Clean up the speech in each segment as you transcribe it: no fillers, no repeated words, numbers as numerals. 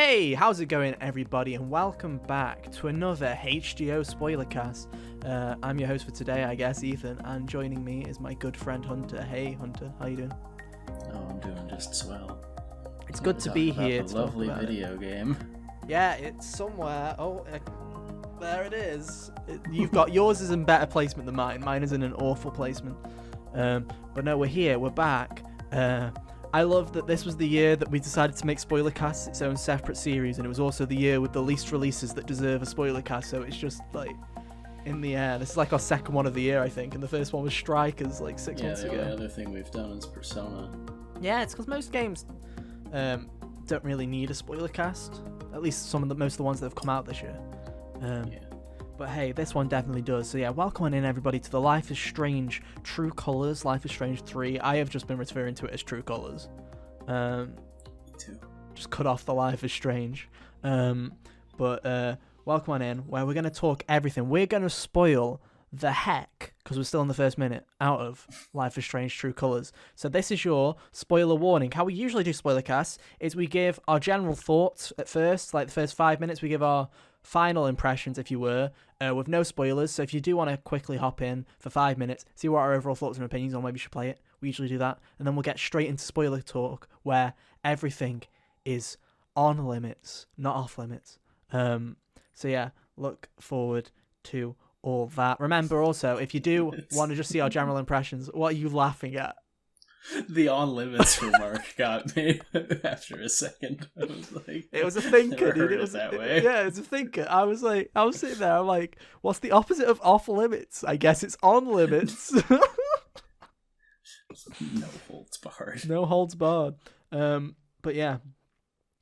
Hey, how's it going, everybody, and welcome back to another HGO Spoilercast. I'm your host for today, I guess, Ethan, and joining me is my good friend Hunter. Hey, Hunter, how you doing? Oh, I'm doing just swell. It's good to be here. It's a lovely video game. Yeah, it's somewhere. Oh, there it is. You've got yours is in better placement than mine. Mine is in an awful placement. But no, we're here. We're back. I love that this was the year that we decided to make Spoilercast its own separate series, and it was also the year with the least releases that deserve a Spoilercast, so it's just, like, in the air. This is, like, our second one of the year, I think, and the first one was Strikers, like, 6 months ago. Yeah, the other thing we've done is Persona. Yeah, it's because most games don't really need a Spoilercast, at least most of the ones that have come out this year. Yeah. But hey, this one definitely does. So yeah, welcome on in, everybody, to the Life is Strange True Colors, Life is Strange 3. I have just been referring to it as True Colors. Me too. Just cut off the Life is Strange. But welcome on in, where we're going to talk everything. We're going to spoil the heck, because we're still in the first minute, out of Life is Strange True Colors. So this is your spoiler warning. How we usually do spoiler casts is we give our general thoughts at first, like the first 5 minutes, we give our final impressions, if you were, with no spoilers. So if you do want to quickly hop in for 5 minutes, see what our overall thoughts and opinions on where we should play it, we usually do that, and then we'll get straight into spoiler talk, where everything is on limits, not off limits. So yeah, look forward to all that. Remember also, if you do want to just see our general impressions, what are you laughing at? The on limits remark got me after a second. I was like, it was a thinker, dude. It was that way. Yeah, it's a thinker. I was sitting there, I'm like, what's the opposite of off limits? I guess it's on limits. No holds barred. No holds barred. But yeah.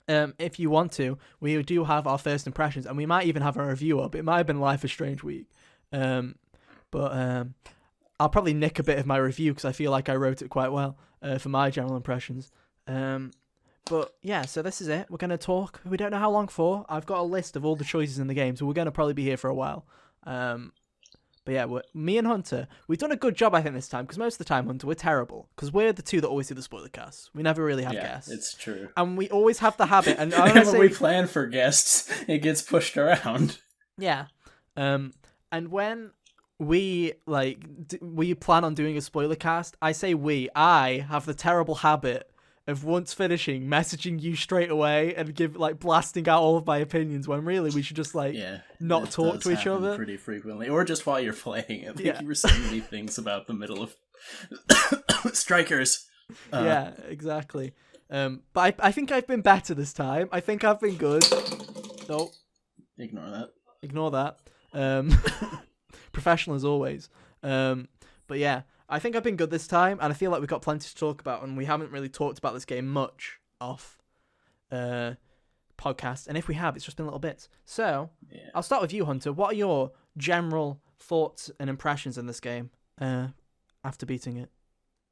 If you want to, we do have our first impressions, and we might even have a review up. It might have been Life is Strange week. But I'll probably nick a bit of my review because I feel like I wrote it quite well for my general impressions. But yeah, so this is it. We're going to talk. We don't know how long for. I've got a list of all the choices in the game, so we're going to probably be here for a while. But yeah, me and Hunter, we've done a good job, I think, this time, because most of the time, Hunter, we're terrible, because we're the two that always do the spoiler casts. We never really have guests. It's true. And we always have the habit. And when we plan for guests, it gets pushed around. Yeah. And when we plan on doing a spoiler cast, I I have the terrible habit of once finishing messaging you straight away and blasting out all of my opinions, when really we should just not talk to each other pretty frequently, or just while you're playing it. You were sending me things about the middle of Strikers. Yeah, exactly. But I think I've been better this time. I think I've been good. No, ignore that. Professional as always. But yeah, I think I've been good this time, and I feel like we've got plenty to talk about, and we haven't really talked about this game much off podcast, and if we have, it's just been little bits. So yeah. I'll start with you, Hunter. What are your general thoughts and impressions in this game after beating it?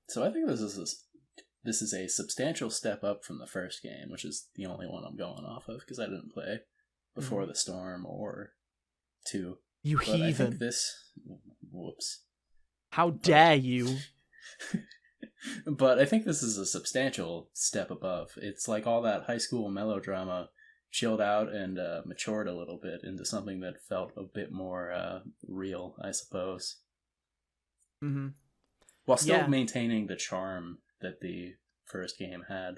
So I think this is a substantial step up from the first game, which is the only one I'm going off of, because I didn't play Before the Storm or 2. You but heathen. I think whoops. How dare you? But I think this is a substantial step above. It's like all that high school melodrama chilled out and matured a little bit into something that felt a bit more real, I suppose. Mm-hmm. While still maintaining the charm that the first game had.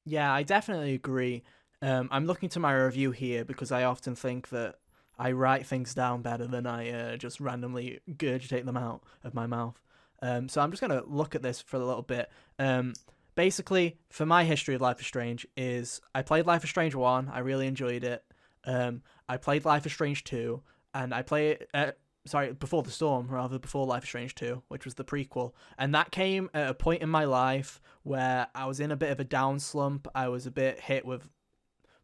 Yeah, I definitely agree. I'm looking to my review here because I often think that I write things down better than I just randomly gurgitate them out of my mouth. So I'm just going to look at this for a little bit. Basically, for my history of Life is Strange is I played Life is Strange 1. I really enjoyed it. I played Life is Strange 2. And I played... Before the Storm, rather, before Life is Strange 2, which was the prequel. And that came at a point in my life where I was in a bit of a down slump. I was a bit hit with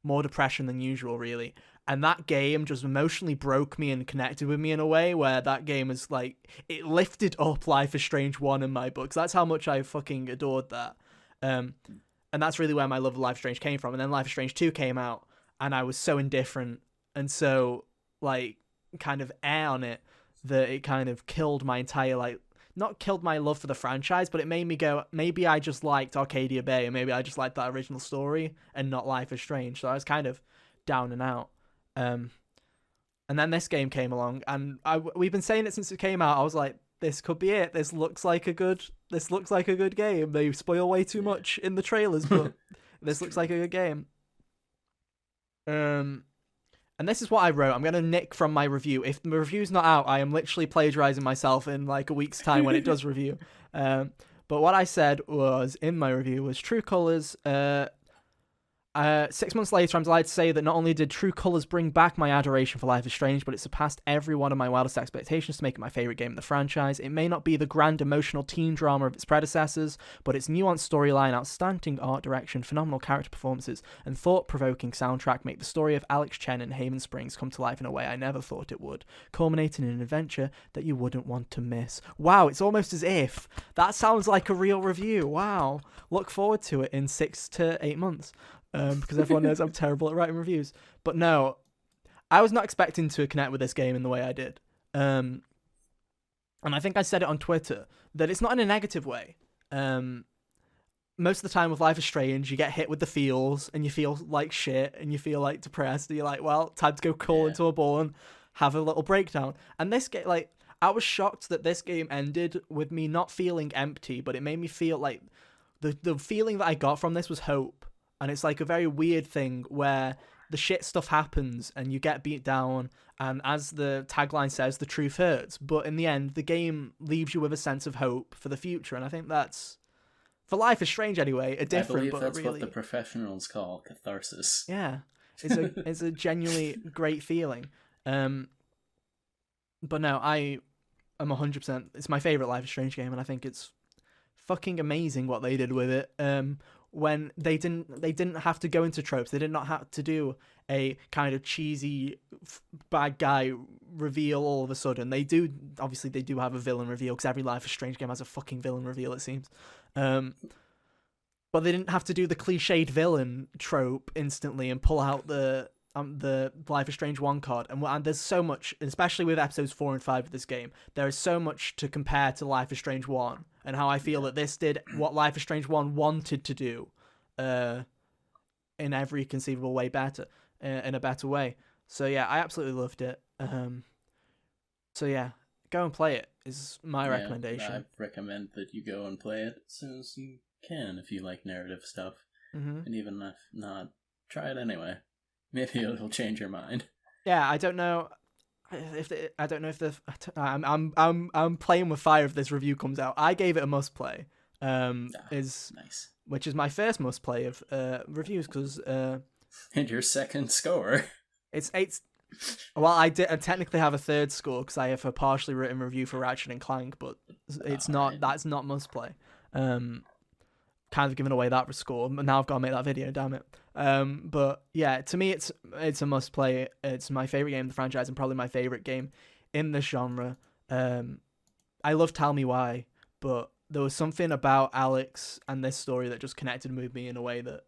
more depression than usual, really. And that game just emotionally broke me and connected with me in a way where that game is it lifted up Life is Strange 1 in my books. That's how much I fucking adored that. And that's really where my love of Life is Strange came from. And then Life is Strange 2 came out, and I was so indifferent and so, kind of air on it that it kind of killed my entire, not killed my love for the franchise, but it made me go, maybe I just liked Arcadia Bay, and maybe I just liked that original story and not Life is Strange. So I was kind of down and out. And then this game came along, and we've been saying it since it came out. I was like, this could be it. This looks like a good game. They spoil way too much in the trailers, but this looks like a good game. And this is what I wrote. I'm gonna nick from my review. If the review's not out, I am literally plagiarizing myself in like a week's time when it does review. But what I said was in my review was True Colors. 6 months later, I'm delighted to say that not only did True Colors bring back my adoration for Life is Strange, but it surpassed every one of my wildest expectations to make it my favourite game in the franchise. It may not be the grand emotional teen drama of its predecessors, but its nuanced storyline, outstanding art direction, phenomenal character performances, and thought-provoking soundtrack make the story of Alex Chen and Haven Springs come to life in a way I never thought it would, culminating in an adventure that you wouldn't want to miss. Wow, it's almost as if that sounds like a real review. Wow. Look forward to it in 6 to 8 months. Because everyone knows I'm terrible at writing reviews. But no, I was not expecting to connect with this game in the way I did. And I think I said it on Twitter, that it's not in a negative way. Most of the time with Life is Strange, you get hit with the feels, and you feel like shit, and you feel like depressed, and you're like, well, time to go crawl into a ball and have a little breakdown. And this game, like, I was shocked that this game ended with me not feeling empty, but it made me feel like the feeling that I got from this was hope. And it's like a very weird thing where the shit stuff happens and you get beat down, and as the tagline says, the truth hurts. But in the end, the game leaves you with a sense of hope for the future, and I think that's, for Life is Strange anyway, a different, I believe but that's really, what the professionals call catharsis. yeah, it's a genuinely great feeling. But no, I am 100%. It's my favorite Life is Strange game, and I think it's fucking amazing what they did with it. When they didn't have to go into tropes. They did not have to do a kind of cheesy bad guy reveal all of a sudden. They do have a villain reveal, because every Life is Strange game has a fucking villain reveal, it seems. But they didn't have to do the cliched villain trope instantly and pull out the Life is Strange 1 card. And there's so much, especially with episodes 4 and 5 of this game, there is so much to compare to Life is Strange 1, and how I feel that this did what Life is Strange 1 wanted to do in every conceivable way better, in a better way. So yeah, I absolutely loved it. So yeah, go and play it is my recommendation. I recommend that you go and play it as soon as you can if you like narrative stuff. Mm-hmm. And even if not, try it anyway. Maybe it'll change your mind. Yeah, I don't know I'm playing with fire if this review comes out. I gave it a must play. Nice. Which is my first must play of reviews, because and your second score. It's well, I technically have a third score because I have a partially written review for Ratchet and Clank, but it's not right. That's not must play. Kind of giving away that score, but now I've got to make that video, damn it. But yeah, to me it's a must play. It's my favorite game in the franchise and probably my favorite game in the genre. I love Tell Me Why, but there was something about Alex and this story that just connected with me in a way that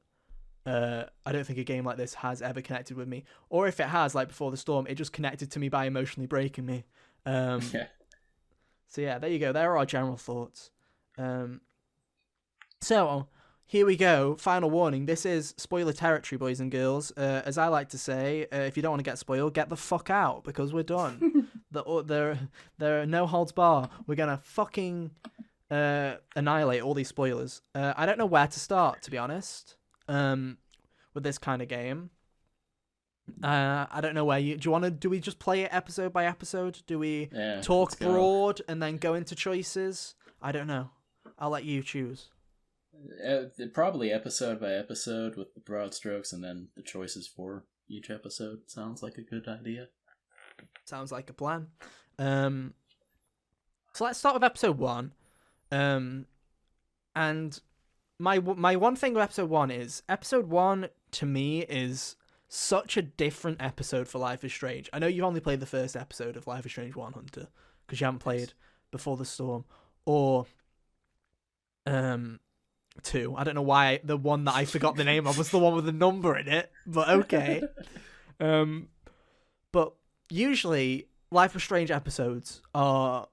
I don't think a game like this has ever connected with me. Or if it has, like Before the Storm, it just connected to me by emotionally breaking me. So yeah, there you go. There are our general thoughts. So here we go. Final warning. This is spoiler territory, boys and girls. As I like to say, if you don't want to get spoiled, get the fuck out, because we're done. There are no holds bar. We're going to fucking annihilate all these spoilers. I don't know where to start, to be honest, with this kind of game. I don't know where do we just play it episode by episode? Do we talk broad and then go into choices? I don't know. I'll let you choose. Probably episode by episode with the broad strokes and then the choices for each episode. Sounds like a good idea. Sounds like a plan. So let's start with episode 1. And my one thing with episode 1 is episode 1 to me is such a different episode for Life is Strange. I know you've only played the first episode of Life is Strange 1, Hunter, because you haven't played Before the Storm or 2. I don't know why the one that I forgot the name of was the one with the number in it, but okay. But usually Life is Strange episodes are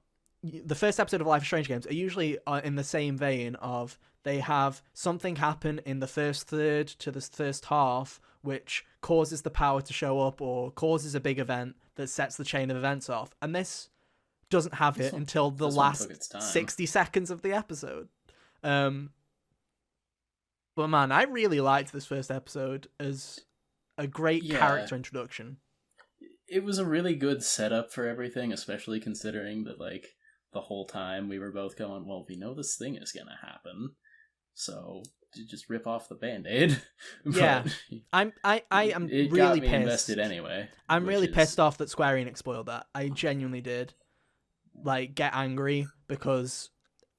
the first episode of Life is Strange games are usually in the same vein of they have something happen in the first third to the first half, which causes the power to show up or causes a big event that sets the chain of events off. And this doesn't have it until the last 60 seconds of the episode. But man, I really liked this first episode as a great character introduction. It was a really good setup for everything, especially considering that, like, the whole time we were both going, well, we know this thing is gonna happen, so just rip off the Band-Aid. Yeah, I am it really got me pissed. Invested anyway. I'm really pissed off that Square Enix spoiled that. I genuinely did, like, get angry because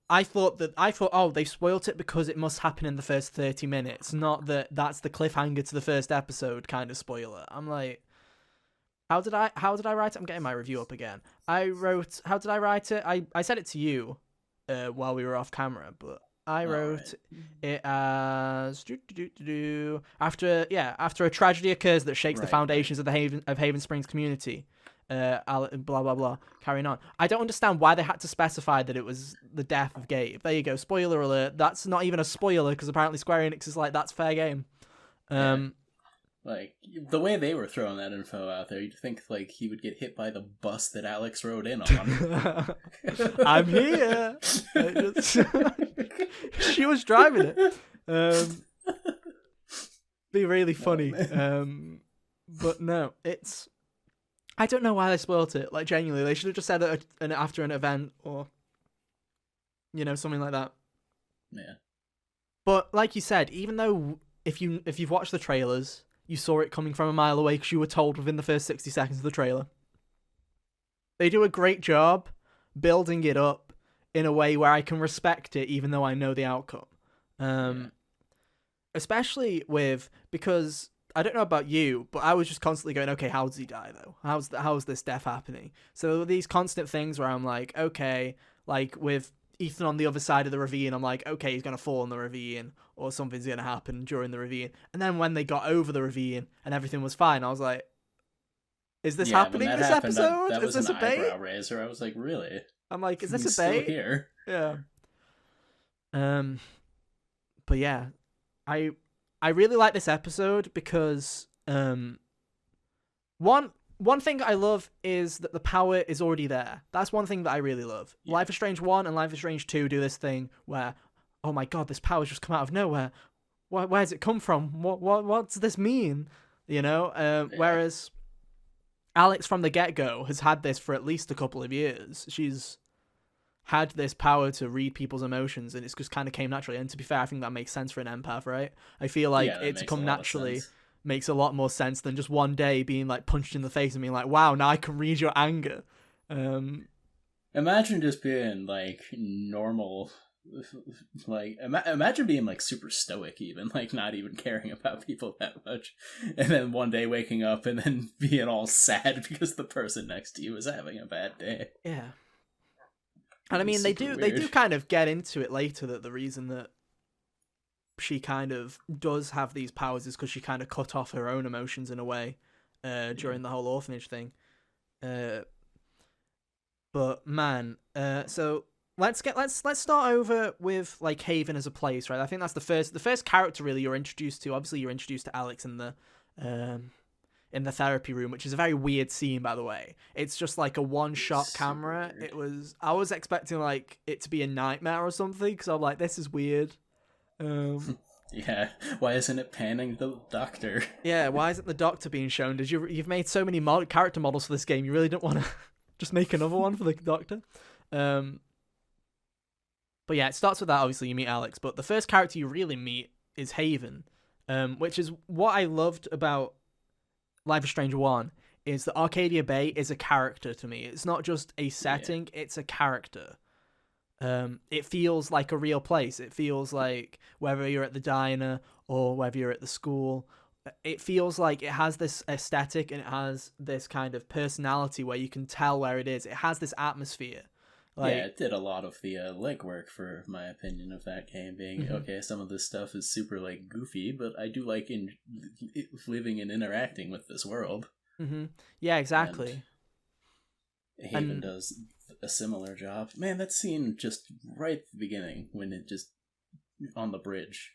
I thought, oh, they spoiled it because it must happen in the first 30 minutes, not that that's the cliffhanger to the first episode kind of spoiler. I'm like, how did I write it? I'm getting my review up again. How did I write it? I said it to you while we were off camera, but I wrote it as after a tragedy occurs that shakes the foundations of the Haven Springs community. Blah blah blah. Carrying on. I don't understand why they had to specify that it was the death of Gabe. There you go. Spoiler alert. That's not even a spoiler because apparently Square Enix is like, that's fair game. Like, the way they were throwing that info out there, you'd think, like, he would get hit by the bus that Alex rode in on. I'm here! She was driving it. Be really funny. But no, it's... I don't know why they spoiled it. Like, genuinely, they should have just said it after an event or, you know, something like that. Yeah. But, like you said, even though if you've watched the trailers... You saw it coming from a mile away because you were told within the first 60 seconds of the trailer. They do a great job building it up in a way where I can respect it even though I know the outcome. Especially because I don't know about you, but I was just constantly going, okay, how does he die though? How's this death happening? So these constant things where I'm like, okay, like with Ethan on the other side of the ravine, I'm like, okay, he's going to fall in the ravine or something's going to happen during the ravine. And then when they got over the ravine and everything was fine, I was like, is this happening this episode? That is was this an a bait? eyebrow raiser. I was like, really? I'm like, is this He's a bait? Still here. Yeah. But yeah, I really like this episode because one thing I love is that the power is already there. That's one thing that I really love. Yeah. Life is Strange 1 and Life is Strange 2 do this thing where, oh my god, this power's just come out of nowhere. Where's it come from? What does this mean? You know? Whereas Alex from the get-go has had this for at least a couple of years. She's had this power to read people's emotions and it's just kind of came naturally. And to be fair, I think that makes sense for an empath, right? I feel like it to come naturally makes a lot more sense than just one day being like punched in the face and being like, wow, now I can read your anger. Imagine just being like normal, like imagine being like super stoic even, like not even caring about people that much, and then one day waking up and then being all sad because the person next to you is having a bad day. Yeah. And I mean, they do kind of get into it later that the reason that she kind of does have these powers is because she kind of cut off her own emotions in a way during the whole orphanage thing. But man, so let's start over with like Haven as a place, right? I think that's the first character really you're introduced to. Obviously, you're introduced to Alex in the therapy room, which is a very weird scene, by the way. It's just like a one-shot camera. I was expecting like it to be a nightmare or something because I'm like, this is weird. Yeah, why isn't it panning the doctor? Yeah, why isn't the doctor being shown? You've made so many character models for this game, you really don't want to just make another one for the doctor? But yeah, it starts with that. Obviously, you meet Alex, but the first character you really meet is Haven, which is what I loved about Life is Strange 1, is that Arcadia Bay is a character to me. It's not just a setting, it's a character. It feels like a real place. It feels like whether you're at the diner or whether you're at the school, it feels like it has this aesthetic and it has this kind of personality where you can tell where it is. It has this atmosphere. Like, yeah, it did a lot of the legwork for my opinion of that game being, okay, some of this stuff is super like goofy, but I do like living and interacting with this world. Yeah, exactly. Haven And does a similar job. Man, that scene just right at the beginning when it just on the bridge,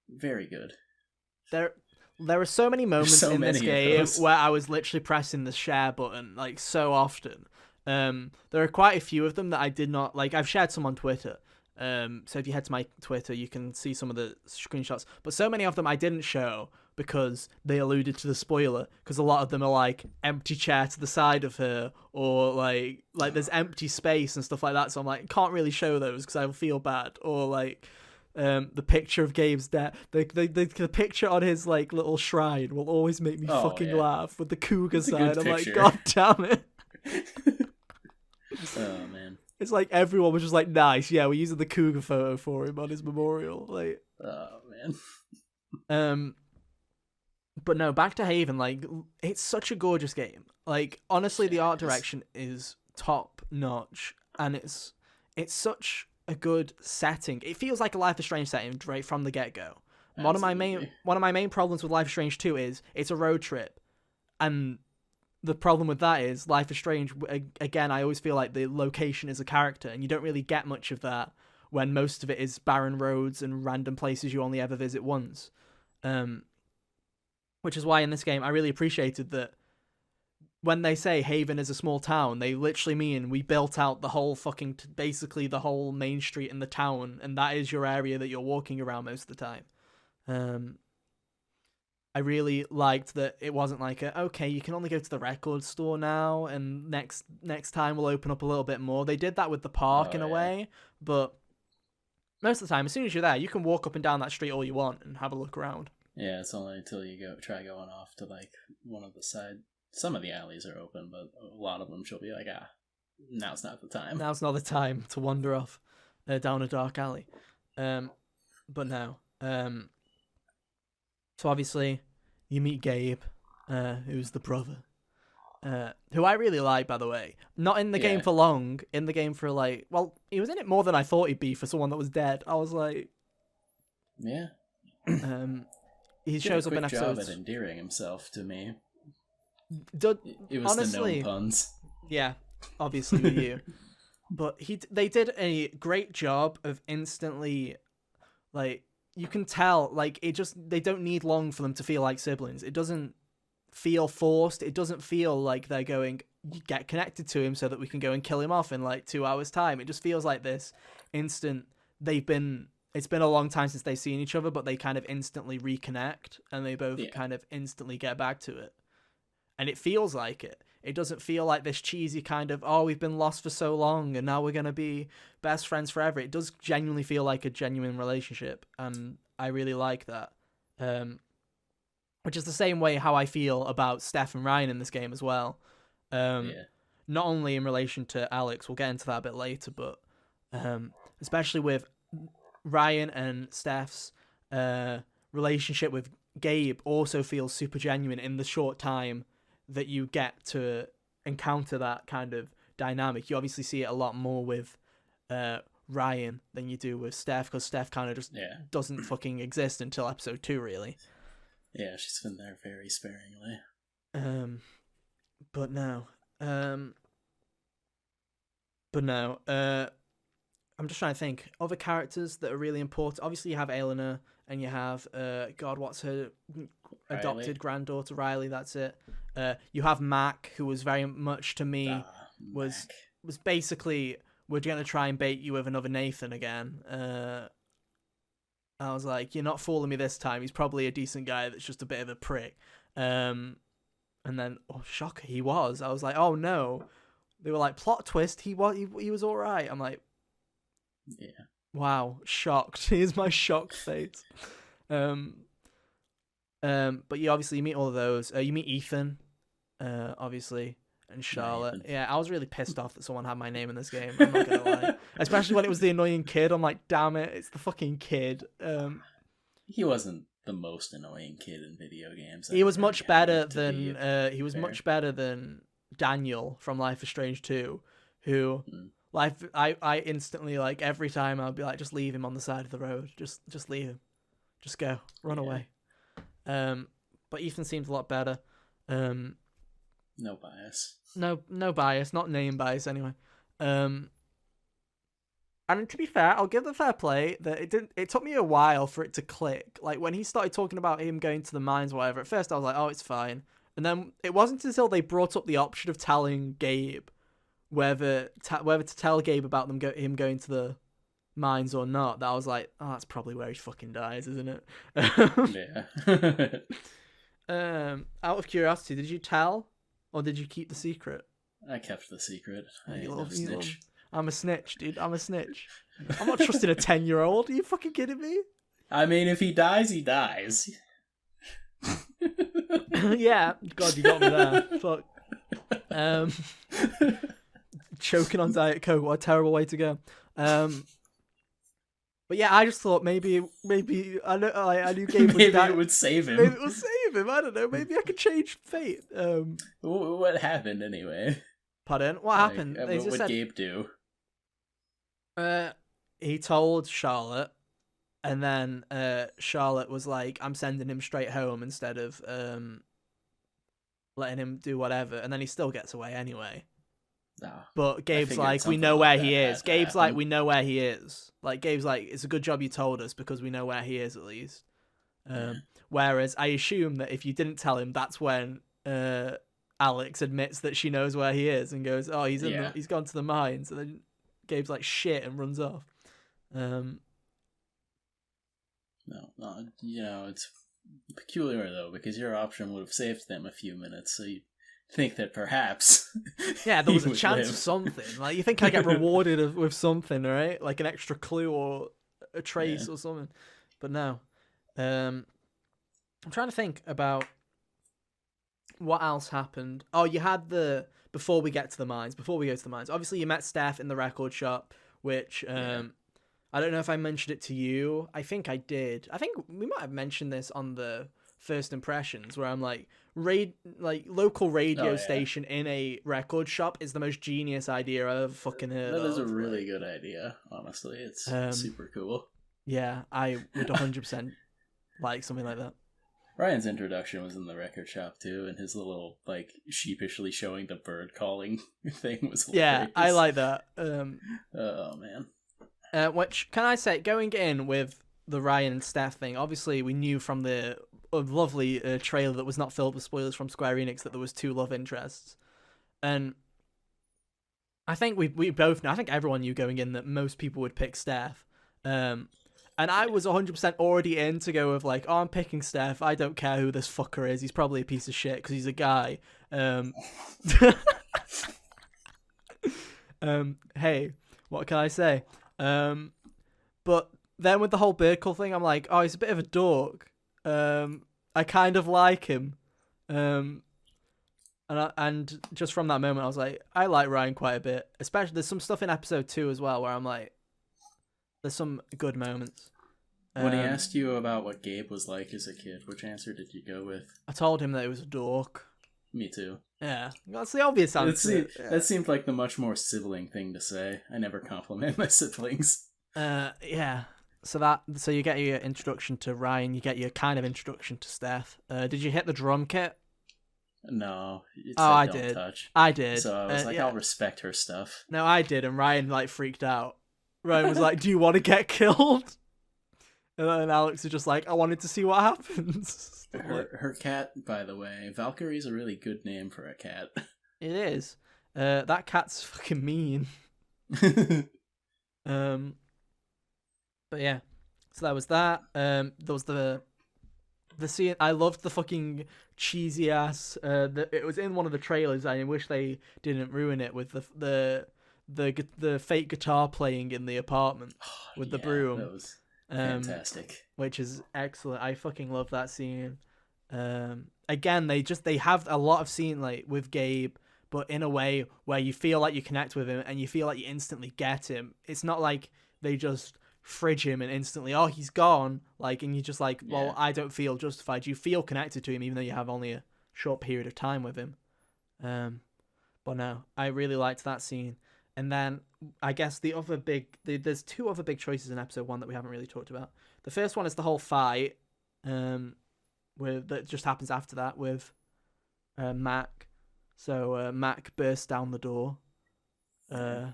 very good. there are so many There's moments so in this many of game those. where I was literally pressing the share button like so often. There are quite a few of them that I did not like. I've shared some on Twitter. So if you head to my Twitter, you can see some of the screenshots. But so many of them I didn't show because they alluded to the spoiler. Because a lot of them are like empty chair to the side of her, or like there's empty space and stuff like that. So I'm like, can't really show those because I'll feel bad. Or like the picture of Gabe's death, the picture on his like little shrine will always make me Oh fucking yeah, laugh with the cougar it's a good sign. I'm like, picture. god damn it. Oh man. It's like everyone was just like, nice, yeah, we're using the cougar photo for him on his memorial. Like, Oh man. um, but no, back to Haven. Like, it's such a gorgeous game. Like, honestly, the Yeah, art it is. direction is top notch, and it's such a good setting. It feels like a Life is Strange setting right from the get go. Absolutely. One of my main problems with Life is Strange 2 is it's a road trip, and the problem with that is Life is Strange. Again, I always feel like the location is a character, and you don't really get much of that when most of it is barren roads and random places you only ever visit once. Which is why in this game I really appreciated that when they say Haven is a small town, they literally mean we built out the whole fucking basically the whole main street in the town, and that is your area that you're walking around most of the time. I really liked that it wasn't like okay, you can only go to the record store now, and next time we'll open up a little bit more. They did that with the park Oh in a yeah. way, but most of the time, as soon as you're there, you can walk up and down that street all you want and have a look around. Yeah, it's only until you try going off to like one of the side. Some of the alleys are open, but a lot of them she'll be like, now's not the time. Now's not the time to wander off down a dark alley. But no. So obviously, you meet Gabe, who's the brother, who I really like, by the way. Not in the game Yeah. for long. In the game for like, well, he was in it more than I thought he'd be for someone that was dead. I was like, Yeah. he Did shows a up in quick job episodes. at endearing himself to me. Do, It was honestly, the gnome puns. yeah, obviously with you, but they did a great job of instantly, like, you can tell, like, it just, they don't need long for them to feel like siblings. It doesn't feel forced. It doesn't feel like they're going, get connected to him so that we can go and kill him off in like 2 hours time. It just feels like this instant. It's been a long time since they've seen each other, but they kind of instantly reconnect, and they both kind of instantly get back to it. And it feels like it. It doesn't feel like this cheesy kind of, oh, we've been lost for so long and now we're going to be best friends forever. It does genuinely feel like a genuine relationship, and I really like that. Which is the same way how I feel about Steph and Ryan in this game as well. Yeah. Not only in relation to Alex, we'll get into that a bit later, but especially with Ryan and Steph's relationship with Gabe also feels super genuine in the short time that you get to encounter that kind of dynamic. You obviously see it a lot more with Ryan than you do with Steph, because Steph kind of just doesn't fucking exist until episode 2, really. Yeah, she's been there very sparingly. But no. I'm just trying to think. Other characters that are really important. Obviously, you have Eleanor, and you have, God, what's her adopted granddaughter, Riley, that's it. You have Mac, who was very much, to me, was basically, we're going to try and bait you with another Nathan again. I was like, you're not fooling me this time. He's probably a decent guy that's just a bit of a prick. And then, oh, shocker, he was. I was like, oh no. They were like, plot twist, he was all right. I'm like, yeah. Wow, shocked. Here's my shocked face. But you obviously meet all of those. You meet Ethan, obviously, and Charlotte. Yeah, I was really pissed off that someone had my name in this game. I'm not gonna lie, especially when it was the annoying kid. I'm like, damn it, it's the fucking kid. He wasn't the most annoying kid in video games. He was much better than much better than Daniel from Life is Strange 2, who. I instantly, like, every time I'd be like, just leave him on the side of the road. Just leave him. Just go. Run away. But Ethan seems a lot better. No bias. No bias, not name bias anyway. And to be fair, I'll give the fair play that it took me a while for it to click. Like when he started talking about him going to the mines or whatever, at first I was like, oh, it's fine. And then it wasn't until they brought up the option of telling Gabe whether to tell Gabe about him going to the mines or not, that I was like, oh, that's probably where he fucking dies, isn't it? Yeah. Out of curiosity, did you tell or did you keep the secret? I kept the secret. I ain't You no love- snitch. I'm a snitch, dude. I'm a snitch. I'm not trusting a 10-year-old. Are you fucking kidding me? I mean, if he dies, he dies. Yeah. God, you got me there. Fuck. Choking on Diet Coke. What a terrible way to go. But yeah, I just thought maybe I knew Gabe was Maybe it would save him. Maybe it will save him. I don't know. Maybe I could change fate. What happened anyway? Pardon? What happened? They What just would said, Gabe do? he told Charlotte, and then Charlotte was like, "I'm sending him straight home instead of letting him do whatever." And then he still gets away anyway. Nah, But Gabe's figured like, we something know like where that he had is. to Gabe's like, happen. we know where he is. Like, Gabe's like, it's a good job you told us because we know where he is at least. Whereas I assume that if you didn't tell him, that's when Alex admits that she knows where he is and goes, oh, he's he's gone to the mines. And then Gabe's like, shit, and runs off. No, it's peculiar though, because your option would have saved them a few minutes, so you think that perhaps yeah, there was he a would chance live. of something. Like, you think I get rewarded with something, right? Like an extra clue or a trace or something. But no. I'm trying to think about what else happened. Oh, you had before we go to the mines, obviously you met Steph in the record shop, which I don't know if I mentioned it to you. I think I did. I think we might have mentioned this on the first impressions, where I'm like, local radio station in a record shop is the most genius idea I've ever fucking heard of. That is a really good idea, honestly. It's super cool. Yeah, I would 100% like something like that. Ryan's introduction was in the record shop too, and his little sheepishly showing the bird calling thing was hilarious. Yeah, I like that. Oh man. Which, can I say, going in with the Ryan and Steph thing, obviously we knew from the lovely trailer that was not filled with spoilers from Square Enix that there was 2 love interests. And I think we both know, I think everyone knew going in that most people would pick Steph. And I was 100% already in to go with like, oh, I'm picking Steph. I don't care who this fucker is. He's probably a piece of shit because he's a guy. Hey, what can I say? But then with the whole Birkle thing, I'm like, oh, he's a bit of a dork. I kind of like him. And just from that moment, I was like, I like Ryan quite a bit. Especially, there's some stuff in episode 2 as well where I'm like, there's some good moments. When he asked you about what Gabe was like as a kid, which answer did you go with? I told him that he was a dork. Me too. Yeah, that's the obvious answer. That seemed like the much more sibling thing to say. I never compliment my siblings. Yeah. So you get your introduction to Ryan, you get your kind of introduction to Steph. Did you hit the drum kit? No. I don't did. Touch. I did. So I was I'll respect her stuff. No, I did, and Ryan freaked out. Ryan was like, "Do you want to get killed?" And then Alex was just like, "I wanted to see what happens." Her cat, by the way, Valkyrie's a really good name for a cat. It is. That cat's fucking mean. But yeah, so that was that. There was the scene. I loved the fucking cheesy ass. It was in one of the trailers. I wish they didn't ruin it with the fake guitar playing in the apartment with the broom. That was fantastic. Which is excellent. I fucking love that scene. Again, they have a lot of scene with Gabe, but in a way where you feel like you connect with him and you feel like you instantly get him. It's not like they just fridge him and instantly, oh, he's gone, and you're just like, well, I don't feel justified. You feel connected to him even though you have only a short period of time with him. But no, I really liked that scene. And then I guess there's 2 other big choices in episode 1 that we haven't really talked about. The first one is the whole fight that just happens after that with Mac, So Mac bursts down the door Yeah.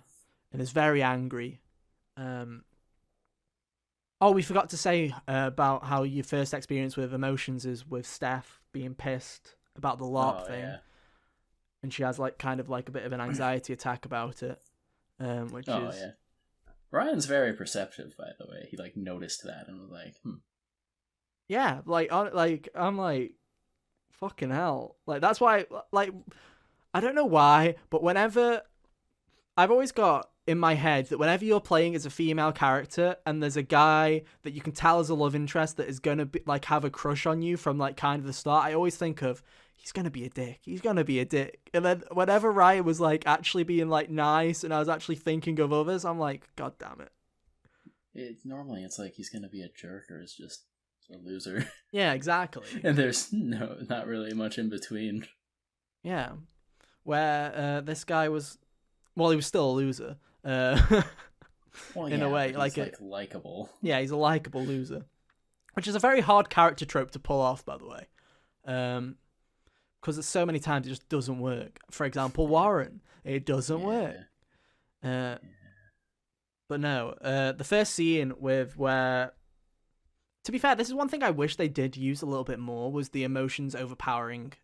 and is very angry. Oh, we forgot to say about how your first experience with emotions is with Steph being pissed about the LARP Oh thing, yeah. and she has like kind of like a bit of an anxiety attack about it, which Oh is yeah. Ryan's very perceptive, by the way. He like noticed that and was like, yeah, I'm like fucking hell, like that's why like I don't know why, but whenever I've always got in my head that whenever you're playing as a female character and there's a guy that you can tell is a love interest that is gonna be like have a crush on you from like kind of the start, I always think of he's gonna be a dick. He's gonna be a dick. And then whenever Ryan was like actually being like nice and I was actually thinking of others, I'm like, God damn it. It's like he's gonna be a jerk or is just a loser. Yeah, exactly. And there's not really much in between. Yeah. Where this guy was, well, he was still a loser. Well, In yeah, a way, but he's like likable. yeah, he's a likable loser, which is a very hard character trope to pull off, by the way. Because there's so many times it just doesn't work. For example, Warren, it doesn't work. But no, the first scene with where, to be fair, this is one thing I wish they did use a little bit more was the emotions overpowering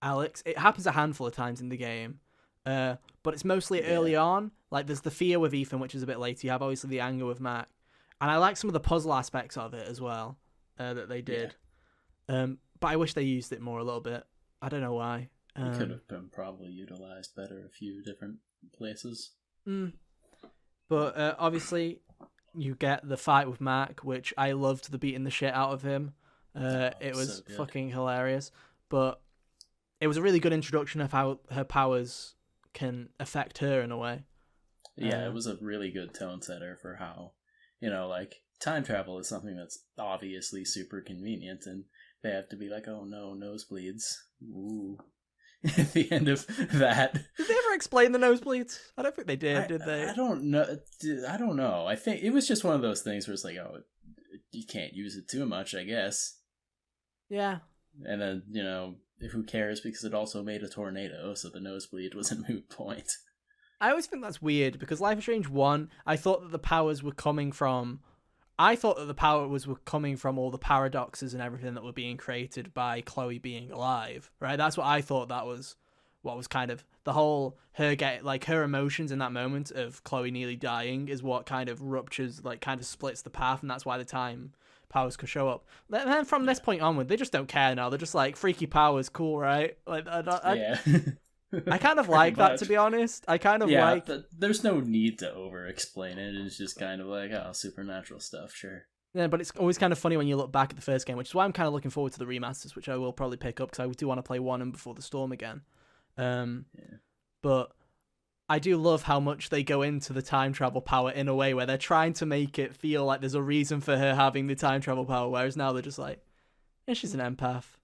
Alex. It happens a handful of times in the game, but it's mostly early on. Like there's the fear with Ethan, which is a bit later. You have obviously the anger with Mac, and I like some of the puzzle aspects of it as well that they did. But I wish they used it more a little bit. I don't know why. It could have been probably utilized better a few different places. But obviously, you get the fight with Mac, which I loved the beating the shit out of him. It was so fucking hilarious. But it was a really good introduction of how her powers can affect her in a way. Yeah, it was a really good tone setter for how, like, time travel is something that's obviously super convenient, and they have to be like, oh no, nosebleeds. Ooh. At the end of that. Did they ever explain the nosebleeds? I don't think they did they? I don't know. I don't know. I think it was just one of those things where it's like, oh, you can't use it too much, I guess. Yeah. And then, who cares, because it also made a tornado, so the nosebleed was a moot point. I always think that's weird, because Life is Strange 1, I thought that the powers were coming from... I thought that the powers were coming from all the paradoxes and everything that were being created by Chloe being alive, right? That's what I thought that was what was kind of... The whole her emotions in that moment of Chloe nearly dying is what kind of ruptures, like kind of splits the path, and that's why the time powers could show up. And then from this point onward, they just don't care now. They're just like, freaky powers, cool, right? Like, Yeah. I kind of like that, to be honest. I kind of like... There's no need to over-explain it. It's just kind of like, oh, supernatural stuff, sure. Yeah, but it's always kind of funny when you look back at the first game, which is why I'm kind of looking forward to the remasters, which I will probably pick up, because I do want to play 1 and Before the Storm again. But I do love how much they go into the time travel power in a way where they're trying to make it feel like there's a reason for her having the time travel power, whereas now they're just like, yeah, she's an empath.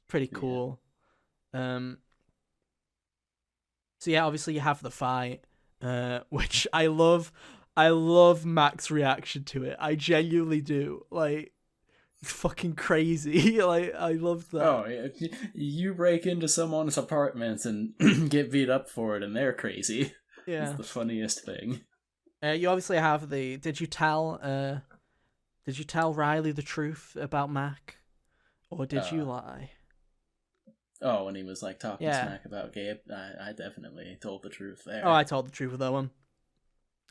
Pretty cool. So yeah, obviously you have the fight, which I love. I love Mac's reaction to it. I genuinely do. Like, it's fucking crazy. Like, I love that. Oh, yeah. You break into someone's apartment and get beat up for it, and they're crazy. Yeah, it's the funniest thing. You obviously have the. Did you tell Riley the truth about Mac, or did you lie? Oh, when he was like talking smack about Gabe, I definitely told the truth there. Oh, I told the truth with that one.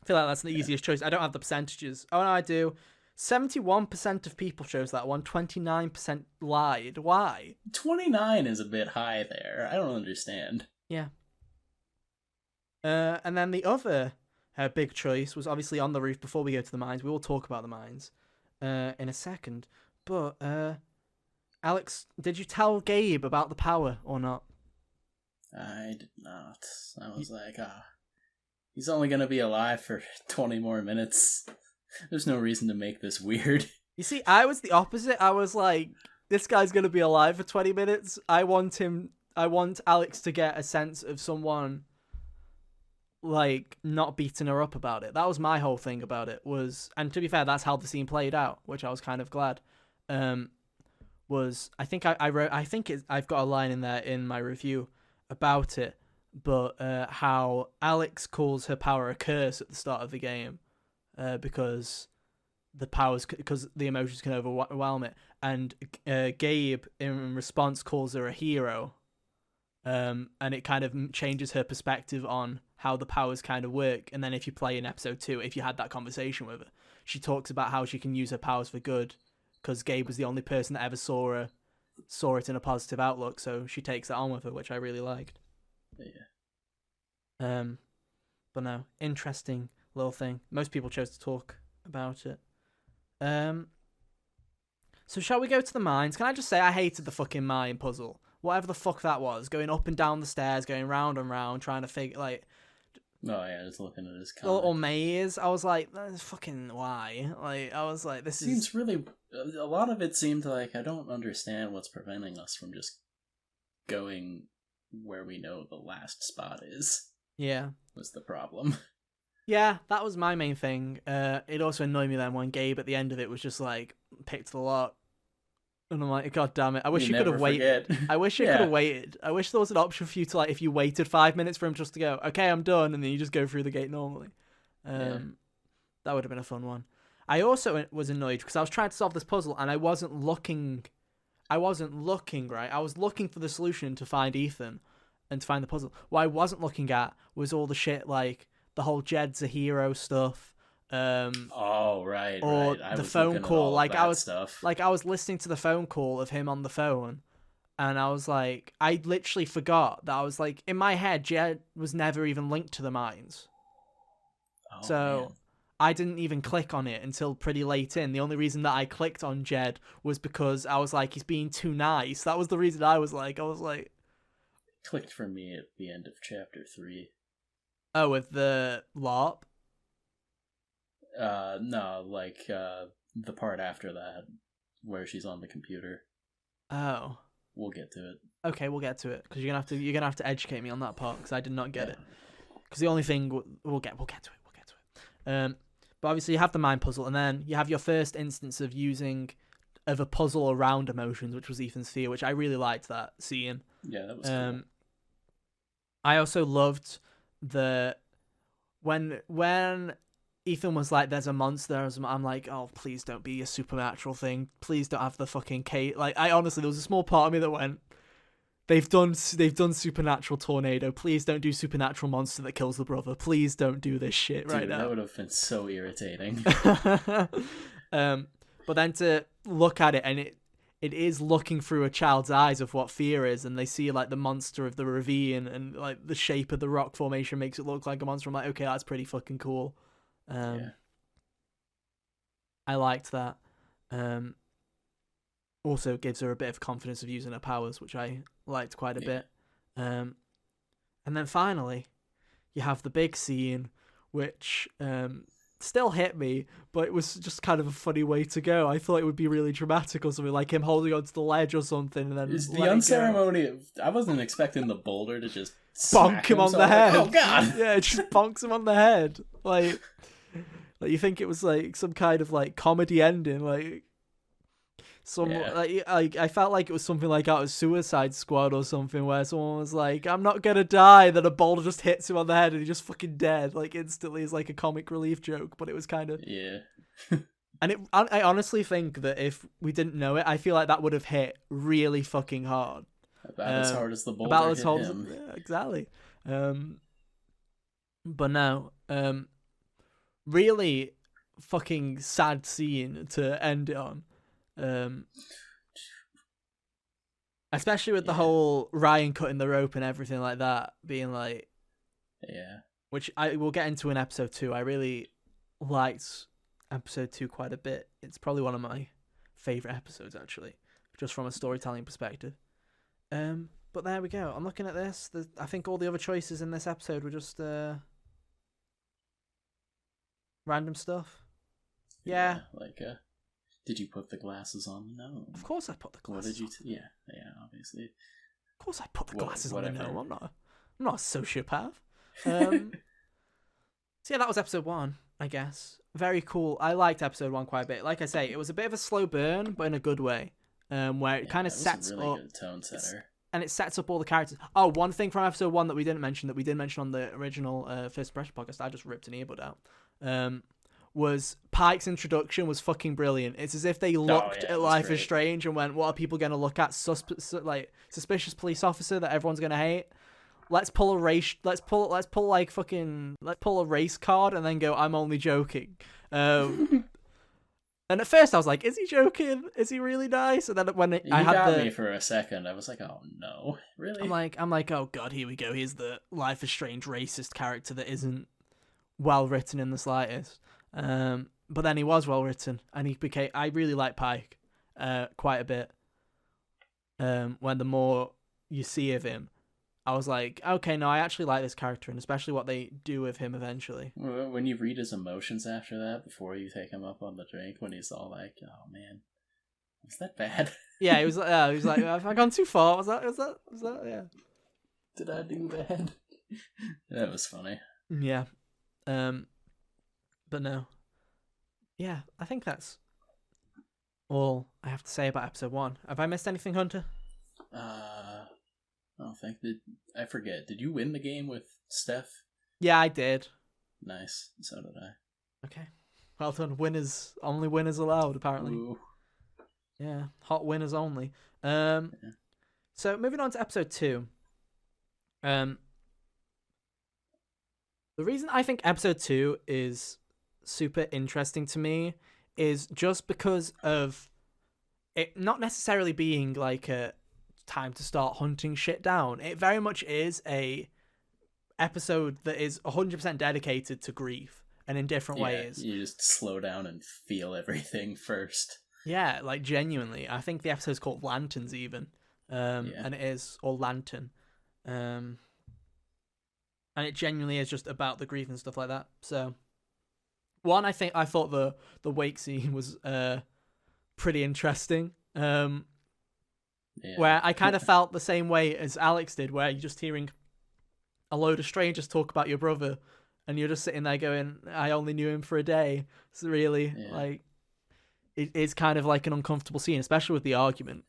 I feel like that's the easiest choice. I don't have the percentages. Oh, no, I do. 71% of people chose that one. 29% lied. Why? 29 is a bit high there. I don't understand. Yeah. And then the other big choice was obviously on the roof. Before we go to the mines, we will talk about the mines in a second. But Alex, did you tell Gabe about the power or not? I did not. I was like, he's only going to be alive for 20 more minutes. There's no reason to make this weird. You see, I was the opposite. I was like, this guy's going to be alive for 20 minutes. I want Alex to get a sense of someone, like, not beating her up about it. That was my whole thing about it. And to be fair, that's how the scene played out, which I was kind of glad. was, I think I wrote, I've got a line in there in my review about it, but how Alex calls her power a curse at the start of the game, because because the emotions can overwhelm it, and Gabe in response calls her a hero, and it kind of changes her perspective on how the powers kind of work. And then if you play in episode 2, if you had that conversation with her, she talks about how she can use her powers for good, because Gabe was the only person that ever saw it in a positive outlook, so she takes that on with her, which I really liked. Yeah. But no, interesting little thing. Most people chose to talk about it. So shall we go to the mines? Can I just say I hated the fucking mine puzzle. Whatever the fuck that was, going up and down the stairs, going round and round, trying to figure Oh yeah, just looking at his the little maze. I was like, fucking why? Like, I was like, this seems really. A lot of it seemed like I don't understand what's preventing us from just going where we know the last spot is. Yeah, was the problem. Yeah, that was my main thing. It also annoyed me then when Gabe at the end of it was just like, picked the lot. And I'm like, God damn it. I wish you could have waited. I wish you could have waited. I wish there was an option for you to, like, if you waited 5 minutes for him just to go, okay, I'm done, and then you just go through the gate normally. That would have been a fun one. I also was annoyed because I was trying to solve this puzzle and I wasn't looking right. I was looking for the solution to find Ethan and to find the puzzle. What I wasn't looking at was all the shit like the whole Jed's a hero stuff. Right. Or the phone call. I was listening to the phone call of him on the phone, and I was like, I literally forgot that I was like, in my head, Jed was never even linked to the mines. Man. I didn't even click on it until pretty late in. The only reason that I clicked on Jed was because I was like, he's being too nice. That was the reason I was like. It clicked for me at the end of chapter 3. Oh, with the LARP? No, like the part after that where she's on the computer. Oh, we'll get to it. Okay, we'll get to it because you're gonna have to educate me on that part because I did not get it. Because the only thing we'll get to it. But obviously you have the mind puzzle, and then you have your first instance of a puzzle around emotions, which was Ethan's fear, which I really liked that scene. Yeah, that was cool. I also loved when Ethan was like, there's a monster, I'm like, oh, please don't be a supernatural thing. Please don't have the fucking Kate. Like, I honestly, there was a small part of me that went, they've done supernatural tornado. Please don't do supernatural monster that kills the brother. Please don't do this shit right now. That would have been so irritating. But then to look at it, and it is looking through a child's eyes of what fear is, and they see like the monster of the ravine and like the shape of the rock formation makes it look like a monster. I'm like, okay, that's pretty fucking cool. I liked that. Also gives her a bit of confidence of using her powers, which I liked quite a bit. And then finally, you have the big scene, which still hit me, but it was just kind of a funny way to go. I thought it would be really dramatic or something, like him holding onto the ledge or something, and then it's the unceremonious. I wasn't expecting the boulder to just bonk him on the head. Like, oh god! Yeah, it just bonks him on the head. Like you think it was like some kind of like comedy ending, like I felt like it was something like out of Suicide Squad or something, where someone was like, I'm not gonna die, then a boulder just hits him on the head and he's just fucking dead, like instantly. Is like a comic relief joke, but it was kind of and I honestly think that if we didn't know it, I feel like that would have hit really fucking hard. About as hard as the boulder hit him. Yeah, exactly. But no, really fucking sad scene to end it on. Especially with the whole Ryan cutting the rope and everything like that, being like, which I will get into in episode 2. I really liked episode 2 quite a bit. It's probably one of my favorite episodes, actually, just from a storytelling perspective. But there we go. I'm looking at this. I think all the other choices in this episode were just random stuff. Yeah. Did you put the glasses on? No. Of course I put the glasses on. What did you... Yeah, obviously. Of course I put the glasses on. No, I'm not a sociopath. So yeah, that was episode 1, I guess. Very cool. I liked episode 1 quite a bit. Like I say, it was a bit of a slow burn, but in a good way. where it kind of that was sets a really up good tone setter. and it sets up all the characters. Oh, one thing from episode 1 that we didn't mention, that we did mention on the original First Impression podcast, I just ripped an earbud out, was Pike's introduction was fucking brilliant. It's as if they looked at Life is Strange and went, what are people going to look at? Suspicious police officer that everyone's going to hate? Let's pull a race card and then go, I'm only joking. And at first I was like, is he joking? Is he really nice? And then when I had me for a second, I was like, oh no, really? I'm like, oh god, here we go. Here's the Life is Strange racist character that isn't well written in the slightest. But then he was well written, and I really like Pike, quite a bit. When the more you see of him, I was like, okay, no, I actually like this character, and especially what they do with him eventually. When you read his emotions after that, before you take him up on the drink, when he's all like, oh man, was that bad? Yeah, he was like, have I gone too far? Was that, yeah. Did I do bad? That was funny. Yeah. But no. Yeah, I think that's all I have to say about episode 1. Have I missed anything, Hunter? I don't think I forget. Did you win the game with Steph? Yeah, I did. Nice. So did I. Okay. Well done. Only winners allowed, apparently. Ooh. Yeah, hot winners only. So moving on to episode 2. The reason I think episode 2 is super interesting to me is just because of it not necessarily being like a time to start hunting shit down. It very much is a episode that is 100% dedicated to grief and in different ways. You just slow down and feel everything first. Yeah, like genuinely. I think the episode's called Lanterns even. And it is, or Lantern. And it genuinely is just about the grief and stuff like that. So one, I thought the wake scene was pretty interesting. Where I kind of felt the same way as Alex did, where you're just hearing a load of strangers talk about your brother, and you're just sitting there going, I only knew him for a day. It's really, like, it is kind of like an uncomfortable scene, especially with the argument.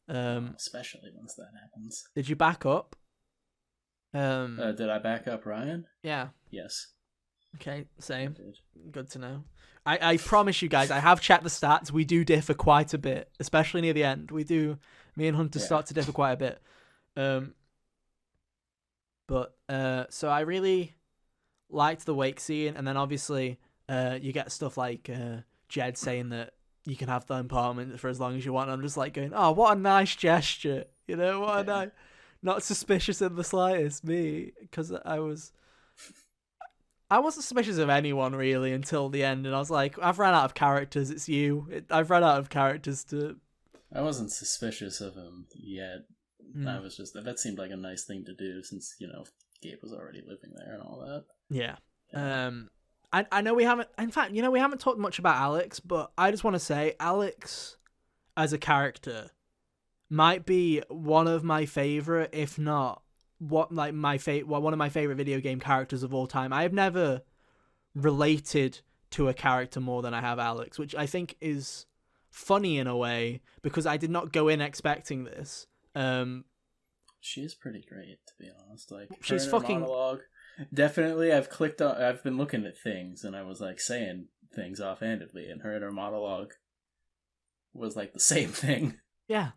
Especially once that happens. Did you back up? Did I back up Ryan? Yeah. Yes. Okay, same. Good to know. I promise you guys, I have checked the stats. We do differ quite a bit, especially near the end. Me and Hunter start to differ quite a bit. So I really liked the wake scene, and then obviously you get stuff like Jed saying that you can have the apartment for as long as you want. I'm just like going, oh, what a nice gesture. You know, what a nice... Not suspicious in the slightest, me, because I wasn't suspicious of anyone, really, until the end, and I was like, I've run out of characters, it's you. I've run out of characters to... I wasn't suspicious of him yet. I was just... That seemed like a nice thing to do, since, Gabe was already living there and all that. Yeah. I know we haven't... In fact, we haven't talked much about Alex, but I just want to say, Alex, as a character, might be one of my favorite, if not one of my favorite video game characters of all time. I have never related to a character more than I have Alex, which I think is funny in a way, because I did not go in expecting this. She is pretty great, to be honest. Like, she's fucking monologue. Definitely, I've been looking at things, and I was like saying things offhandedly, and her monologue was like the same thing. Yeah.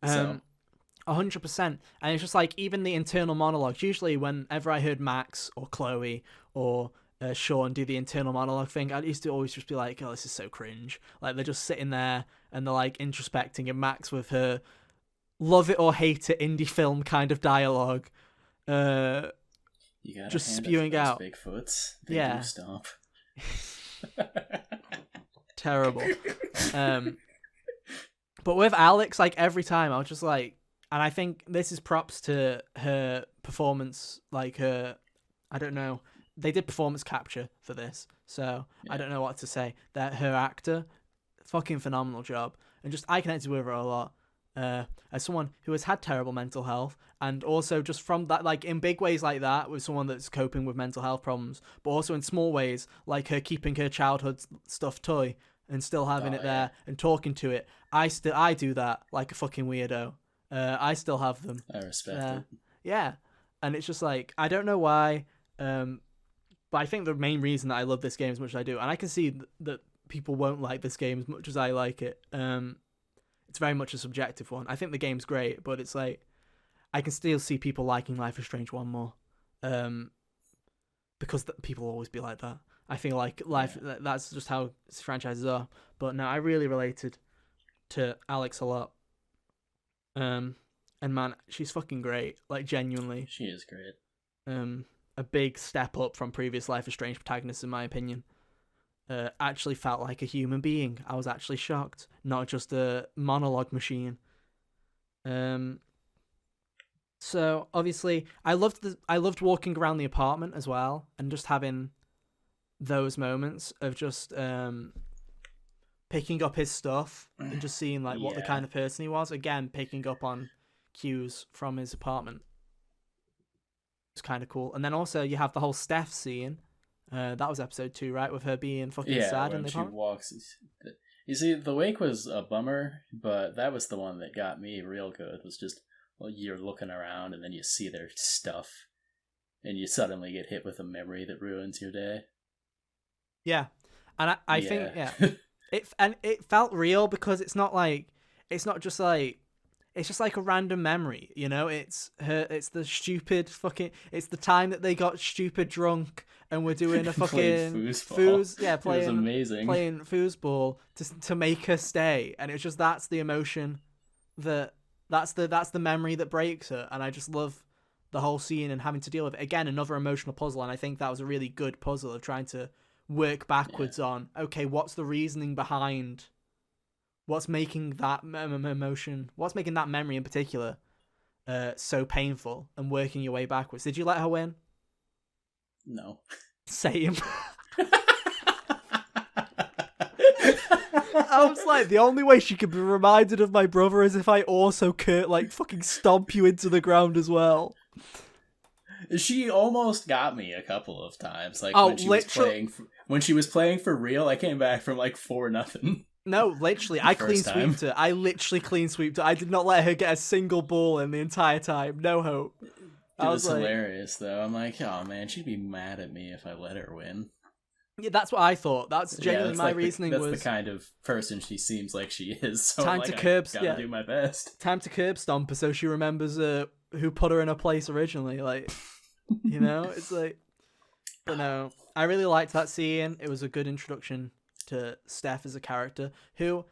100%. And it's just like, even the internal monologues, usually whenever I heard Max or Chloe or Sean do the internal monologue thing, I used to always just be like, oh, this is so cringe. Like, they're just sitting there and they're like introspecting, and Max with her love it or hate it indie film kind of dialogue, just spewing out Bigfoots. They do stomp. Terrible. But with Alex, like, every time I was just like, and I think this is props to her performance, like her, I don't know, they did performance capture for this, so I don't know what to say. That her actor, fucking phenomenal job, and just I connected with her a lot. As someone who has had terrible mental health, and also just from that, like, in big ways like that, with someone that's coping with mental health problems, but also in small ways, like her keeping her childhood stuffed toy and still having Oh it yeah, there and talking to it. I do that like a fucking weirdo. I still have them I respect there. it. Yeah, and it's just like I don't know why, but I think the main reason that I love this game as much as I do, and I can see that people won't like this game as much as I like it. It's very much a subjective one. I think the game's great, but it's like I can still see people liking Life is Strange 1 more. Um, because people will always be like that. I feel like life Yeah, that's just how franchises are. But no, I really related to Alex a lot. Um, and man, she's fucking great. Like genuinely, she is great. um, a big step up from previous Life is Strange protagonists, in my opinion. Actually felt like a human being. I was actually shocked, not just a monologue machine. Um, so obviously, I loved walking around the apartment as well, and just having those moments of just picking up his stuff and just seeing like what the Yeah, kind of person he was. Again, picking up on cues from his apartment. It's kind of cool. And then also you have the whole Steph scene. That was episode 2, right? With her being fucking yeah. sad in When the she apartment. walks, you see, the wake was a bummer, but that was the one that got me real good. Was just, well, you're looking around and then you see their stuff, and you suddenly get hit with a memory that ruins your day. Yeah, and I think Yeah. yeah, it felt real because it's not just like it's just like a random memory, you know. It's the stupid fucking it's the time that they got stupid drunk and were doing a Played fucking foosball. It was amazing. playing foosball to make her stay, and it's just that's the emotion that that's the memory that breaks her, and I just love the whole scene and having to deal with it again. Another emotional puzzle, and I think that was a really good puzzle of trying to work Yeah. backwards on okay, what's the reasoning behind what's making that emotion, what's making that memory in particular so painful, and working your way backwards. Did you let her win? No. Same. I was like, the only way she could be reminded of my brother is if I also like fucking stomp you into the ground as well. She almost got me a couple of times. Like Oh, when she was playing when she was playing for real, I came back from like 4-0. No, literally, I clean sweeped her. I literally clean sweeped her. I did not let her get a single ball in the entire time. No hope. It I was was like, hilarious though. I'm like, oh man, she'd be mad at me if I let her win. yeah, that's what I thought. That's Yeah, genuinely that's my like reasoning that's the was kind of person she seems like she is. So time I'm to like, I curb, gotta do my best. time to curb stomp her so she remembers who put her in her place originally. Like, you know, it's like, but no, I really liked that scene. It was a good introduction to Steph as a character who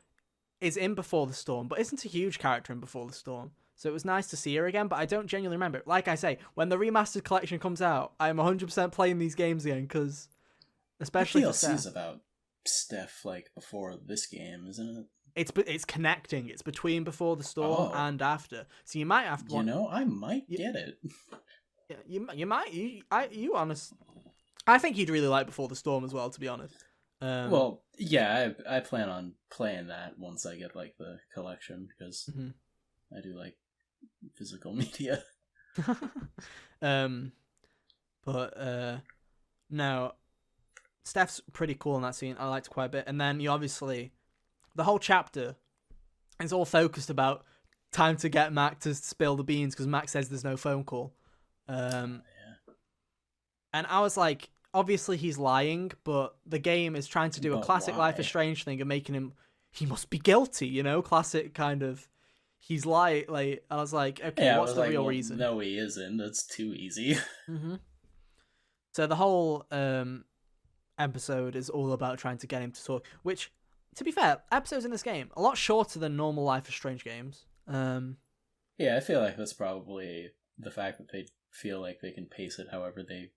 is in Before the Storm, but isn't a huge character in Before the Storm. So it was nice to see her again, but I don't genuinely remember it. Like I say, when the remastered collection comes out, I'm 100% playing these games again, because The especially for DLC is Steph, about Steph like before this game, isn't it? it's connecting. It's between Before the Storm Oh, and after. So you might have to you know, I might you, get it. you might you honest. I think you'd really like Before the Storm as well, to be honest. Well, yeah, I plan on playing that once I get like the collection because mhm. I do like physical media. um, but no, Steph's pretty cool in that scene. I liked quite a bit. And then you obviously the whole chapter is all focused about time to get Mac to spill the beans because Mac says there's no phone call. Yeah. And I was like, obviously he's lying, but the game is trying to do a But classic Life is why? Strange thing and making him he must be guilty, you know, classic kind of he's lying. Like, and I was like, okay, Yeah, I what's was the like, real well, reason? no, he isn't. That's too easy. Mm-hmm. So the whole episode is all about trying to get him to talk. Which, to be fair, episodes in this game a lot shorter than normal Life is Strange games. Yeah, I feel like that's probably the fact that they feel like they can pace it however they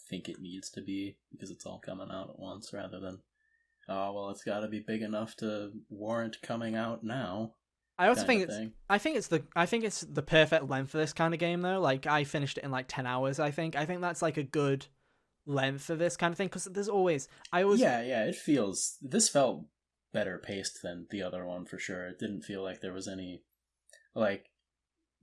think it needs to be because it's all coming out at once rather than, oh, well, it's got to be big enough to warrant coming out now. I also kind think of it's thing. I think it's the perfect length for this kind of game though. Like I finished it in like 10 hours. I think that's like a good length for this kind of thing because there's always I always Yeah, this felt better paced than the other one for sure. It didn't feel like there was any, like,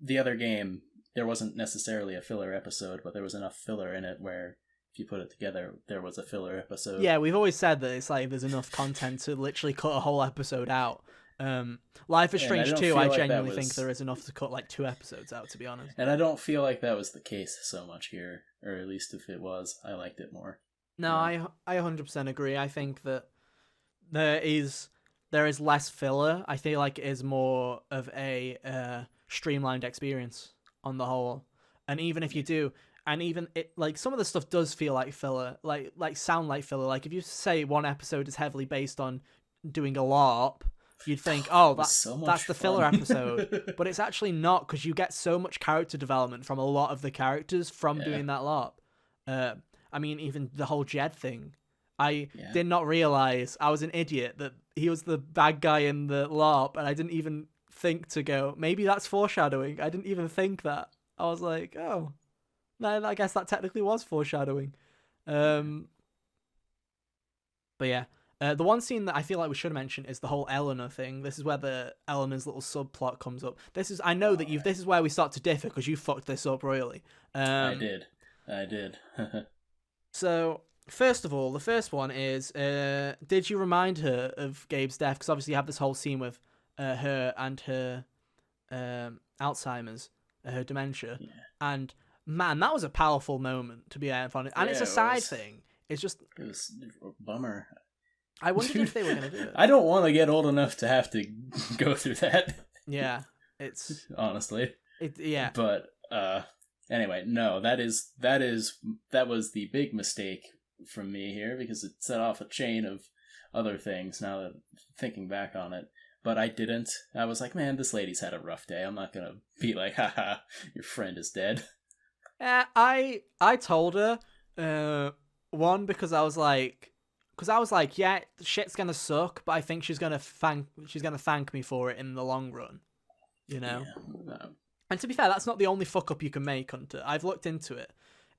the other game, there wasn't necessarily a filler episode, but there was enough filler in it where if you put it together, there was a filler episode. Yeah, we've always said that it's like there's enough content to literally cut a whole episode out. Life is And I Strange don't 2, feel I like that genuinely think was- there is enough to cut like 2 episodes out, to be honest. And I don't feel like that was the case so much here, or at least if it was, I liked it more. No, Yeah. I 100% agree. I think that there is less filler. I feel like it is more of a streamlined experience on the whole. And even if you do, and even it like some of the stuff does feel like filler, like sound like filler. Like if you say one episode is heavily based on doing a LARP, you'd think, oh, It was so much that's the filler fun. episode. But it's actually not, because you get so much character development from a lot of the characters from Yeah. doing that LARP. I mean, even the whole Jed thing. I Yeah. did not realize, I was an idiot, that he was the bad guy in the LARP, and I didn't even think to go, maybe that's foreshadowing. I didn't even think that. I was like, oh, no, I guess that technically was foreshadowing. But yeah. The one scene that I feel like we should mention is the whole Eleanor thing. This is where the Eleanor's little subplot comes up. I know that this is where we start to differ, because you fucked this up royally. I did. So, first of all, the first one is, did you remind her of Gabe's death? Because obviously you have this whole scene with her and her Alzheimer's, her dementia. Yeah. And, man, that was a powerful moment, to be honest. And Yeah, it's a it side was. thing. It's just, It was a bummer. I wondered Dude, if they were going to do it. I don't want to get old enough to have to go through that. Yeah, it's, Honestly. yeah. But anyway, no, that was the big mistake from me here, because it set off a chain of other things now that thinking back on it. But I didn't. I was like, man, this lady's had a rough day. I'm not gonna be like, haha, your friend is dead. I told her, one, because I was like, yeah, shit's gonna suck, but I think she's gonna thank me for it in the long run, you know. Yeah. And to be fair, that's not the only fuck up you can make, Hunter. I've looked into it.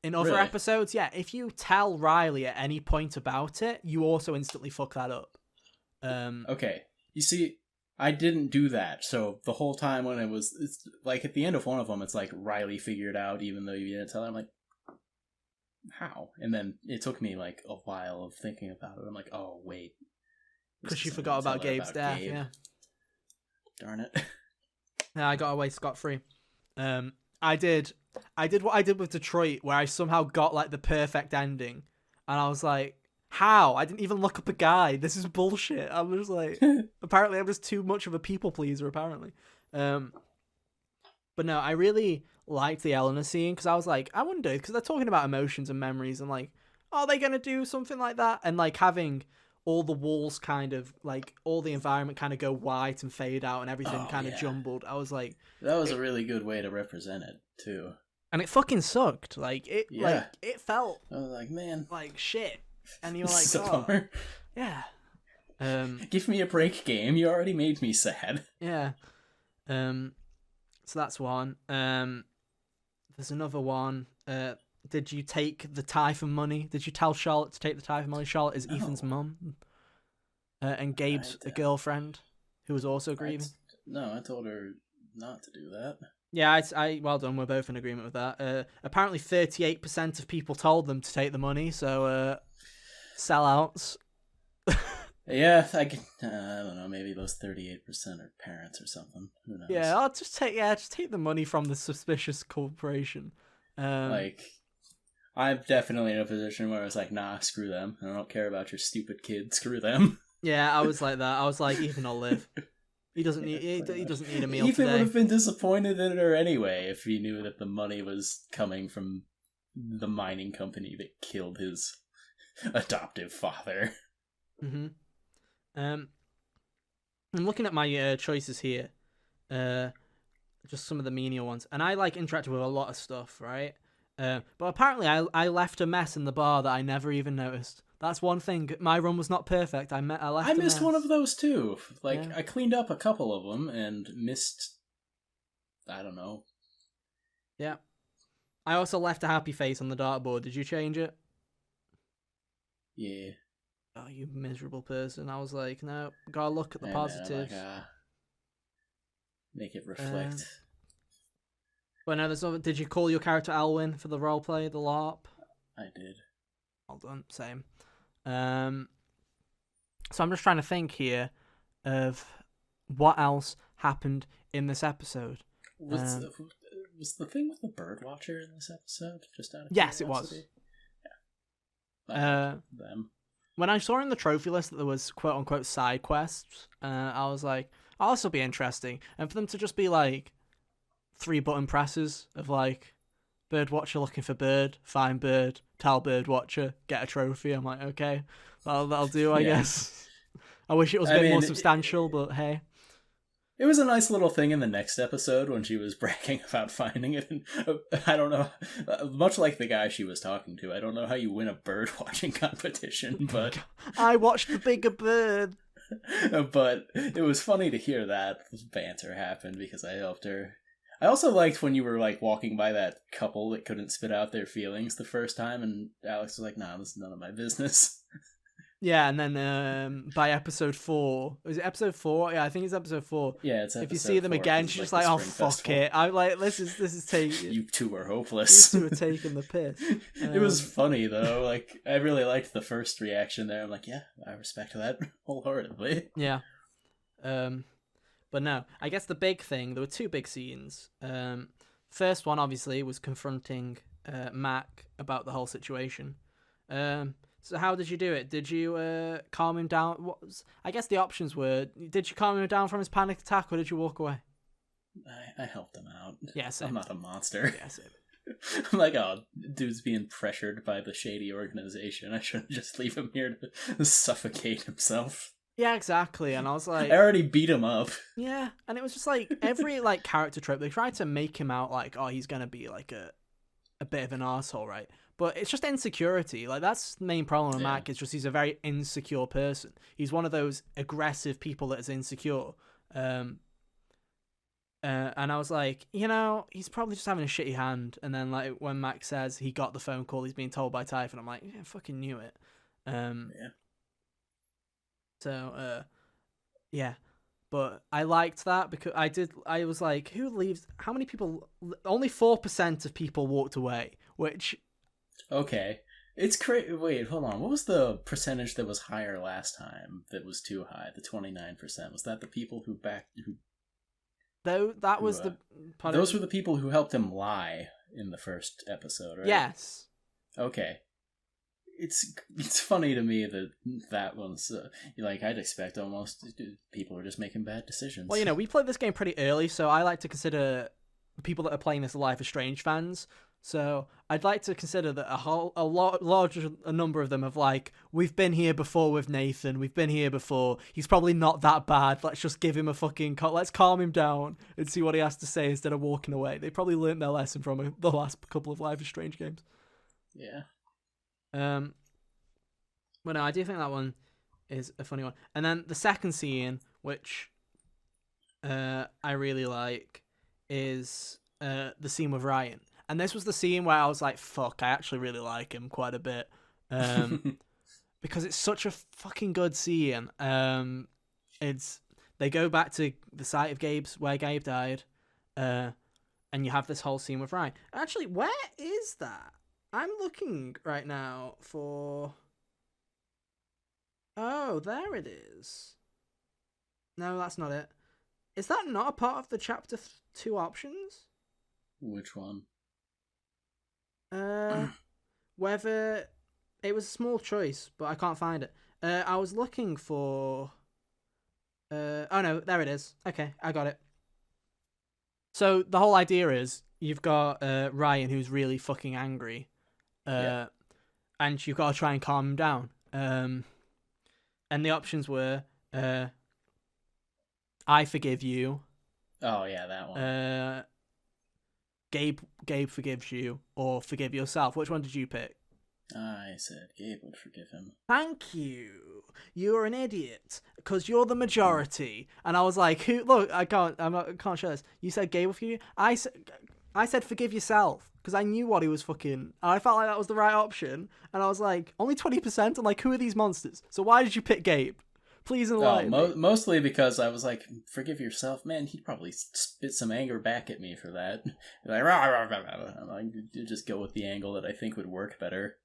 In other Really? episodes, yeah, if you tell Riley at any point about it, you also instantly fuck that up. Okay. You see, I didn't do that. So the whole time when it's like at the end of one of them, it's like Riley figured out even though you didn't tell her. I'm like, how? And then it took me like a while of thinking about it. I'm like, oh wait, Because you forgot about Gabe's death, Gabe. yeah. Darn it. Yeah, I got away scot-free. I did what I did with Detroit, where I somehow got like the perfect ending, and I was like, how? I didn't even look up a guide. This is bullshit. I'm just like, apparently I'm just too much of a people pleaser, apparently. But no, I really liked the Eleanor scene, because I was like, I wonder, because they're talking about emotions and memories, and like, are they gonna do something like that? And like having all the walls kind of like all the environment kind of go white and fade out and everything kind of jumbled. I was like, that was a really good way to represent it too. and it fucking sucked. Like it, like it felt I was like, man, like shit. And you're like, this is a oh, bummer. yeah, Give me a break, game. You already made me sad. yeah. So that's one. There's another one. Did you take the Typhon money? Did you tell Charlotte to take the Typhon money? Charlotte is Ethan's mum, and Gabe's a girlfriend who was also grieving. I told her not to do that. Yeah, I well done. We're both in agreement with that. Apparently, 38% of people told them to take the money, so sellouts. Yeah, I don't know. Maybe those 38% are parents or something. Who knows? Yeah, I'll just take the money from the suspicious corporation. Like, I'm definitely in a position where I was like, nah, screw them. I don't care about your stupid kid. Screw them. Yeah, I was like that. I was like, Ethan will live. He doesn't need. He doesn't need a meal Ethan today. would have been disappointed in her anyway if he knew that the money was coming from the mining company that killed his adoptive father. Mm-hmm. I'm looking at my choices here. Just some of the menial ones, and I like interacted with a lot of stuff, right? But apparently, I left a mess in the bar that I never even noticed. That's one thing. My run was not perfect. I missed one of those too. Like, Yeah. I cleaned up a couple of them and missed, I don't know. Yeah. I also left a happy face on the dartboard. Did you change it? Yeah. Oh, you miserable person. I was like, no, gotta look at the And positives. then I'm like, make it reflect. But no, did you call your character Alwyn for the roleplay, the LARP? I did. Well done. Same. So I'm just trying to think here of what else happened in this episode. Was the thing with the bird watcher in this episode? Just out of Yes, it was. curiosity? Yeah. Them. When I saw in the trophy list that there was quote unquote side quests, I was like, oh, this will be interesting. And for them to just be like 3 button presses of like bird watcher looking for bird, find bird, tell bird watcher, get a trophy. I'm like, okay, that'll do, I guess. I wish it was a bit more substantial, but hey. It was a nice little thing in the next episode when she was bragging about finding it. And, I don't know, much like the guy she was talking to, I don't know how you win a bird watching competition, but I watched the bigger bird. But it was funny to hear that banter happen because I helped her. I also liked when you were like walking by that couple that couldn't spit out their feelings the first time, and Alex was like, "Nah, this is none of my business." Yeah, and then by episode 4, is it episode 4? Yeah, I think it's episode 4. Yeah, it's episode 4. If you see them again, she's just like, "Oh fuck it!" I'm like, "This is taking." You two are hopeless. You two are taking the piss. It was funny though. Like I really liked the first reaction there. I'm like, yeah, I respect that wholeheartedly. Yeah. But no, I guess the big thing. There were 2 big scenes. First one obviously was confronting Mac about the whole situation. So how did you do it? Did you calm him down? I guess the options were: did you calm him down from his panic attack, or did you walk away? I helped him out. Yeah, same. I'm not a monster. Yeah, same. I'm like, oh, dude's being pressured by the shady organization. I shouldn't just leave him here to suffocate himself. Yeah, exactly. And I was like, I already beat him up. Yeah, and it was just like every like character trope. They tried to make him out like, oh, he's gonna be like a bit of an asshole, right? But it's just insecurity. Like that's the main problem with Mac. Is just he's a very insecure person. He's one of those aggressive people that is insecure. And I was like, he's probably just having a shitty hand. And then like when Mac says he got the phone call, he's being told by Typhon. I'm like, yeah, I fucking knew it. So yeah. But I liked that because I was like, who leaves? How many people? Only 4% of people walked away, which. Okay. It's crazy. Wait, hold on. What was the percentage that was higher last time that was too high? The 29%. Was that the people who backed... Those were the people who helped him lie in the first episode, right? Yes. Okay. It's funny to me that one's... like, I'd expect almost people are just making bad decisions. Well, we played this game pretty early, so I like to consider the people that are playing this Life is Strange fans. So I'd like to consider that a larger number of them have like, we've been here before with Nathan, we've been here before, he's probably not that bad, let's just give him a fucking let's calm him down and see what he has to say instead of walking away. They probably learned their lesson from the last couple of Life is Strange games. Yeah. But no, I do think that one is a funny one. And then the second scene, which I really like, is the scene with Ryan. And this was the scene where I was like, fuck, I actually really like him quite a bit. Because it's such a fucking good scene. They go back to the site of where Gabe died. And you have this whole scene with Ryan. Actually, where is that? I'm looking right now for... Oh, there it is. No, that's not it. Is that not a part of the chapter 2 options? Which one? Whether it was a small choice, but I can't find it. I was looking for. Oh no, there it is. Okay, I got it. So the whole idea is you've got Ryan who's really fucking angry, and you've got to try and calm him down. And the options were, I forgive you. Oh yeah, that one. Gabe forgives you, or forgive yourself. Which one did you pick? I said Gabe would forgive him. Thank you. You're an idiot because you're the majority. And I was like, "Who? Look, I can't show this." You said Gabe would forgive you. I said forgive yourself because I knew what he was fucking. I felt like that was the right option. And I was like, only 20%. I'm like, who are these monsters? So why did you pick Gabe? Please enlighten me. Mostly because I was like, forgive yourself, man. He'd probably spit some anger back at me for that. Like, rah, rah, rah, rah. I'm like, just go with the angle that I think would work better.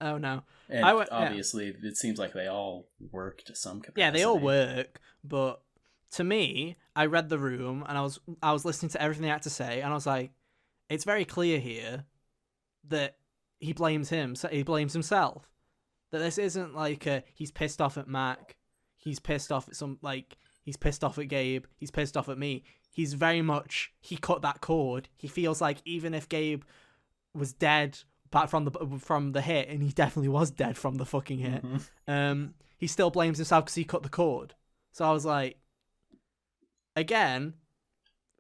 Oh no. And Yeah. obviously, it seems like they all work to some Yeah, they all capacity. work, but to me, I read the room and I was listening to everything they had to say, and I was like, it's very clear here that he blames him. So he blames himself. That this isn't like he's pissed off at Mac, he's pissed off at he's pissed off at Gabe, he's pissed off at me. He's very much he cut that cord. He feels like even if Gabe was dead back from the hit, and he definitely was dead from the fucking hit. He still blames himself because he cut the cord. So I was like, again,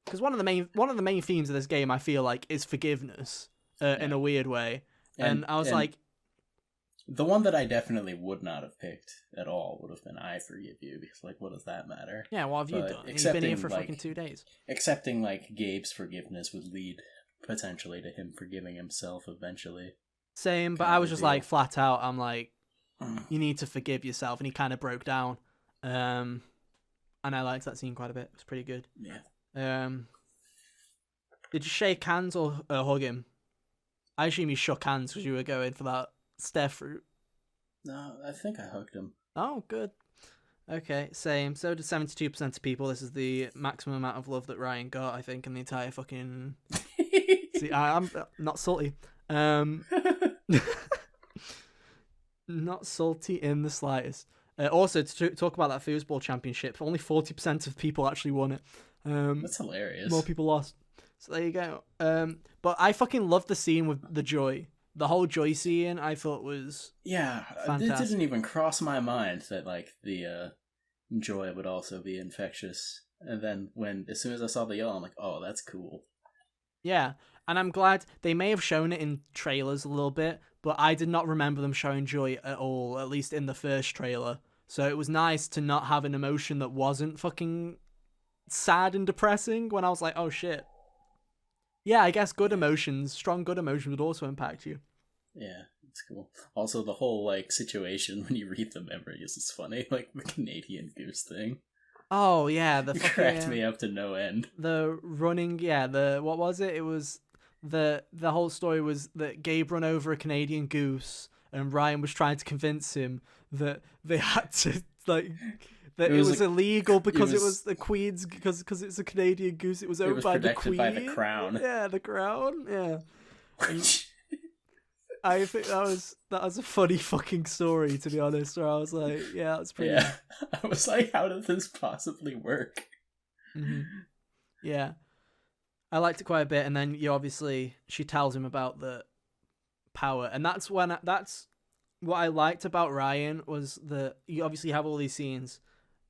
because one of the main themes of this game, I feel like, is forgiveness in a weird way, and I was like, the one that I definitely would not have picked at all would have been "I forgive you," because like, what does that matter? yeah, what have you done? You've been here for fucking 2 days. Accepting like Gabe's forgiveness would lead potentially to him forgiving himself eventually. Same, but I was just like flat out. I'm like, you need to forgive yourself, and he kind of broke down. And I liked that scene quite a bit. It was pretty good. Yeah. Did you shake hands or hug him? I assume you shook hands because you were going for that Steph route. No, I think I hugged him. Oh, good. Okay, same. So did 72% of people. This is the maximum amount of love that Ryan got, I think, in the entire fucking... See, I'm not salty. Not salty in the slightest. Also, to talk about that foosball championship, only 40% of people actually won it. That's hilarious. More people lost. So there you go. But I fucking loved the scene with the Joy. The whole Joy scene, I thought was fantastic. It didn't even cross my mind that like the Joy would also be infectious. And then as soon as I saw the yellow, I'm like, oh, that's cool. Yeah, and I'm glad they may have shown it in trailers a little bit, but I did not remember them showing Joy at all, at least in the first trailer. So it was nice to not have an emotion that wasn't fucking sad and depressing when I was like, oh shit. Yeah, I guess strong good emotions would also impact you. Yeah, it's cool. Also, the whole like situation when you read the memories is funny, like the Canadian Goose thing. Oh yeah, the fucking, cracked me up to no end. The running, what was it? It was the whole story was that Gabe run over a Canadian goose, and Ryan was trying to convince him that they had to like. That it was illegal because it was the Queen's, because it's a Canadian goose. It was owned by the Queen. By the Crown. Yeah, the Crown. Yeah. I think that was a funny fucking story, to be honest. Where I was like, yeah, that's pretty. Yeah, I was like, how did this possibly work? Mm-hmm. Yeah, I liked it quite a bit, and then she tells him about the power, and that's what I liked about Ryan was that you obviously have all these scenes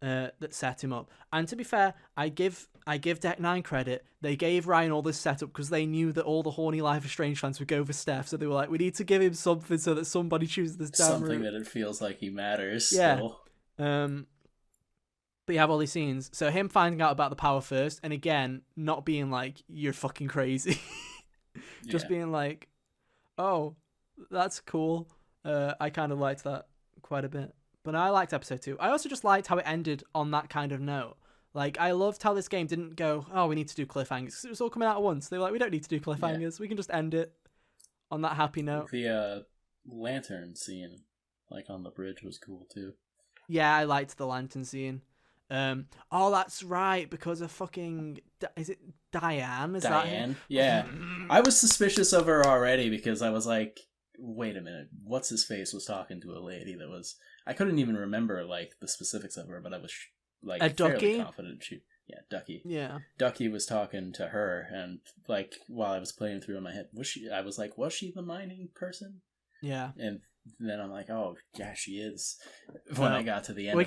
that set him up. And to be fair, I give Deck 9 credit. They gave Ryan all this setup because they knew that all the horny Life is Strange fans would go for Steph, so they were like, we need to give him something so that somebody chooses this damn something route. that it feels like he matters. Yeah. Still. But you have all these scenes. So him finding out about the power first, and again, not being like, you're fucking crazy. Just being like, oh, that's cool. I kind of liked that quite a bit. But I liked episode 2. I also just liked how it ended on that kind of note. Like, I loved how this game didn't go, oh, we need to do cliffhangers. It was all coming out at once. They were like, we don't need to do cliffhangers. We can just end it on that happy note. The lantern scene, like, on the bridge was cool, too. Yeah, I liked the lantern scene. Oh, that's right, because of fucking... Is it Diane? Diane? Yeah. I was suspicious of her already because I was like, wait a minute, what's-his-face was talking to a lady that was... I couldn't even remember, like, the specifics of her, but I was, like, fairly confident she... Yeah, Ducky. Yeah. Ducky was talking to her, and, like, while I was playing through in my head, I was like, was she the mining person? Yeah. And then I'm like, oh, yeah, she is. When I got to the end, we're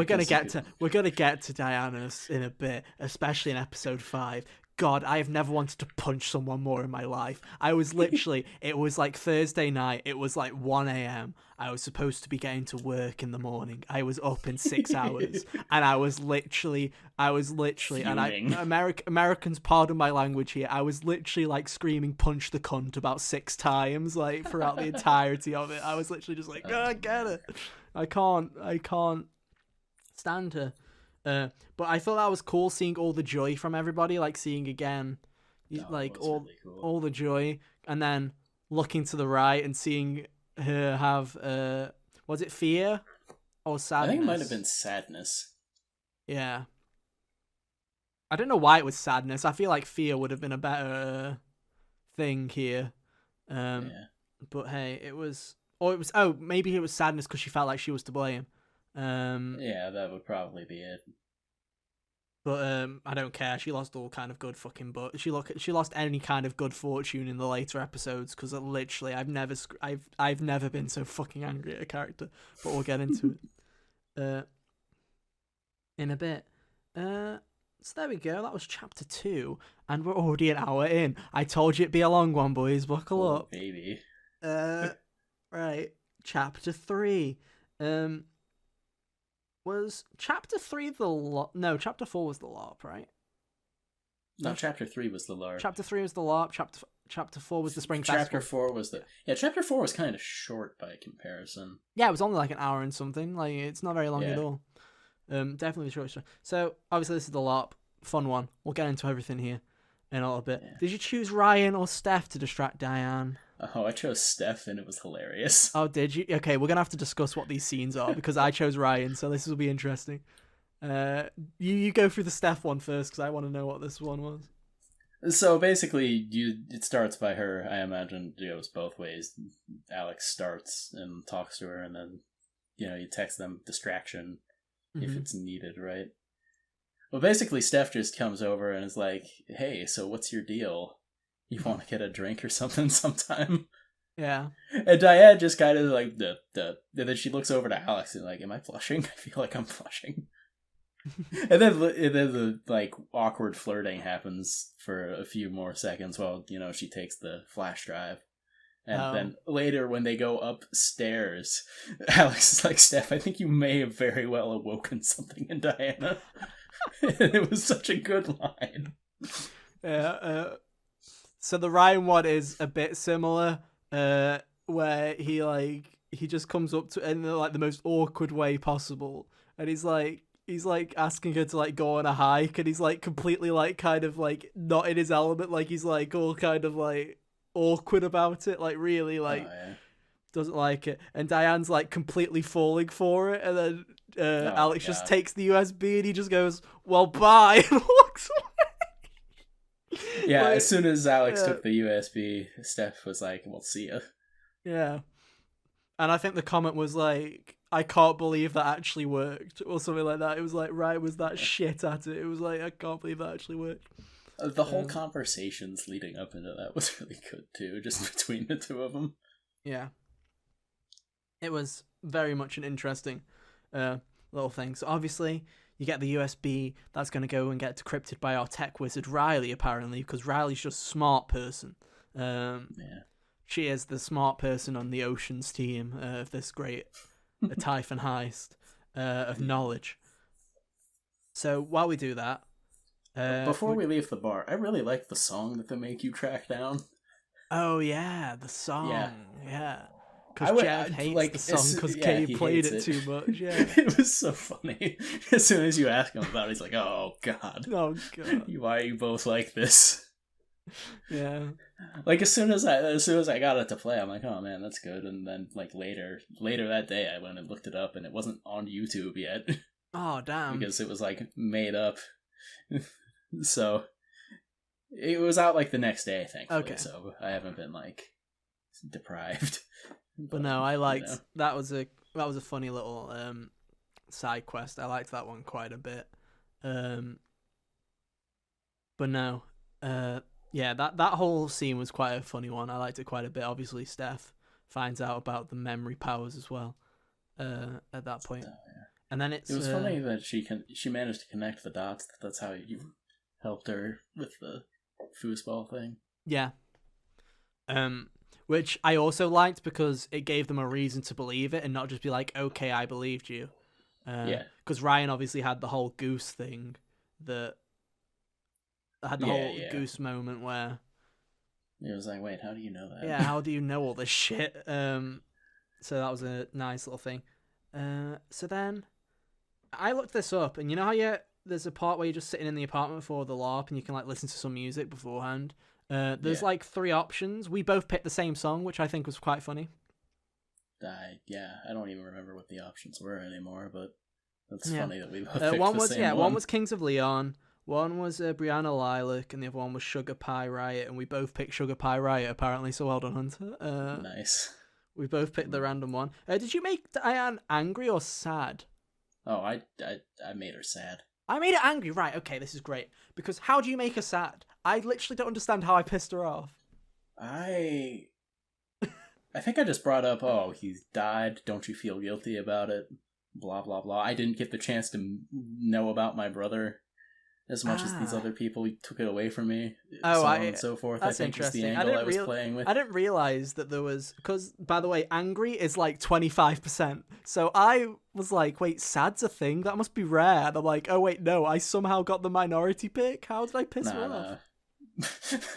gonna get to Diana in a bit, especially in episode 5. God, I have never wanted to punch someone more in my life. I was literally, it was like Thursday night, it was like 1 a.m. I was supposed to be getting to work in the morning. I was up in 6 hours, and I was literally, fuming. and Americans, pardon my language here, I was literally like screaming punch the cunt about 6 times, like throughout the entirety of it. I was literally just like, oh, get it. I can't stand her. But I thought that was cool seeing all the joy from everybody, like seeing again, like all the joy, and then looking to the right and seeing her have was it fear or I think sadness? it might have been sadness. Yeah. I don't know why it was sadness. I feel like fear would have been a better thing here. Yeah. But hey, it was, or it was. Oh, maybe it was sadness because she felt like she was to blame. Yeah, that would probably be it. But I don't care. She lost all kind of good fucking, but she lost any kind of good fortune in the later episodes because literally I've never been so fucking angry at a character. But we'll get into it in a bit. So there we go. That was chapter 2, and we're already an hour in. I told you it'd be a long one, boys. Buckle Oh, up. baby. Right. Chapter 3. Was chapter 3 the No, chapter 4 was the LARP, right? No, chapter 3 was the LARP. Chapter 3 was the LARP. Chapter 4 was the Spring Chapter Festival. 4 was the... Yeah, chapter 4 was kind of short by comparison. Yeah, it was only like an hour and something. Like, it's not very long at all. Definitely short. So, obviously, this is the LARP. Fun one. We'll get into everything here in a little bit. Yeah. Did you choose Ryan or Steph to distract Diane? Oh, I chose Steph, and it was hilarious. Oh, did you? Okay, we're going to have to discuss what these scenes are, because I chose Ryan, so this will be interesting. You go through the Steph one first, because I want to know what this one was. So basically, it starts by her. I imagine it goes both ways. Alex starts and talks to her, and then you text them distraction if it's needed, right? Well, basically, Steph just comes over and is like, "Hey, so what's your deal? You want to get a drink or something sometime?" Yeah. And Diane just kind of like and then she looks over to Alex and like, "Am I flushing? I feel like I'm flushing." and then the like awkward flirting happens for a few more seconds while she takes the flash drive, and then later when they go upstairs, Alex is like, "Steph, I think you may have very well awoken something in Diana." It was such a good line. Yeah. So the Ryan one is a bit similar, where he just comes up to in like the most awkward way possible, and he's like asking her to like go on a hike, and he's like completely like kind of like not in his element, like he's like all kind of like awkward about it, like really like doesn't like it, and Diane's like completely falling for it, and then Alex just takes the USB and he just goes, "Well, bye," and walks away. Yeah, like, as soon as Alex took the USB, Steph was like, "We'll see ya." Yeah. And I think the comment was like, "I can't believe that actually worked," or something like that. It was like, Ryan was that shit at it. It was like, I can't believe that actually worked. The whole conversations leading up into that was really good too, just between the two of them. Yeah. It was very much an interesting little thing. So obviously, you get the USB that's going to go and get decrypted by our tech wizard Riley, apparently, because Riley's just a smart person. She is the smart person on the Oceans team of this great Typhon heist of knowledge. So while we do that... Before we leave the bar, I really like the song that they make you track down. Oh, yeah, the song. Yeah. Because Jeff hates the song because Kay played it too much. Yeah. It was so funny. As soon as you ask him about it, he's like, "Oh, God. Oh, God. Why are you both like this?" Yeah. Like as soon as I got it to play, I'm like, "Oh man, that's good." And then like later that day, I went and looked it up, and it wasn't on YouTube yet. Oh damn! Because it was like made up. So it was out like the next day, thankfully. Okay. So I haven't been like deprived. But no, I liked that was a funny little side quest. I liked that one quite a bit. But no, yeah, that whole scene was quite a funny one. I liked it quite a bit. Obviously, Steph finds out about the memory powers as well at that point. And then it was funny that she managed to connect the dots. That's how you helped her with the foosball thing. Yeah. Which I also liked because it gave them a reason to believe it and not just be like, "Okay, I believed you." Because Ryan obviously had the whole goose thing that had the whole goose moment where it was like, "Wait, how do you know that?" Yeah, how do you know all this shit? So that was a nice little thing. So then I looked this up, and you know how there's a part where you're just sitting in the apartment for the LARP and you can like listen to some music beforehand. There's like 3 options. We both picked the same song, which I think was quite funny. I don't even remember what the options were anymore, but that's Yeah. funny that we both picked One the was same one was Kings of Leon. One was Brianna Lilac, and the other one was Sugar Pie Riot, and we both picked Sugar Pie Riot, apparently, so well done, Hunter. Nice. We both picked the random one. Did you make Diane angry or sad? Oh, I made her sad. I made her angry, right, okay, this is great. Because how do you make her sad? I literally don't understand how I pissed her off. I think I just brought up, oh, he's died, don't you feel guilty about it? Blah, blah, blah. I didn't get the chance to know about my brother as much as these other people took it away from me. So on and so forth. That's I think interesting. is the angle I was playing with. I didn't realize that there was, because, by the way, angry is like 25%. So I was like, wait, sad's a thing? That must be rare. And I'm like, oh, wait, no, I somehow got the minority pick? How did I piss her off?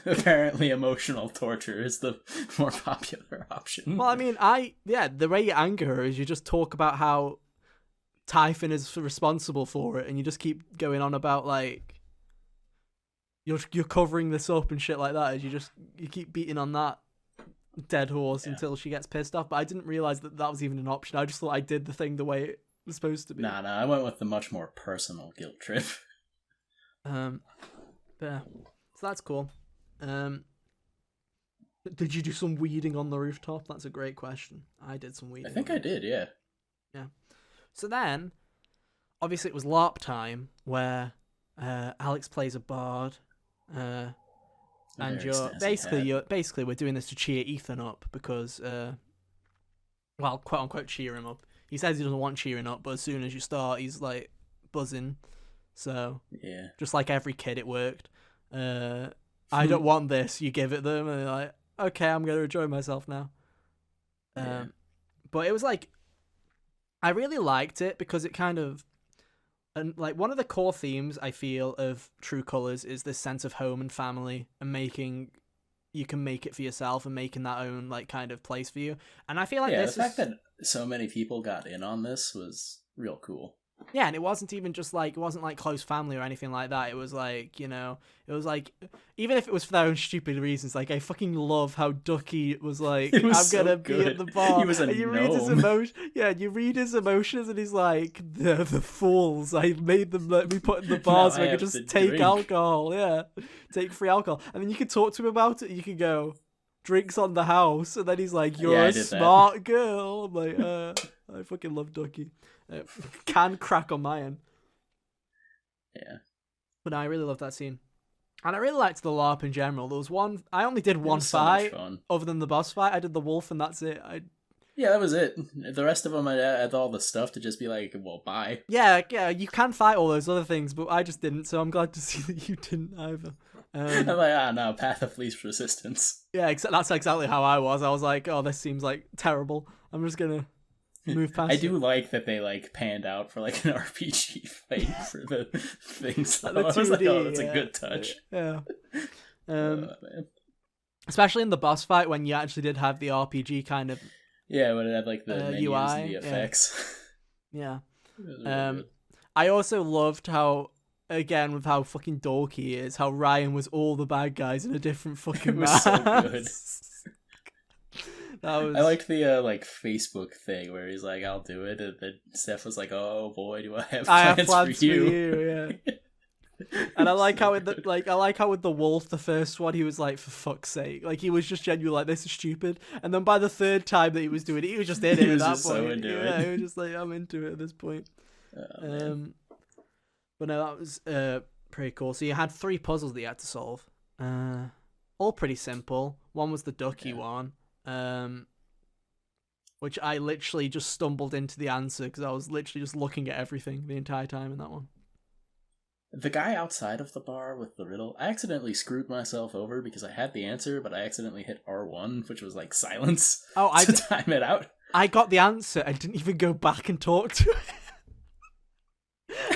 Apparently emotional torture is the more popular option. Well, I mean, the way you anger her is you just talk about how Typhon is responsible for it, and you just keep going on about like you're covering this up and shit like that. As you keep beating on that dead horse until she gets pissed off. But I didn't realize that was even an option. I just thought I did the thing the way it was supposed to be. Nah, I went with the much more personal guilt trip. Yeah. So that's cool. Did you do some weeding on the rooftop? That's a great question. I did some weeding. I think I did, yeah. Yeah. So then, obviously it was LARP time, where Alex plays a bard, and you're we're doing this to cheer Ethan up because, well, quote unquote cheer him up. He says he doesn't want cheering up, but as soon as you start, he's like buzzing. So yeah, just like every kid, it worked. I don't want this. You give it them, and they're like, okay, I'm gonna enjoy myself now. But it was like, I really liked it because it kind of, and like one of the core themes I feel of True Colors is this sense of home and family, and you can make it for yourself and making that own like kind of place for you. And I feel like the fact that so many people got in on this was real cool. Yeah, and it wasn't even just like, it wasn't like close family or anything like that. It was like, it was like, even if it was for their own stupid reasons, like I fucking love how Ducky was like, I'm gonna be at the bar. He was a gnome. You read his emotions, and he's like, the fools. I made them let me put in the bar so I could just take alcohol. Yeah, take free alcohol, and then you could talk to him about it. You could go, drinks on the house, and then he's like, you're a smart girl. I'm like, I fucking love Ducky. Can crack on my end. Yeah. But no, I really love that scene. And I really liked the LARP in general. There was one, I only did one fight, other than the boss fight. I did the wolf and that's it. Yeah, that was it. The rest of them, I had all the stuff to just be like, well, bye. Yeah, you can fight all those other things, but I just didn't, so I'm glad to see that you didn't either. I'm like, no, path of least resistance. Yeah, that's exactly how I was. I was like, oh, this seems like terrible. I'm just gonna move past I do like that they like panned out for like an RPG fight for the things. Like I was like, oh, that's a good touch. Yeah. Especially in the boss fight when you actually did have the RPG kind of. Yeah, when it had like the menus UI and the effects. Yeah. Really I also loved how, again, with how fucking dorky he is, how Ryan was all the bad guys in a different fucking mask. So good. I liked the like Facebook thing where he's like, "I'll do it," and then Steph was like, "Oh boy, do I have plans for you?" Yeah. And I like how with the wolf, the first one, he was like, "For fuck's sake!" Like he was just genuinely like, "This is stupid." And then by the third time that he was doing it, he was just in it. He was just so into it. Yeah, he was just like, "I'm into it at this point." But no, that was pretty cool. So you had 3 puzzles that you had to solve. All pretty simple. One was the ducky one. Which I literally just stumbled into the answer because I was literally just looking at everything the entire time in that one. The guy outside of the bar with the riddle, I accidentally screwed myself over because I had the answer, but I accidentally hit R1, which was like silence to time it out. I got the answer and didn't even go back and talk to it.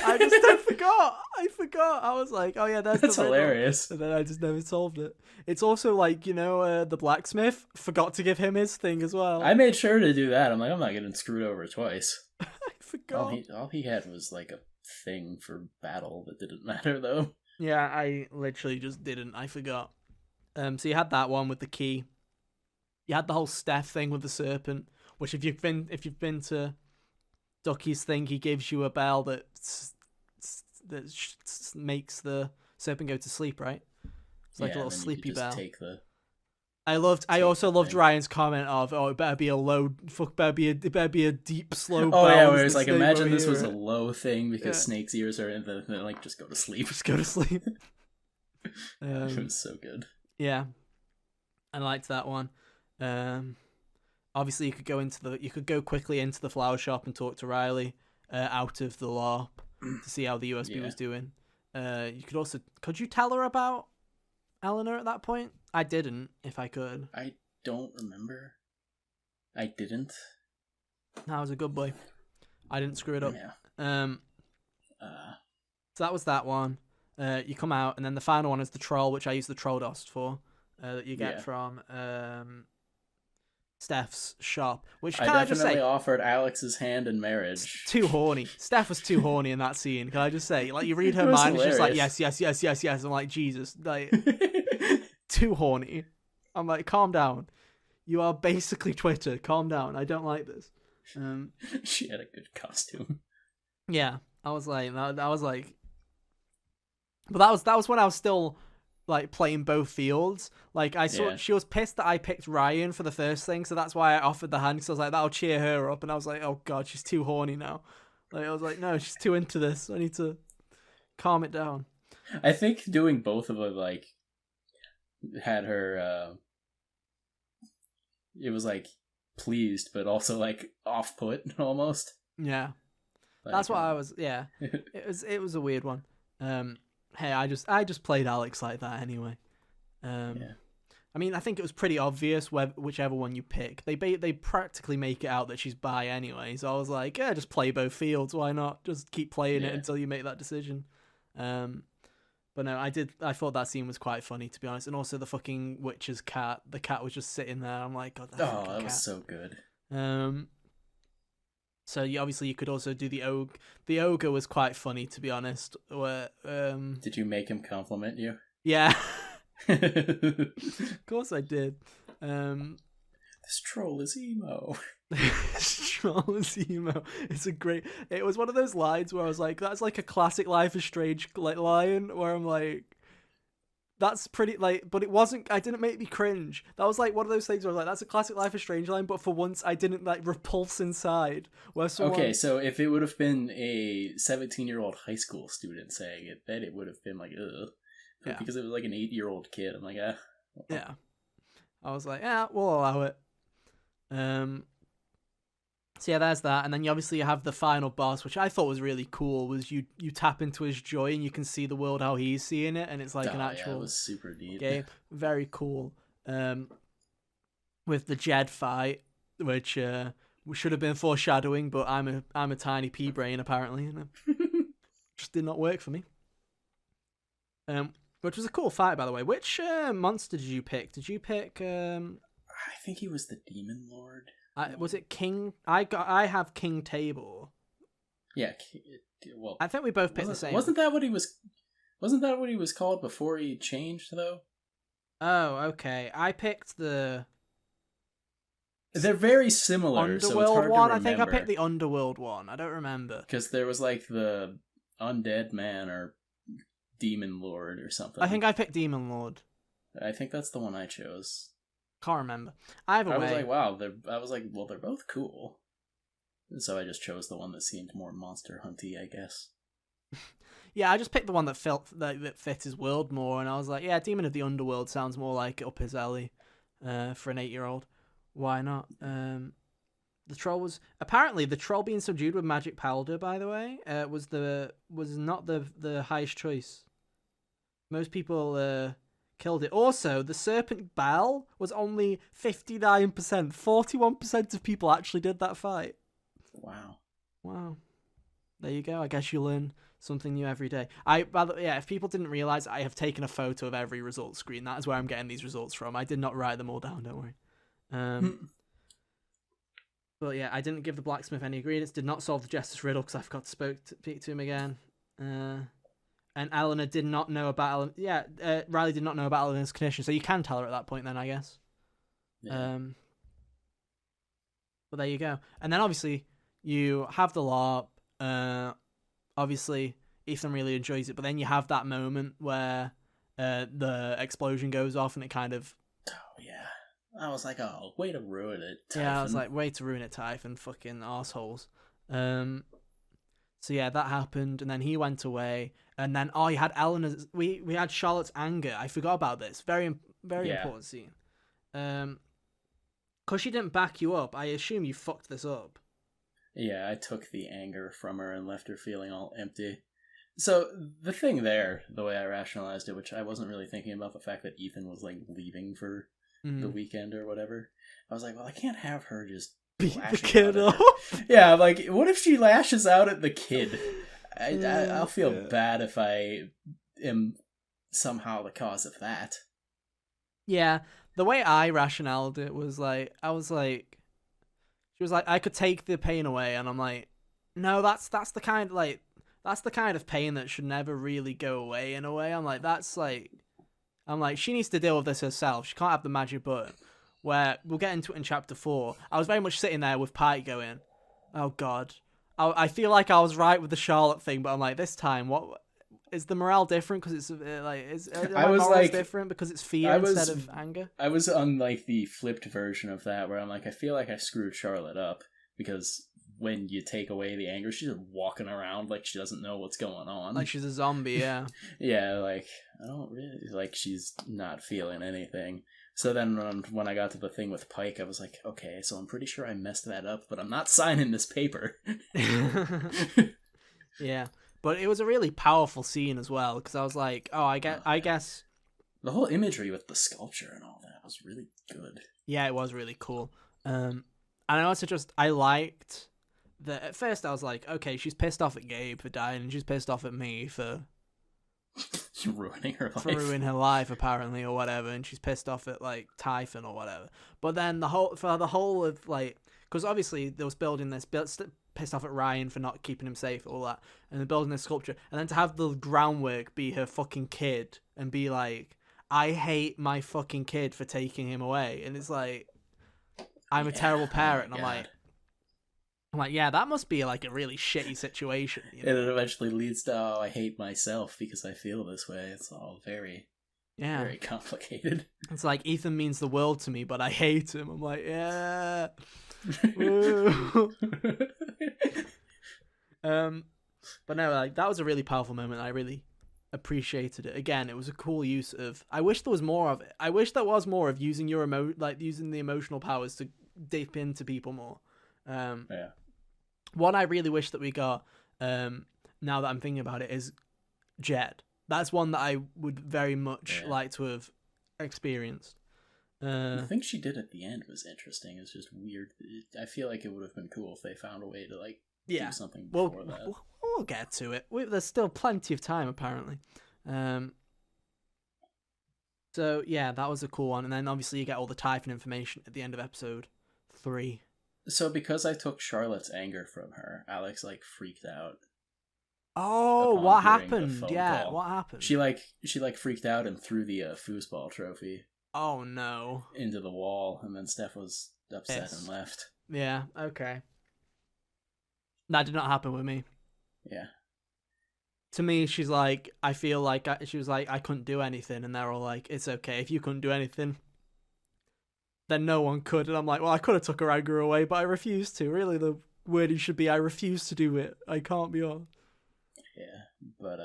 I forgot. I was like, oh yeah, that's hilarious. And then I just never solved it. It's also like, the blacksmith forgot to give him his thing as well. I made sure to do that. I'm like, I'm not getting screwed over twice. I forgot. All he had was like a thing for battle that didn't matter though. Yeah, I literally just didn't. I forgot. So you had that one with the key. You had the whole Steph thing with the serpent, which if you've been to Ducky's thing, he gives you a bell that makes the serpent go to sleep, right? It's like a little sleepy bell. I also loved Ryan's comment of, "Oh, it better be a low, it better be a deep, slow bell." Oh yeah, where it's like, imagine this was a low thing because Snake's ears are in the like, just go to sleep. Just go to sleep. It was so good. Yeah, I liked that one. Obviously, you could go quickly into the flower shop and talk to Riley out of the LARP to see how the USB was doing. Could you tell her about Eleanor at that point? I didn't, if I could. I don't remember. I didn't. I was a good boy. I didn't screw it up. Yeah. So that was that one. You come out, and then the final one is the troll, which I use the troll dust for, that you get from Steph's shop. Which I definitely offered Alex's hand in marriage. Too horny. Steph was too horny in that scene. Can I just say, like, you read her mind, it's just like yes. I'm like, Jesus, like, too horny. I'm like, calm down. You are basically Twitter. Calm down. I don't like this. She had a good costume. Yeah, I was like, but that was when I was still like playing both fields. Like I saw, she was pissed that I picked Ryan for the first thing, so that's why I offered the hand. Because I was like, that'll cheer her up, and I was like, oh god, she's too horny now. Like I was like, no, she's too into this. I need to calm it down. I think doing both of them like had her. It was like pleased, but also like off put almost. Yeah, like, that's what I was. Yeah, it was a weird one. Hey, I just played Alex like that anyway. I mean, I think it was pretty obvious whichever one you pick. They practically make it out that she's bi anyway. So I was like, yeah, just play both fields. Why not? Just keep playing it until you make that decision. But no, I thought that scene was quite funny, to be honest. And also the fucking witch's cat. The cat was just sitting there. I'm like, God, that was so good. So you could also do the ogre. The ogre was quite funny, to be honest. Where did you make him compliment you? Yeah. Of course I did. This troll is emo. This troll is emo. It was one of those lines where I was like, that's like a classic Life is Strange line where I'm like, that's pretty, like, but it wasn't, I didn't make me cringe. That was like one of those things where I was like, that's a classic Life is Strange line, but for once I didn't like repulse inside. Okay, so if it would have been a 17-year-old high school student saying it, then it would have been like, ugh. But because it was like an 8-year-old kid, I'm like, Yeah. I was like, yeah, we'll allow it. So yeah, there's that, and then you have the final boss, which I thought was really cool. Was you tap into his joy and you can see the world how he's seeing it, and it's like an actual. Yeah, it was super neat. Game, very cool. With the Jed fight, which should have been foreshadowing, but I'm a tiny pea brain apparently, and it just did not work for me. Which was a cool fight, by the way. Which monster did you pick? Did you pick? I think he was the Demon Lord. Was it King? I have King Tabor. Yeah, well, I think we both picked the same. Wasn't that what he was? Wasn't that what he was called before he changed though? Oh, okay. I picked the. They're very similar. Underworld so it's hard one. to I think I picked the Underworld one. I don't remember because there was like the Undead Man or Demon Lord or something. I think I picked Demon Lord. I think that's the one I chose. Can't remember. Either way. I was like, wow. Well, they're both cool. And so I just chose the one that seemed more monster hunty, I guess. Yeah, I just picked the one that that fit his world more, and I was like, yeah, Demon of the Underworld sounds more like up his alley for an 8-year-old. Why not? The troll was apparently the troll being subdued with magic powder. By the way, was not the highest choice. Most people killed it. Also, the serpent bell was only 59%. 41% of people actually did that fight. Wow. There you go. I guess you learn something new every day. If people didn't realize, I have taken a photo of every result screen. That is where I'm getting these results from. I did not write them all down. Don't worry. But yeah, I didn't give the blacksmith any ingredients. Did not solve the Justice riddle because I forgot to speak to him again. And Eleanor did not know about Riley did not know about Eleanor's condition, so you can tell her at that point then, I guess. Yeah. But there you go. And then obviously you have the LARP. Obviously Ethan really enjoys it, but then you have that moment where the explosion goes off and it kind of... Oh, yeah. I was like, oh, way to ruin it, Typhon. Yeah, I was like, way to ruin it, Typhon. Fucking arseholes. So yeah, that happened, and then he went away, and then you had Eleanor's. We had Charlotte's anger. I forgot about this. Very important scene. Cause she didn't back you up. I assume you fucked this up. Yeah, I took the anger from her and left her feeling all empty. So the thing there, the way I rationalized it, which I wasn't really thinking about the fact that Ethan was like leaving for the weekend or whatever. I was like, well, I can't have her just beat the kid up. Yeah, like, what if she lashes out at the kid? I'll feel bad if I am somehow the cause of that. Yeah, the way I rationalized it was like, I was like, she was like, I could take the pain away, and I'm like, no, that's the kind of pain that should never really go away. In a way, I'm like, she needs to deal with this herself. She can't have the magic button. Where we'll get into it in chapter 4. I was very much sitting there with Pike going, oh god. I feel like I was right with the Charlotte thing, but I'm like, this time, what is the morale different? Because it's my morals different because it's fear instead of anger? I was on like the flipped version of that, where I'm like, I feel like I screwed Charlotte up, because when you take away the anger, she's just walking around like she doesn't know what's going on. Like she's a zombie, yeah. Yeah, like, I don't really, like, she's not feeling anything. So then when I got to the thing with Pike, I was like, okay, so I'm pretty sure I messed that up, but I'm not signing this paper. Yeah, but it was a really powerful scene as well, because I was like, oh, I guess... The whole imagery with the sculpture and all that was really good. Yeah, it was really cool. And I also I liked that at first I was like, okay, she's pissed off at Gabe for dying, and she's pissed off at me for... ruining her life. For ruining her life, apparently, or whatever, and she's pissed off at, like, Typhon or whatever. But then the whole of, like... Because obviously they was building this... Pissed off at Ryan for not keeping him safe, all that. And they're building this sculpture. And then to have the groundwork be her fucking kid and be like, I hate my fucking kid for taking him away. And it's like, I'm a terrible parent. And I'm like, yeah, that must be like a really shitty situation. You know? And it eventually leads to, I hate myself because I feel this way. It's all very, very complicated. It's like, Ethan means the world to me, but I hate him. I'm like, yeah. But no, like, that was a really powerful moment. I really appreciated it. Again, it was a cool use of... I wish there was more of it. I wish there was more of using your using the emotional powers to dip into people more. One I really wish that we got, now that I'm thinking about it, is Jed. That's one that I would very much like to have experienced. The thing she did at the end was interesting. It's just weird. I feel like it would have been cool if they found a way to do something before that. We'll get to it. There's still plenty of time, apparently. So yeah, that was a cool one. And then obviously you get all the Typhon information at the end of episode 3. So because I took Charlotte's anger from her, Alex freaked out. Oh, what happened? Yeah, what happened? She freaked out and threw the foosball trophy. Oh no! Into the wall, and then Steph was upset and left. Yeah. Okay. That did not happen with me. Yeah. To me, she's like, I feel like she was like, I couldn't do anything, and they're all like, it's okay if you couldn't do anything. Then no one could, and I'm like, well, I could have took her anger away, but I refused to. Really, the wording should be, I refuse to do it. I can't be on. Yeah, but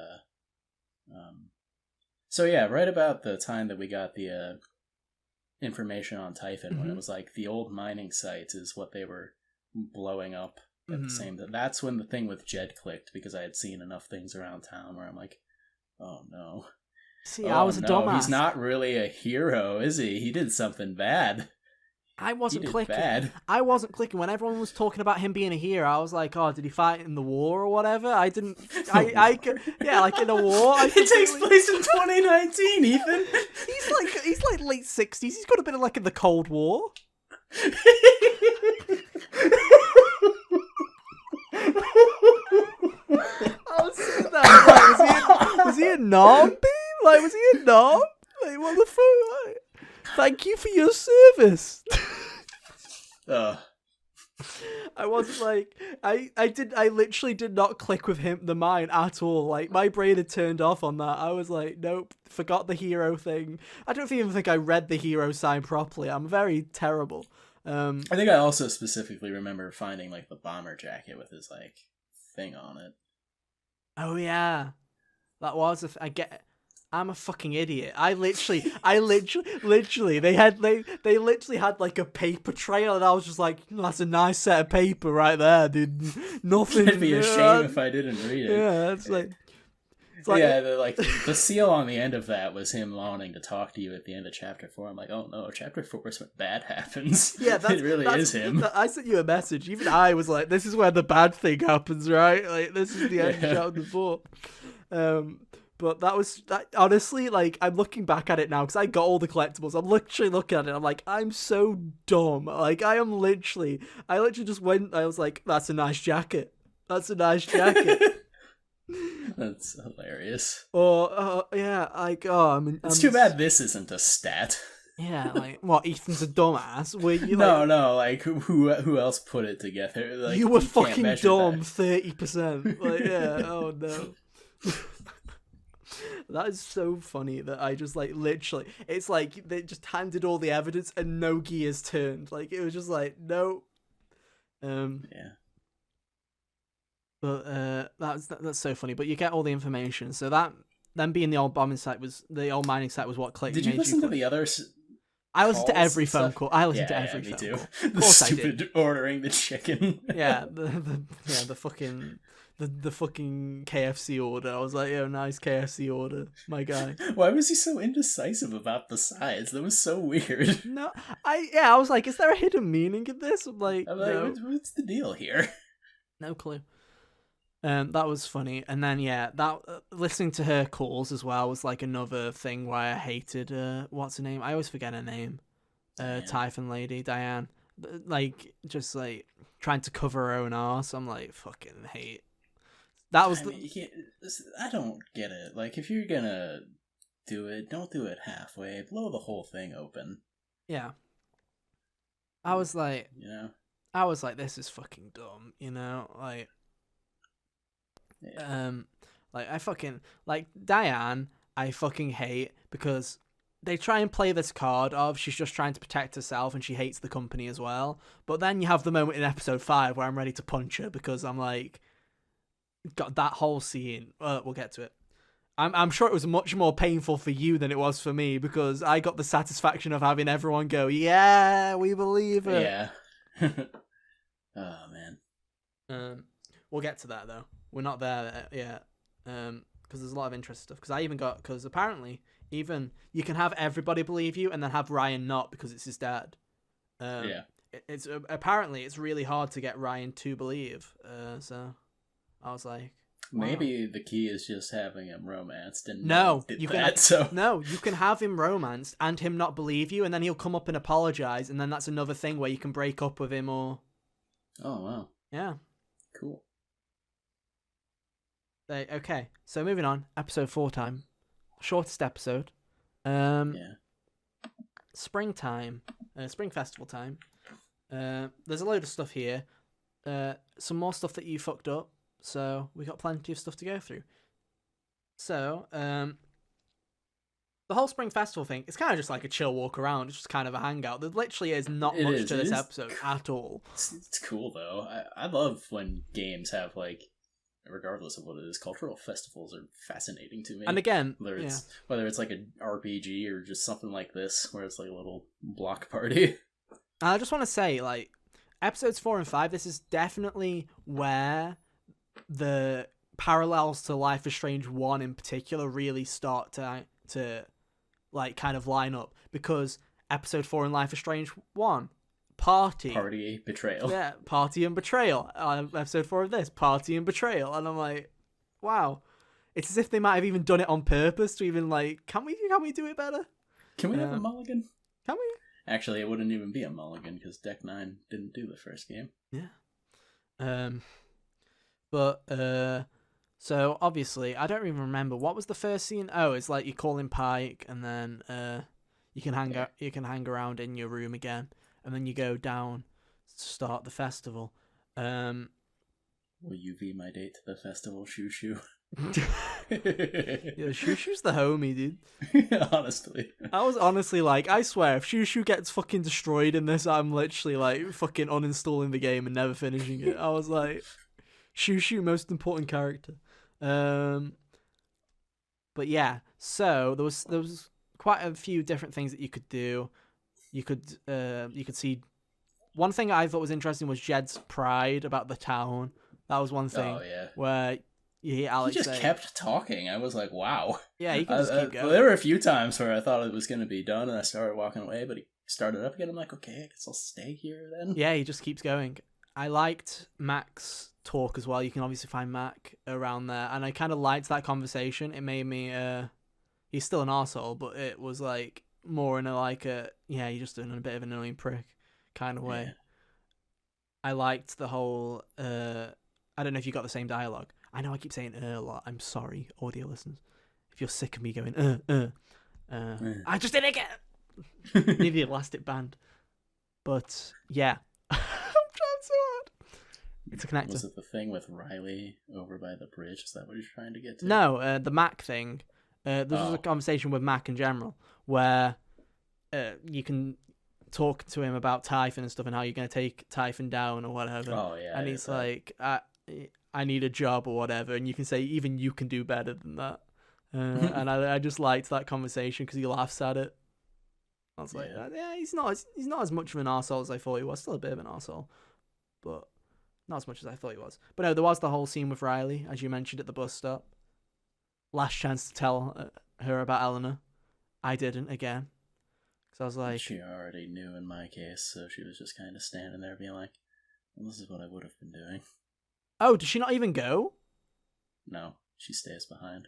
so yeah, right about the time that we got the information on Typhon, when it was like the old mining sites is what they were blowing up at the same time. That's when the thing with Jed clicked, because I had seen enough things around town where I'm like, oh no. See, I was a dumbass. He's not really a hero, is he? He did something bad. I wasn't clicking. Bad. I wasn't clicking. When everyone was talking about him being a hero, I was like, "Oh, did he fight in the war or whatever?" I didn't. Yeah, like in a war. It takes place in 2019, Ethan. He's like late 60s. He's got to be like in the Cold War. I was sitting there like, was he a Nam beam? Like, was he a Nam? Like, what the fuck? Like, thank you for your service. I wasn't like I literally did not click with the mine at all. Like my brain had turned off on that. I was like, nope, forgot the hero thing. I don't even think I read the hero sign properly. I'm very terrible. I think I also specifically remember finding like the bomber jacket with his like thing on it. Oh yeah, that was I get. I'm a fucking idiot. Literally, they literally had like a paper trail, and I was just like, that's a nice set of paper right there, dude. Nothing. It'd be a shame if I didn't read it. Yeah, it's like yeah, the seal on the end of that was him wanting to talk to you at the end of chapter 4. I'm like, oh no, chapter 4 is when bad happens. Yeah, it really is him. I sent you a message. Even I was like, this is where the bad thing happens, right? Like this is the end of chapter 4. But that honestly, like, I'm looking back at it now because I got all the collectibles. I'm literally looking at it. I'm like, I'm so dumb. Like, I literally just went. I was like, that's a nice jacket. That's a nice jacket. That's hilarious. Or yeah, like, it's too bad this isn't a stat. Yeah, like what? Ethan's a dumbass. Were you? No. Like who else put it together? Like, you were fucking dumb. 30%. Like, yeah. Oh no. That is so funny that I just like literally. It's like they just handed all the evidence and no gears turned. Like it was just like no. Yeah. But that's so funny. But you get all the information. So that them being the old mining site was what clicked. Did you listen to the others? I listened to every phone call. I listened to every me phone too. call. The stupid ordering the chicken. Yeah, the fucking the fucking KFC order. I was like, yo, nice KFC order, my guy. Why was he so indecisive about the sides? That was so weird. No, I was like, is there a hidden meaning in this? I'm like, no. What's the deal here? No clue. That was funny, and then listening to her calls as well was like another thing why I hated what's her name? I always forget her name. Typhon lady Diane, like just like trying to cover her own arse. I'm like fucking hate. That was I don't get it. Like if you're gonna do it, don't do it halfway. Blow the whole thing open. Yeah. I was like, this is fucking dumb. Like. Yeah. Like I fucking like Diane. I fucking hate because they try and play this card of she's just trying to protect herself and she hates the company as well. But then you have the moment in episode 5 where I'm ready to punch her because I'm like, got that whole scene. We'll get to it. I'm sure it was much more painful for you than it was for me because I got the satisfaction of having everyone go, yeah, we believe it. Yeah. Oh man. We'll get to that though. We're not there yet, because there's a lot of interesting stuff. Because apparently even you can have everybody believe you and then have Ryan not because it's his dad. Yeah. It's apparently it's really hard to get Ryan to believe. So I was like, wow. Maybe the key is just having him romanced and you can have him romanced and him not believe you, and then he'll come up and apologize, and then that's another thing where you can break up with him or. Oh wow. Yeah. Cool. Okay, so moving on, episode 4 time, shortest episode. Springtime, spring festival time. There's a load of stuff here. Some more stuff that you fucked up. So we got plenty of stuff to go through. So the whole spring festival thing, it's kind of just like a chill walk around. It's just kind of a hangout. There literally is not much to this episode at all. It's cool though. I love when games have like. Regardless of what it is, cultural festivals are fascinating to me. And again, whether it's like an RPG or just something like this, where it's like a little block party. I just want to say, like, episodes 4 and 5, this is definitely where the parallels to Life is Strange 1 in particular really start to like kind of line up, because episode 4 in Life is Strange 1. Party, betrayal. Yeah, party and betrayal. Episode 4 of this, party and betrayal. And I'm like, wow. It's as if they might have even done it on purpose to even like, can we do it better? Can we have a mulligan? Can we? Actually, it wouldn't even be a mulligan because Deck 9 didn't do the first game. Yeah. So obviously, I don't even remember what was the first scene. Oh, it's like you call in Pike, and then you can hang around in your room again. And then you go down start the festival. Um, Will you be my date to the festival, Shoo Shoo? yeah, Shoo Shoo's the homie, dude. Honestly. I was honestly like, I swear, if Shoo Shoo gets fucking destroyed in this, I'm literally like fucking uninstalling the game and never finishing it. I was like, Shoo Shoo, most important character. But yeah, so there was quite a few different things that you could do. You could see one thing I thought was interesting was Jed's pride about the town. That was one thing Oh, yeah. where you hear Alex He just say, kept talking. I was like, wow. yeah, he can just keep going. There were a few times where I thought it was going to be done and I started walking away, but he started up again. I'm like, okay, I guess I'll stay here then. Yeah, he just keeps going. I liked Mac's talk as well. You can obviously find Mac around there. And I kind of liked that conversation. It made me, he's still an arsehole, but it was like more in a like a, yeah, you're just doing a bit of an annoying prick kind of way. Yeah. I liked the whole, I don't know if you got the same dialogue. I know I keep saying a lot. I'm sorry, audio listeners. If you're sick of me going, I just didn't get it. Need the elastic band. But yeah. I'm trying so hard. It's a connector. Was it the thing with Riley over by the bridge? Is that what you're trying to get to? No, the Mac thing. This was a conversation with Mac in general where you can talk to him about Typhon and stuff and how you're going to take Typhon down or whatever. Oh, yeah. And he's like, I need a job or whatever. And you can say, even you can do better than that. And I just liked that conversation because he laughs at it. I was like, yeah, he's not as much of an arsehole as I thought he was. Still a bit of an arsehole, but not as much as I thought he was. But no, there was the whole scene with Riley, as you mentioned, at the bus stop. Last chance to tell her about Eleanor. I didn't, again. Because I was like... She already knew in my case, so she was just kind of standing there being like, well, this is what I would have been doing. Oh, did she not even go? No, she stays behind.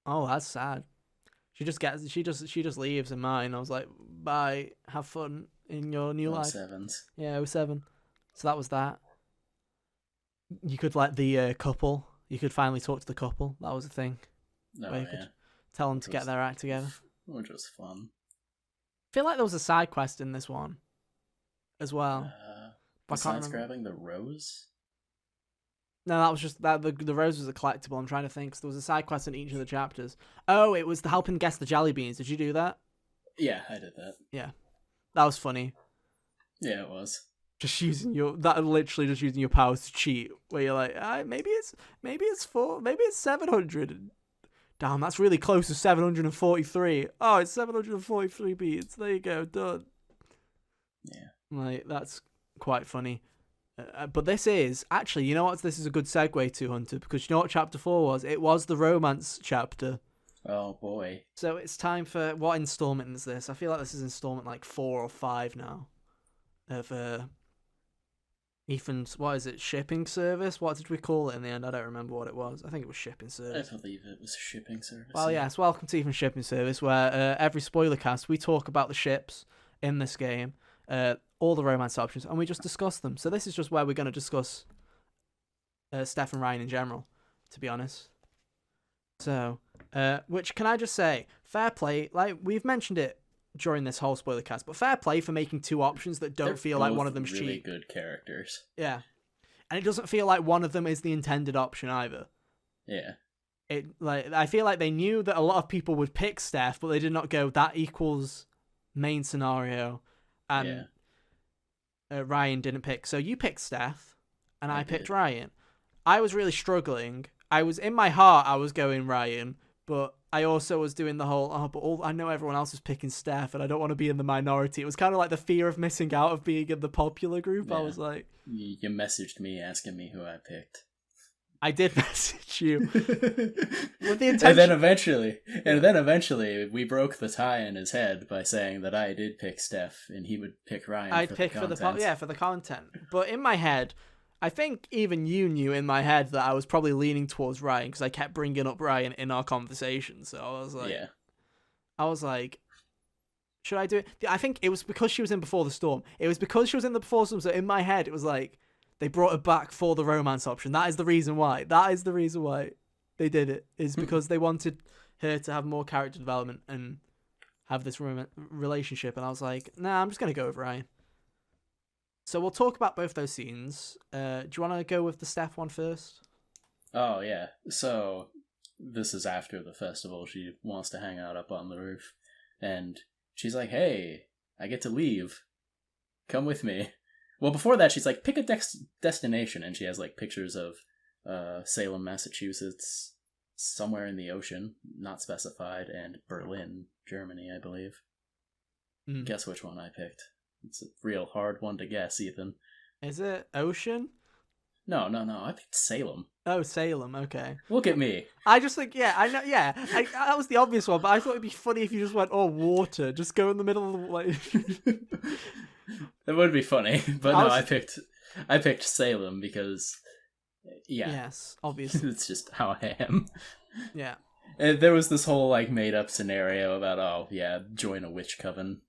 Oh, that's sad. She just leaves in mine. I was like, bye, have fun in your new life. 07s. Yeah, 07. So that was that. You could let the couple. You could finally talk to the couple. That was the thing. No, where you could tell them to get their act together. Which was fun. I feel like there was a side quest in this one, as well. Besides grabbing the rose. No, that was just that the rose was a collectible. I'm trying to think. So there was a side quest in each of the chapters. Oh, it was the helping guess the jelly beans. Did you do that? Yeah, I did that. Yeah, that was funny. Yeah, it was. Just using literally just using your powers to cheat. Where you're like, maybe it's 700. Damn, that's really close to 743. Oh, it's 743 beats. There you go, done. Yeah, like that's quite funny. But this is actually, you know what? This is a good segue to Hunter because you know what chapter 4 was? It was the romance chapter. Oh boy! So it's time for what installment is this? I feel like this is installment like 4 or 5 now. Of Ethan's, what is it? Shipping service? What did we call it in the end? I don't remember what it was. I think it was shipping service. I believe it was shipping service. Well, yes. Welcome to Ethan's shipping service, where every spoiler cast we talk about the ships in this game. All the romance options, and we just discuss them. So this is just where we're going to discuss Steph and Ryan in general, to be honest. So, which can I just say, fair play. Like we've mentioned it during this whole spoiler cast, but fair play for making two options that don't feel like one of them's really cheap. Good characters. Yeah, and it doesn't feel like one of them is the intended option either. Yeah. I feel like they knew that a lot of people would pick Steph, but they did not go that equals main scenario, and Ryan didn't pick. So you picked Steph, and I picked Ryan. I was really struggling. I was in my heart, I was going Ryan, but I also was doing the whole, I know everyone else is picking Steph, and I don't want to be in the minority. It was kind of like the fear of missing out of being in the popular group. Yeah. I was like, you messaged me asking me who I picked. I did message you with the intention. And then eventually, we broke the tie in his head by saying that I did pick Steph and he would pick Ryan. I'd pick for the content. But in my head, I think even you knew in my head that I was probably leaning towards Ryan because I kept bringing up Ryan in our conversation. So I was like, should I do it? I think it was because she was in Before the Storm. It was because she was in the Before the Storm. So in my head, it was like, they brought her back for the romance option. That is the reason why. They did it. Is because they wanted her to have more character development and have this relationship. And I was like, nah, I'm just going to go with Ryan. So we'll talk about both those scenes. Do you want to go with the Steph one first? Oh, yeah. So, this is after the festival. She wants to hang out up on the roof. And she's like, hey, I get to leave. Come with me. Well, before that, she's like, pick a destination. And she has, like, pictures of Salem, Massachusetts, somewhere in the ocean, not specified, and Berlin, Germany, I believe. Guess which one I picked. It's a real hard one to guess, Ethan. Is it ocean? No. I picked Salem. Oh, Salem. Okay. Look at me. I just think, yeah, I know, yeah. That was the obvious one, but I thought it'd be funny if you just went, oh, water. Just go in the middle of the like. That would be funny, but I picked Salem because, yeah. Yes, obviously. It's just how I am. Yeah. And there was this whole like made up scenario about join a witch coven,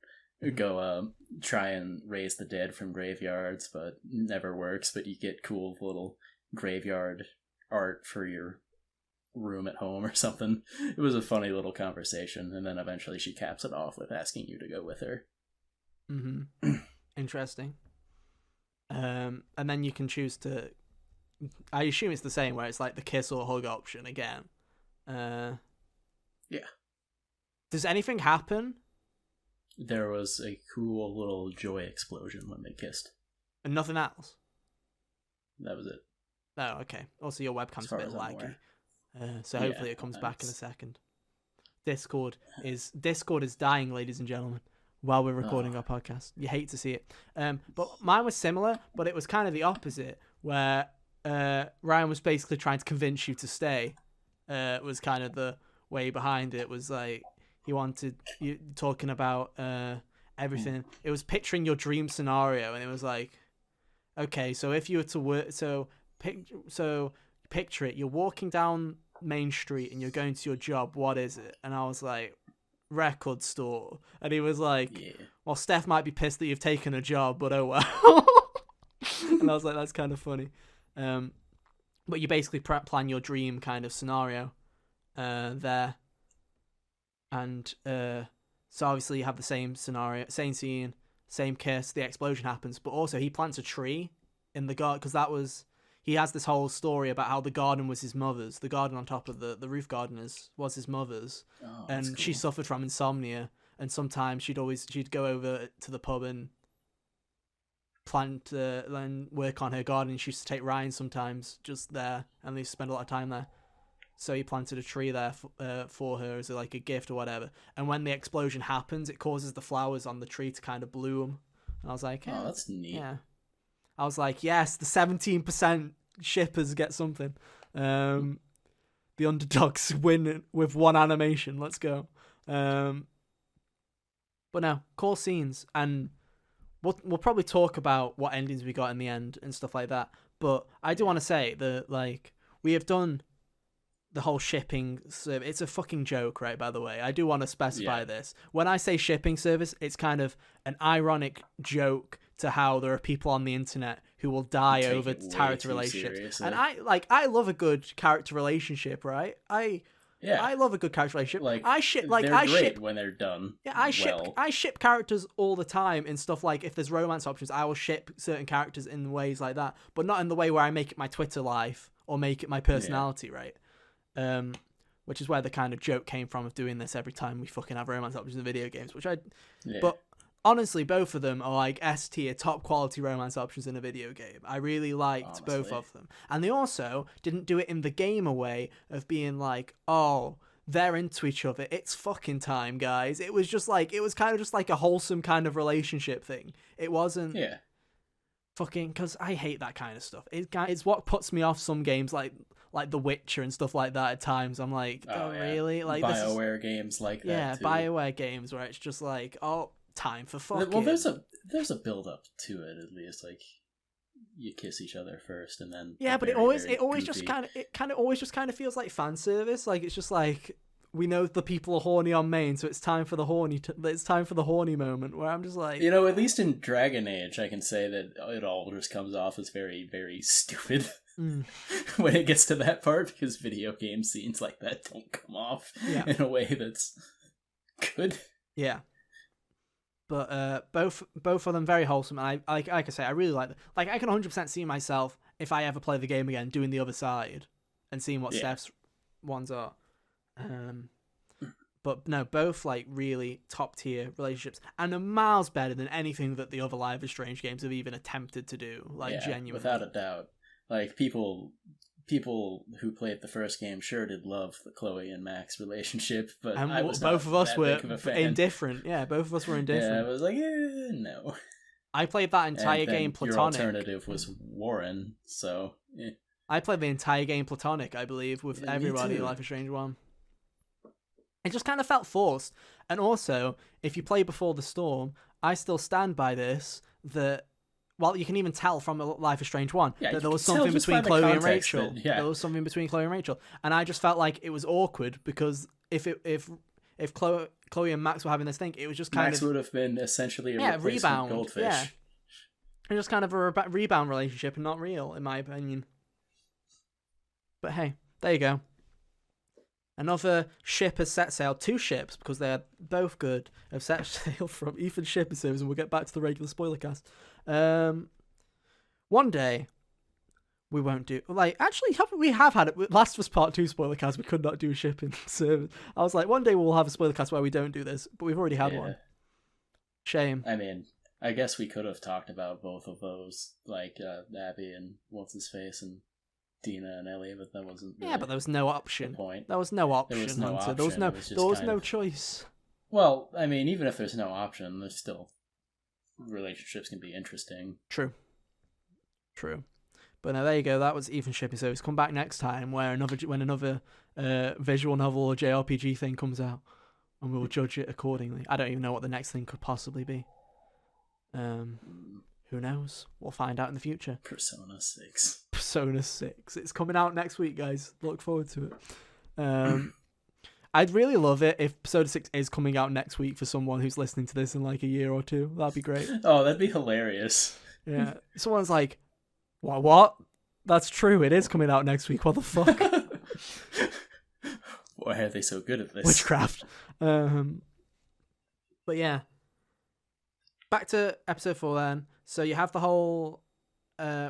go try and raise the dead from graveyards, but never works. But you get cool little graveyard art for your room at home or something. It was a funny little conversation, and then eventually she caps it off with asking you to go with her. Interesting. And then you can choose to. I assume it's the same, where it's like the kiss or hug option again. Yeah. Does anything happen? There was a cool little joy explosion when they kissed. And nothing else? That was it. Oh, okay. Also, your webcam's a bit laggy. So hopefully it comes back in a second. Discord is dying, ladies and gentlemen, while we're recording our podcast. You hate to see it. But mine was similar, but it was kind of the opposite, where Ryan was basically trying to convince you to stay. Was kind of the way behind it. Was like he wanted you talking about everything. It was picturing your dream scenario, and it was like, okay, so if you were to work, picture it. You're walking down Main Street and you're going to your job. What is it? And I was like, record store. And he was like, well, Steph might be pissed that you've taken a job, but oh well. And I was like, that's kind of funny. But you basically plan your dream kind of scenario there. And so obviously you have the same scenario, same scene, same kiss, the explosion happens, but also he plants a tree in the garden, because he has this whole story about how the garden was his mother's. The garden on top of the roof garden was his mother's. Oh, and cool. She suffered from insomnia, and sometimes she'd go over to the pub and plant and work on her garden. She used to take Ryan sometimes just there, and they used to spend a lot of time there. So he planted a tree there for her as like a gift or whatever. And when the explosion happens, it causes the flowers on the tree to kind of bloom. And I was like, oh, that's neat. Yeah. I was like, yes, the 17% shippers get something. The underdogs win with one animation. Let's go. But no, cool scenes, and we'll probably talk about what endings we got in the end and stuff like that. But I do want to say that like we have done the whole shipping service. It's a fucking joke, right? By the way, I do want to specify this. When I say shipping service, it's kind of an ironic joke to how there are people on the internet who will die over character relationships. Seriously. And I love a good character relationship, right? I love a good character relationship. They're great when they're done. Yeah, I ship characters all the time in stuff like if there's romance options, I will ship certain characters in ways like that, but not in the way where I make it my Twitter life or make it my personality, right? Which is where the kind of joke came from of doing this every time we fucking have romance options in video games, but honestly, both of them are like S tier, top quality romance options in a video game. I really liked both of them. And they also didn't do it in the gamer way of being like, oh, they're into each other. It's fucking time, guys. It was kind of just like a wholesome kind of relationship thing. It wasn't fucking, because I hate that kind of stuff. It's what puts me off some games like The Witcher and stuff like that at times. I'm like, really? Like BioWare games like that. Yeah, BioWare games where it's just like, oh, time for fucking. Well, there's a build up to it at least. Like you kiss each other first, and then but it always just kind of feels like fan service. Like it's just like we know the people are horny on main, so it's time for the horny moment. Where I'm just like, at least in Dragon Age, I can say that it all just comes off as very, very stupid when it gets to that part, because video game scenes like that don't come off in a way that's good. Yeah. But both of them very wholesome, and I like I say, I really like them. Like, I can 100% see myself, if I ever play the game again, doing the other side and seeing what Yeah. Steph's ones are. But no, both like really top tier relationships, and are miles better than anything that the other Life is Strange games have even attempted to do. Like, Yeah, genuinely, without a doubt. Like, people who played the first game sure did love the Chloe and Max relationship, but and I was both not of us that were big of a fan. indifferent. Yeah, both of us were indifferent. Yeah, I was like, no. I played that entire And then game your platonic. alternative was Warren, so I played the entire game platonic, I believe, with Yeah, me everybody in too. Life is Strange 1. It just kind of felt forced. And also, if you play Before the Storm, I still stand by this, that, well, you can even tell from Life is Strange 1 Yeah, that you there was can tell something just between by the Chloe and context Rachel. that- yeah. There was something between Chloe and Rachel. And I just felt like it was awkward, because if Chloe and Max were having this thing, it was just kind Max of... would have been essentially a Yeah, replacement rebound. Goldfish. Yeah. It's just kind of a rebound relationship and not real, in my opinion. But hey, there you go. Another ship has set sail. 2 ships, because they're both good, have set sail from Ethan's shipping service, and we'll get back to the regular spoiler cast. One day, we won't do... Like, actually, we have had it. Last was part 2 spoiler cast. We could not do shipping service. I was like, one day we'll have a spoiler cast where we don't do this, but we've already had one. Shame. I mean, I guess we could have talked about both of those, like Abby and what's-his-face and Dina and Ellie, but that wasn't really Yeah, but there was no option. the point. There was no option, There was no Hunter. There was option. no, It was just there was kind no of- choice. Well, I mean, even if there's no option, there's still... relationships can be interesting. True. But now there you go. That was Ethan's shipping service. Come back next time when another visual novel or JRPG thing comes out, and we'll judge it accordingly. I don't even know what the next thing could possibly be. Who knows? We'll find out in the future. Persona 6. Persona 6. It's coming out next week, guys. Look forward to it. I'd really love it if Persona 6 is coming out next week for someone who's listening to this in like a year or 2. That'd be great. Oh, that'd be hilarious. Yeah. Someone's like, what? That's true. It is coming out next week. What the fuck? Why are they so good at this? Witchcraft. But yeah. Back to episode 4 then. So you have the whole...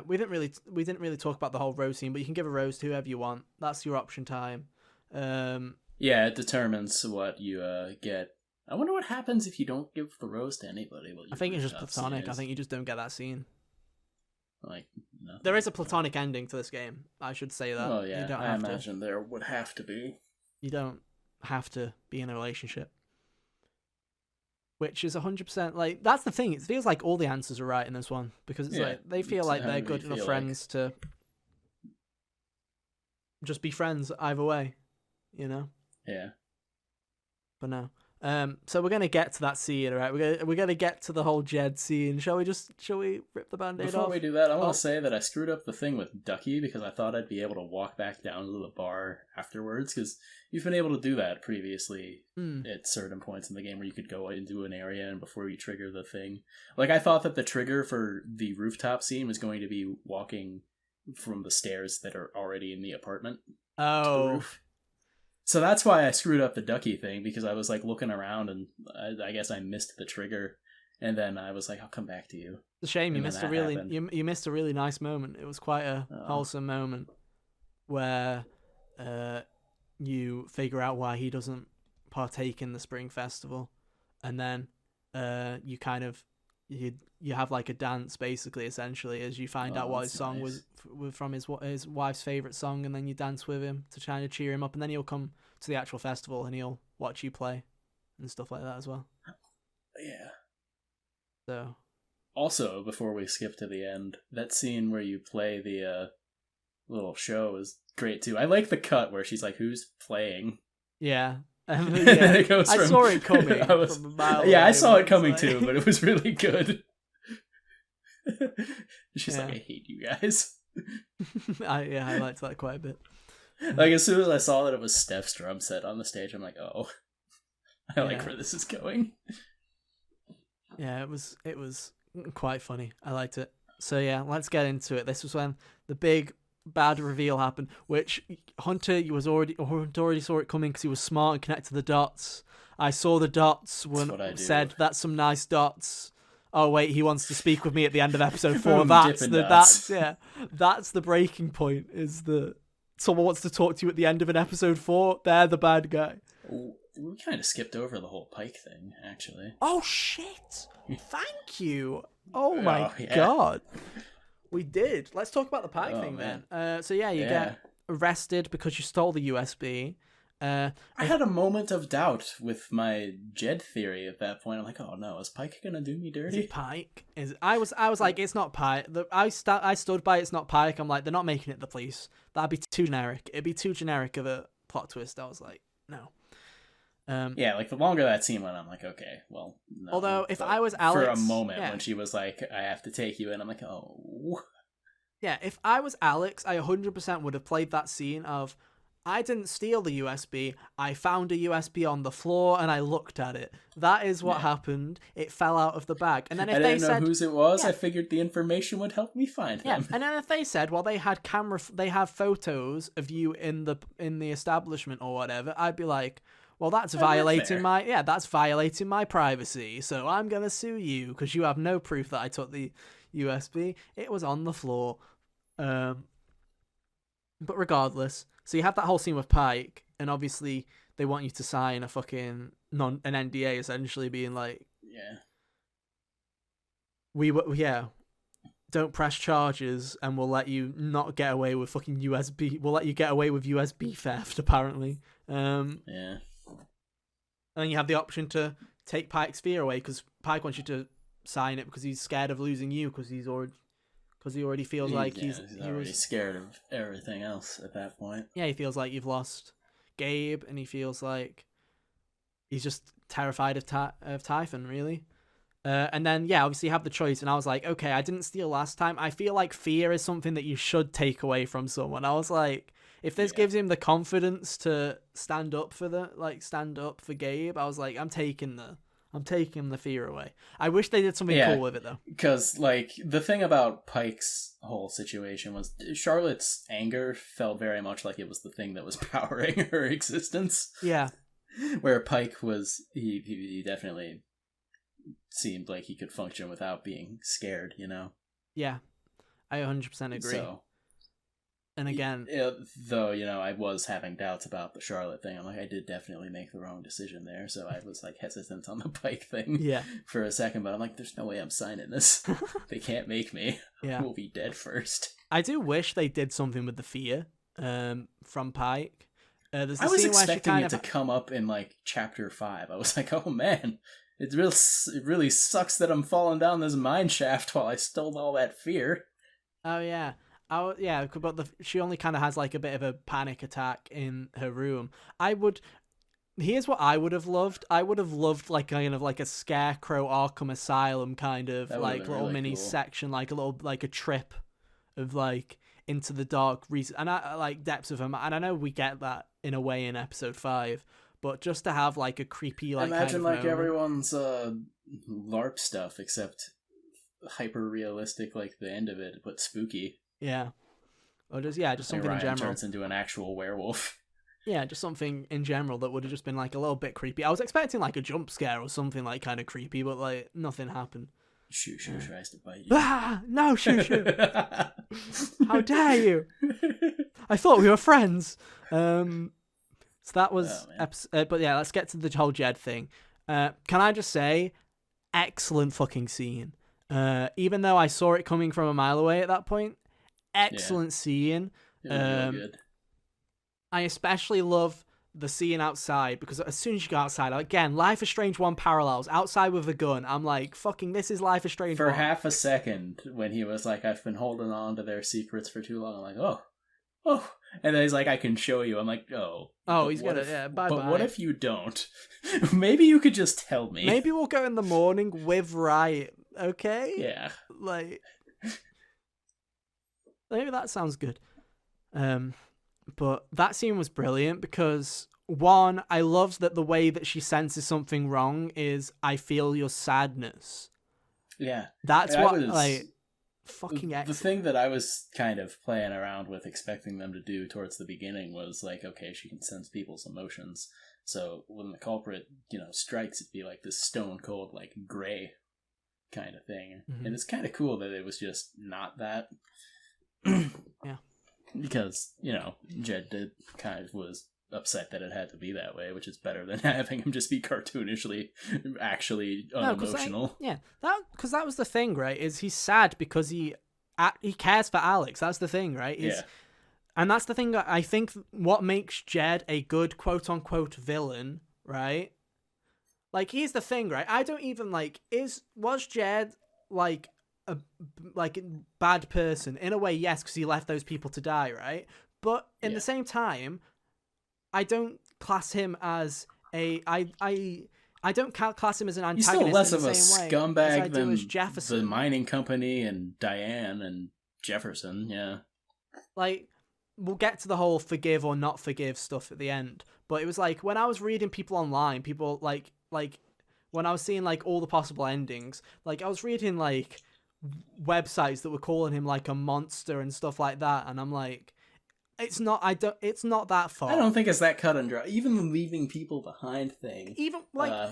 we didn't really talk about the whole rose scene, but you can give a rose to whoever you want. That's your option time. Yeah, it determines what you get. I wonder what happens if you don't give the rose to anybody. I think it's just platonic. I think you just don't get that scene. Like, nothing. There is a platonic ending to this game. I should say that. Oh yeah, You don't I have imagine there would have to be. You don't have to be in a relationship. Which is 100%... Like, that's the thing. It feels like all the answers are right in this one. Because it's like, they feel like they're good enough friends to just be friends either way. You know? Yeah. But no. So we're gonna get to that scene, right? We're gonna get to the whole Jed scene. Shall we rip the band-aid off? Before we do that, I want to say that I screwed up the thing with Ducky because I thought I'd be able to walk back down to the bar afterwards, because you've been able to do that previously at certain points in the game where you could go into an area and before you trigger the thing. Like, I thought that the trigger for the rooftop scene was going to be walking from the stairs that are already in the apartment to the roof. So that's why I screwed up the Ducky thing, because I was like looking around and I guess I missed the trigger, and then I was like, I'll come back to you. It's a shame you And then missed a that really happened. you missed a really nice moment. It was quite a wholesome moment where you figure out why he doesn't partake in the spring festival, and then you kind of you have like a dance basically, essentially, as you find out what his song was from his wife's favorite song, and then you dance with him to try to cheer him up, and then he'll come to the actual festival and he'll watch you play and stuff like that as well. Yeah. So also, before we skip to the end, that scene where you play the little show is great too. I like the cut where she's like, "Who's playing?" yeah. Yeah. It goes I from- saw it coming I was- from a mile Yeah, I away, saw but it coming it's like- too, but it was really good. She's Yeah. like, "I hate you guys." I liked that quite a bit. Like, as soon as I saw that it was Steph's drum set on the stage, I'm like, "Oh, I like Yeah. where this is going." Yeah, it was quite funny. I liked it. So yeah, let's get into it. This was when the big bad reveal happen, which Hunter already saw it coming because he was smart and connected the dots. I saw the dots when said, "That's some nice dots." Oh wait, he wants to speak with me at the end of episode 4. That's the breaking point. Is the someone wants to talk to you at the end of an episode 4? They're the bad guy. We kind of skipped over the whole Pike thing, actually. Oh shit! Thank you. Oh my god. We did. Let's talk about the Pike thing then. So you get arrested because you stole the USB. I had a moment of doubt with my Jed theory at that point. I'm like, oh no, is Pike gonna do me dirty? Is it Pike? I was like, it's not Pike. I stood by it's not Pike. I'm like, they're not making it the police. That'd be too generic. It'd be too generic of a plot twist. I was like, no. Like the longer that scene went, I'm like, okay, well, no. Although if I was Alex, for a moment when she was like, I have to take you in, I'm like, oh. Yeah, if I was Alex, I 100% would have played that scene of, I didn't steal the USB, I found a USB on the floor and I looked at it. That is what happened. It fell out of the bag. And then if I they didn't know whose it was, I figured the information would help me find them. And then if they said, well, they have photos of you in the establishment or whatever, I'd be like, well, that's violating my privacy, so I'm gonna sue you because you have no proof that I took the USB. It was on the floor. But regardless, so you have that whole scene with Pike, and obviously they want you to sign a fucking an NDA, essentially being like, don't press charges, and we'll let you not get away with fucking USB. We'll let you get away with USB theft, apparently. And then you have the option to take Pike's fear away because Pike wants you to sign it because he's scared of losing you because he already feels like he's already scared of everything else at that point. Yeah, he feels like you've lost Gabe, and he feels like he's just terrified of Typhon, really. And then obviously you have the choice, and I was like, okay, I didn't steal last time. I feel like fear is something that you should take away from someone. I was like, if this gives him the confidence to stand up for Gabe, I was like, I'm taking the fear away. I wish they did something cool with it though. Because like the thing about Pike's whole situation was Charlotte's anger felt very much like it was the thing that was powering her existence. Yeah. Where Pike was, he definitely seemed like he could function without being scared, you know? Yeah. I 100% agree. So, and again, though, I was having doubts about the Charlotte thing. I'm like, I did definitely make the wrong decision there. So I was like hesitant on the Pike thing for a second. But I'm like, there's no way I'm signing this. They can't make me. Yeah. We'll be dead first. I do wish they did something with the fear from Pike. I was expecting it to come up in like chapter 5. I was like, oh man, it really sucks that I'm falling down this mine shaft while I stole all that fear. Oh yeah. But she only kind of has like a bit of a panic attack in her room. Here's what I would have loved. I would have loved like kind of like a Scarecrow Arkham Asylum kind of like little really mini section, like a little like a trip of like into the dark and I like depths of him. And I know we get that in a way in episode 5, but just to have like a creepy like imagine kind of like moment. Everyone's LARP stuff except hyper realistic, like the end of it, but spooky. Yeah. Or just something Ryan in general. Turns into an actual werewolf. Yeah, just something in general that would have just been like a little bit creepy. I was expecting like a jump scare or something like kind of creepy, but like nothing happened. Shoo tries to bite you. Ah, no, Shoo. How dare you? I thought we were friends. So that was but yeah, let's get to the whole Jed thing. Can I just say, excellent fucking scene. Even though I saw it coming from a mile away at that point, excellent scene. Really good. I especially love the scene outside because as soon as you go outside, again, Life is Strange 1 parallels, outside with a gun, I'm like, fucking this is Life is Strange 1. For half a second when he was like, I've been holding on to their secrets for too long, I'm like, oh. And then he's like, I can show you. I'm like, oh. Oh, he's gonna, bye-bye. But what if you don't? Maybe you could just tell me. Maybe we'll go in the morning with Riot, okay? Yeah. Like, maybe that sounds good. But that scene was brilliant because, one, I loved that the way that she senses something wrong is, I feel your sadness. Yeah. That's fucking The excellent. thing that I was kind of playing around with, expecting them to do towards the beginning, was like, okay, she can sense people's emotions. So when the culprit, strikes, it'd be like this stone cold, like gray kind of thing. Mm-hmm. And it's kind of cool that it was just not that. Yeah. Because, Jed did kind of was upset that it had to be that way, which is better than having him just be cartoonishly actually unemotional. Because that was the thing, right? Is he's sad because he cares for Alex. That's the thing, right? And that's the thing that I think what makes Jed a good quote unquote villain, right? Like, here's the thing, right? I don't even was Jed like a bad person? In a way, yes, because he left those people to die, right? But in the same time, I don't class him as I don't class him as an antagonist. He's still less in the of a same scumbag way than as Jefferson. the mining company and Diane and Jefferson. Yeah, like, we'll get to the whole forgive or not forgive stuff at the end. But it was like when I was reading people online, people like when I was seeing like all the possible endings, like I was reading like websites that were calling him like a monster and stuff like that, and I'm like, it's not that far. I don't think it's that cut and dry. Even the leaving people behind thing. Even like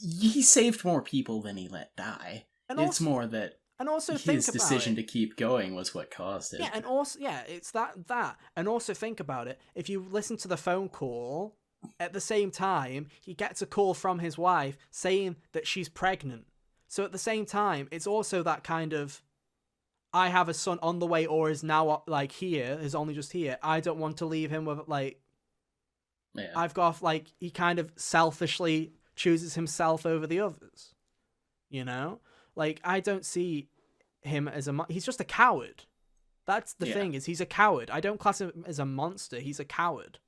he saved more people than he let die. And it's also, more that and also his decision to keep going was what caused it. Yeah, and also it's that. And also think about it. If you listen to the phone call, at the same time, he gets a call from his wife saying that she's pregnant. So at the same time, it's also that kind of, I have a son on the way or is now is only just here. I don't want to leave him with I've got he kind of selfishly chooses himself over the others. I don't see him as he's just a coward. That's the thing, is he's a coward. I don't class him as a monster. He's a coward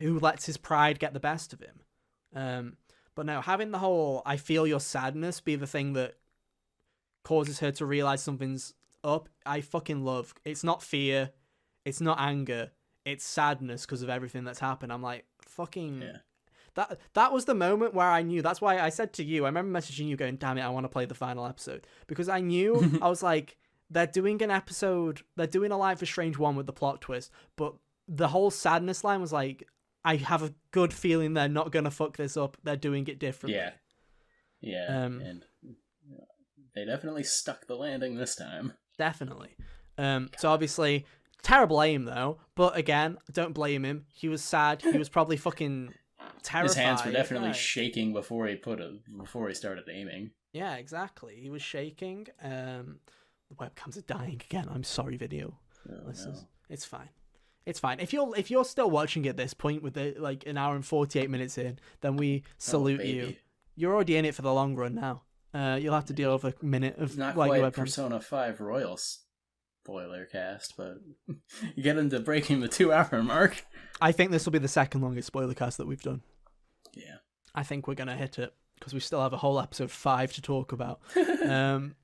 who lets his pride get the best of him. But no, having the whole I feel your sadness be the thing that causes her to realize something's up, I fucking love. It's not fear, it's not anger, it's sadness because of everything that's happened. I'm like, fucking... Yeah. That was the moment where I knew. That's why I said to you, I remember messaging you going, damn it, I want to play the final episode. Because I knew, I was like, they're doing a Life is Strange 1 with the plot twist, but the whole sadness line was like, I have a good feeling they're not going to fuck this up. They're doing it differently. Yeah. And they definitely stuck the landing this time. Definitely. So obviously, terrible aim though. But again, don't blame him. He was sad. He was probably fucking terrified. His hands were definitely shaking before he started aiming. Yeah, exactly. He was shaking. The webcams are dying again. I'm sorry, video. It's fine. It's fine. If you're still watching at this point with it an hour and 48 minutes in, then we salute you. You're already in it for the long run now. You'll have to deal with a minute of not quite Persona 5 Royal Spoilercast, but you get into breaking the 2-hour mark. I think this will be the second longest spoilercast that we've done. Yeah. I think we're gonna hit it because we still have a whole episode 5 to talk about. But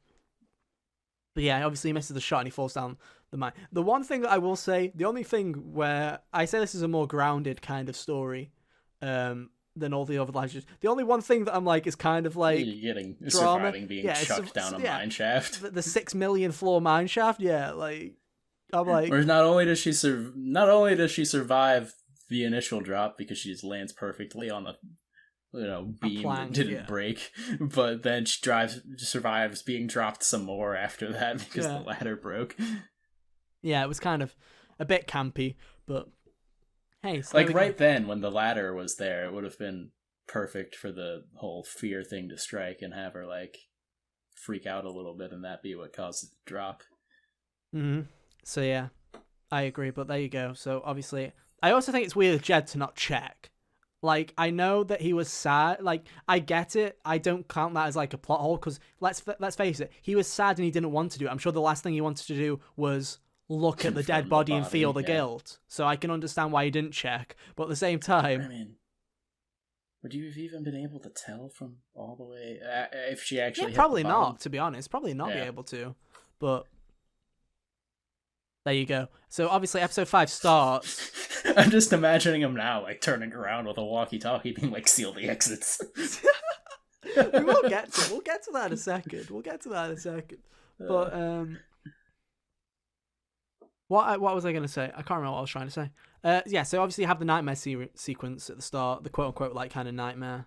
yeah, obviously he misses the shot and he falls down the mine. The one thing that I will say, the only thing where I say this is a more grounded kind of story than all the other lives, the only one thing that I'm like is kind of like you're getting drama. Surviving being chucked down a mine shaft. The 6 million floor mine shaft, I'm like... Whereas not only does she survive the initial drop because she just lands perfectly on the beam that didn't break, but then she survives being dropped some more after that because the ladder broke. Yeah, it was kind of a bit campy, but hey, right then when the ladder was there, it would have been perfect for the whole fear thing to strike and have her freak out a little bit, and that be what caused it to drop. Mm-hmm. So yeah, I agree, but there you go. So obviously, I also think it's weird of Jed to not check. I know that he was sad. I get it. I don't count that as a plot hole because let's face it, he was sad and he didn't want to do it. I'm sure the last thing he wanted to do was look at the dead body and feel the guilt. So I can understand why he didn't check. But at the same time, I mean, would you have even been able to tell from all the way if she actually? Yeah, probably not. To be honest, probably not be able to. But there you go. So obviously, episode 5 starts. I'm just imagining him now, turning around with a walkie-talkie, being seal the exits. We will get to. We'll get to that in a second. But what was I going to say? I can't remember what I was trying to say. Yeah. So obviously you have the nightmare sequence at the start, the quote unquote like kind of nightmare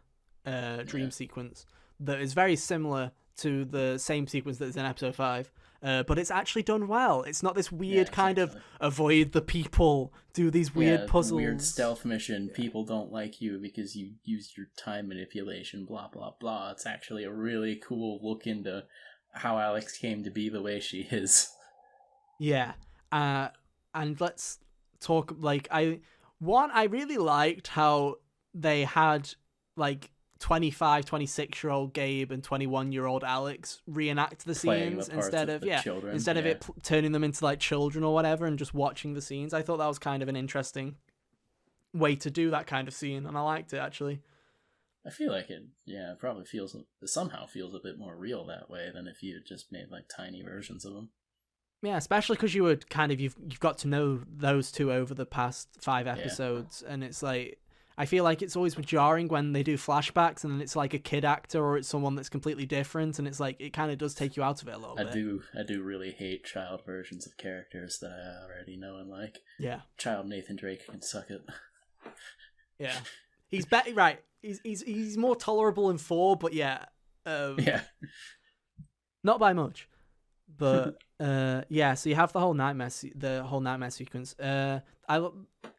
dream sequence that is very similar to the same sequence that is in episode 5. But it's actually done well. It's not this weird kind of avoid the people, do these weird puzzles. Weird stealth mission. People don't like you because you used your time manipulation, blah, blah, blah. It's actually a really cool look into how Alex came to be the way she is. Yeah. And let's talk, like, I really liked how they had, like, 25, 26-year-old Gabe and 21-year-old Alex reenact the scenes instead of it turning them into like children or whatever and just watching the scenes. I thought that was kind of an interesting way to do that kind of scene, and I liked it actually. I feel like it probably somehow feels a bit more real that way than if you had just made like tiny versions of them. Yeah, especially because you would kind of you've got to know those two over the past 5 episodes, and it's like, I feel like it's always jarring when they do flashbacks and then it's like a kid actor or it's someone that's completely different, and it's like it kind of does take you out of it a little bit. I do really hate child versions of characters that I already know and like. Yeah. Child Nathan Drake can suck it. Yeah. He's better, right. He's more tolerable in 4, but yeah. Not by much. But yeah, so you have the whole nightmare sequence.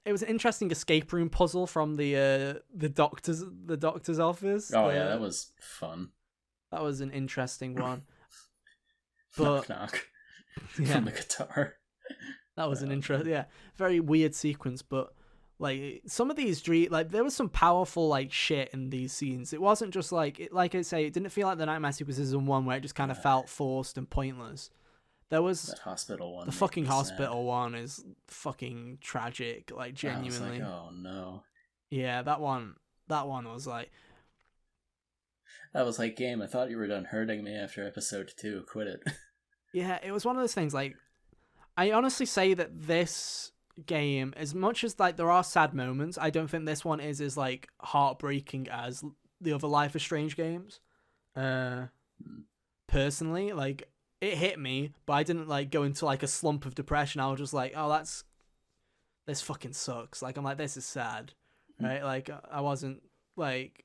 It was an interesting escape room puzzle from the doctor's office. Oh yeah, that was fun. That was an interesting one. But knock from the guitar. That was an very weird sequence. But like some of these like there was some powerful like shit in these scenes. It wasn't just like like I say, it didn't feel like the nightmare sequence season 1 where it just kind of felt forced and pointless. There was that hospital one. The fucking hospital one is fucking tragic, like genuinely. I was like, oh no. Yeah, that one was like. That was like, game, I thought you were done hurting me after episode 2. Quit it. Yeah, it was one of those things. Like, I honestly say that this game, as much as like there are sad moments, I don't think this one is as like heartbreaking as the other Life is Strange games. Personally, like. It hit me, but I didn't like go into like a slump of depression. I was just like, oh, this fucking sucks. Like, I'm like, this is sad, right? Like, I wasn't like,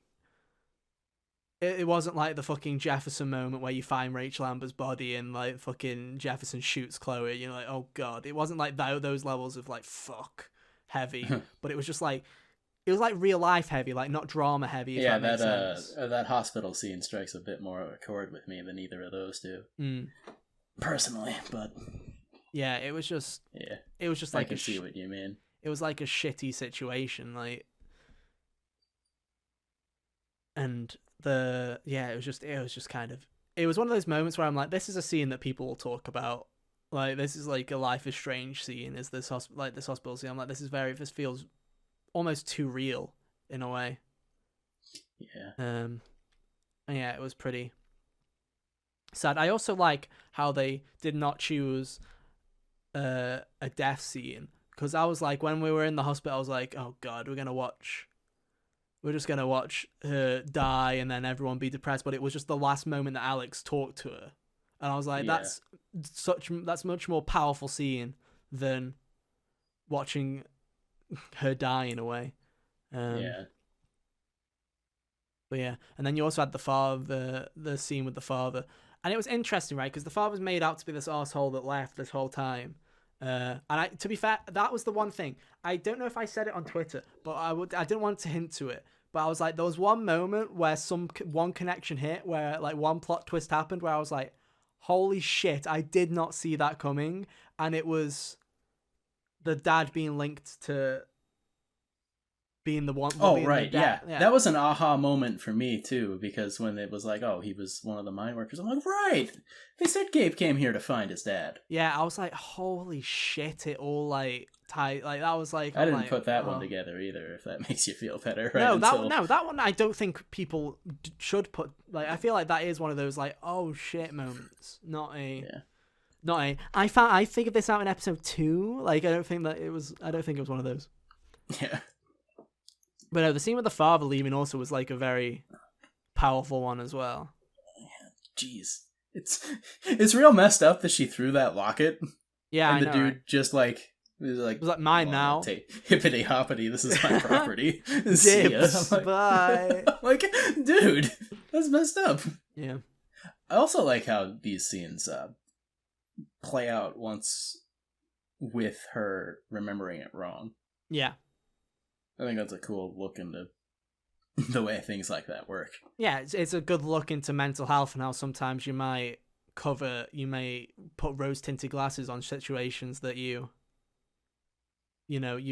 it wasn't like the fucking Jefferson moment where you find Rachel Amber's body and like fucking Jefferson shoots Chloe. You're like, oh god. It wasn't like those levels of like fuck heavy, but it was just like. It was like real life heavy, like not drama heavy. If that makes sense. That hospital scene strikes a bit more of a chord with me than either of those do. Personally, but yeah, it was just like I can see what you mean. It was like a shitty situation, like, and it was just kind of. It was one of those moments where I'm like, this is a scene that people will talk about. Like, this is like a Life is Strange scene. Is this hospital scene? I'm like, this feels almost too real in a way. Yeah. And yeah, it was pretty sad. I also like how they did not choose a death scene, because I was like, when we were in the hospital, I was like, oh god, we're just gonna watch her die and then everyone be depressed. But it was just the last moment that Alex talked to her, and I was like, that's much more powerful scene than watching her die in a way. But yeah, and then you also had the scene with the father, and it was interesting, right? Because the father was made out to be this arsehole that left this whole time. And to be fair, that was the one thing. I don't know if I said it on Twitter, but I didn't want to hint to it. But I was like, there was one moment where one connection hit, where like one plot twist happened, where I was like, holy shit, I did not see that coming. And it was the dad being linked to being the one. Oh, right. Yeah. That was an aha moment for me, too, because when it was like, oh, he was one of the mine workers, I'm like, right. They said Gabe came here to find his dad. Yeah, I was like, holy shit, it all like tied. Like, that was like. I didn't put that one together either, if that makes you feel better. Right? No, that one I don't think people should put. Like, I feel like that is one of those, like, oh shit moments. Not a. I figured this out in episode 2. Like, I don't think it was one of those. Yeah. But no, the scene with the father leaving also was like a very powerful one as well. Jeez. It's real messed up that she threw that locket. Yeah, and I the know, dude right? just like was like, It was like, mine now. Hippity hoppity, this is my property. See ya. Dibs, bye. I'm like, dude, that's messed up. Yeah. I also like how these scenes play out once with her remembering it wrong. Yeah. I think that's a cool look into the way things like that work. Yeah, it's a good look into mental health and how sometimes you may put rose-tinted glasses on situations that you've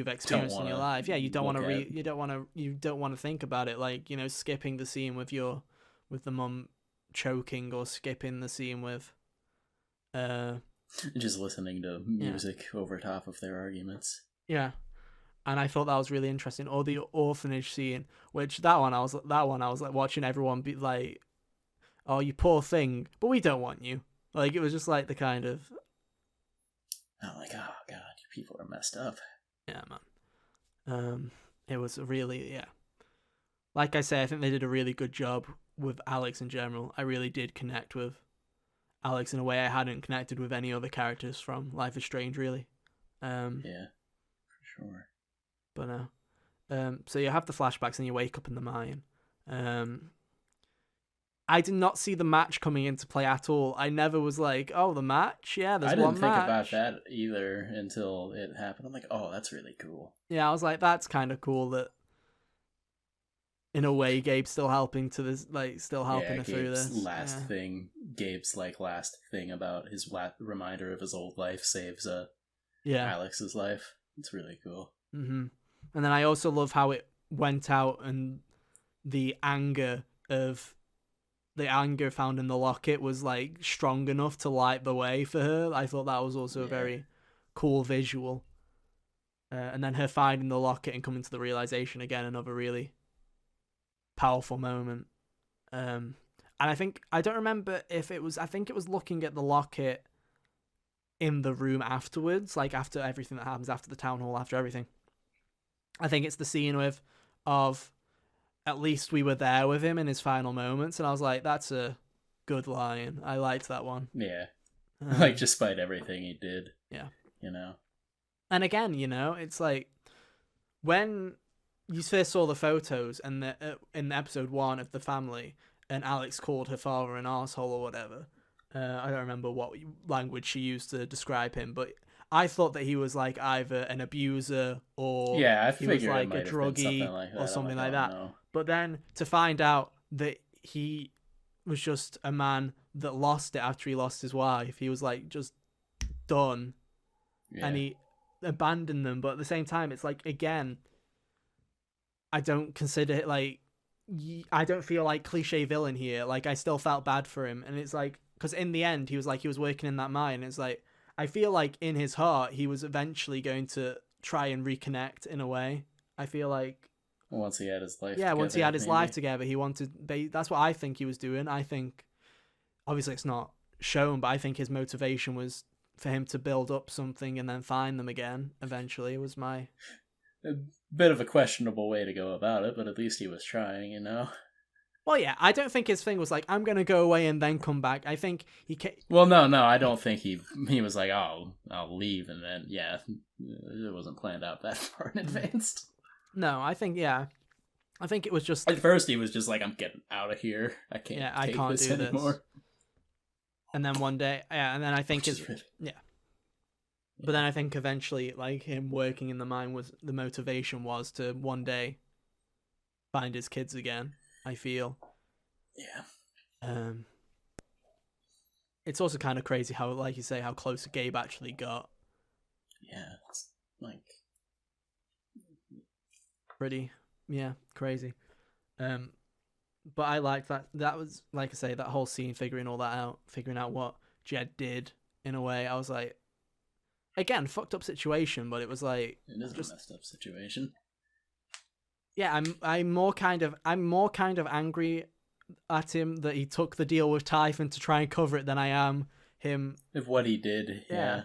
experienced in your life. Yeah, you don't want to think about it, like, skipping the scene with the mum choking, or skipping the scene with just listening to music over top of their arguments. Yeah. And I thought that was really interesting. Or the orphanage scene, which that one I was like watching everyone be like, "Oh, you poor thing," but we don't want you. Like, it was just like the kind of, I'm like, oh god, you people are messed up. Yeah, man. It was really, like I say, I think they did a really good job with Alex in general. I really did connect with Alex in a way I hadn't connected with any other characters from Life is Strange, really. Yeah, for sure. But no. So you have the flashbacks and you wake up in the mine. I did not see the match coming into play at all. I never was like, oh, the match? Yeah, there's one match. I didn't think about that either until it happened. I'm like, oh, that's really cool. Yeah, I was like, that's kind of cool that, in a way, Gabe's still helping to this, like, still helping her through this. Last thing about his reminder of his old life saves Alex's life. It's really cool. Mm-hmm. And then I also love how it went out, and the anger found in the locket was like strong enough to light the way for her. I thought that was also a very cool visual. And then her finding the locket and coming to the realization again, another really powerful moment. And I don't remember if it was, I think it was looking at the locket in the room afterwards, like after everything that happens, after the town hall, after everything. I think it's the scene of at least we were there with him in his final moments, and I was like, that's a good line. I liked that one. Yeah. Like, despite everything he did. Yeah. And again, it's like, when you first saw the photos and in episode 1 of the family, and Alex called her father an arsehole or whatever, I don't remember what language she used to describe him, but I thought that he was like either an abuser or he was like a druggie or something like that. No. But then to find out that he was just a man that lost it after he lost his wife, he was like just done, and he abandoned them. But at the same time, it's like, again, I don't consider it like, I don't feel like cliche villain here. Like, I still felt bad for him, and it's like, because in the end he was working in that mine. It's like, I feel like in his heart he was eventually going to try and reconnect in a way. I feel like once he had his life once he had his life together, he wanted, that's what I think he was doing. I think, obviously it's not shown, but I think his motivation was for him to build up something and then find them again eventually. It was a bit of a questionable way to go about it, but at least he was trying, Well, yeah, I don't think his thing was like, I'm going to go away and then come back. I think he Well, no, I don't think he was like, oh, I'll leave, and then, it wasn't planned out that far in advance. No, I think it was just... At first, he was just like, I'm getting out of here. I can't take this anymore. And then one day, and then I think But then I think eventually, like, him working in the mine the motivation was to one day find his kids again, I feel. Yeah. It's also kind of crazy how, like you say, how close Gabe actually got. Yeah, it's like... Pretty, crazy. But I liked that. That was, like I say, that whole scene, figuring out what Jed did, in a way. I was like, again, fucked up situation, but it was like... It is a messed up situation. Yeah, I'm more kind of angry at him that he took the deal with Typhon to try and cover it than I am him... Of what he did, yeah.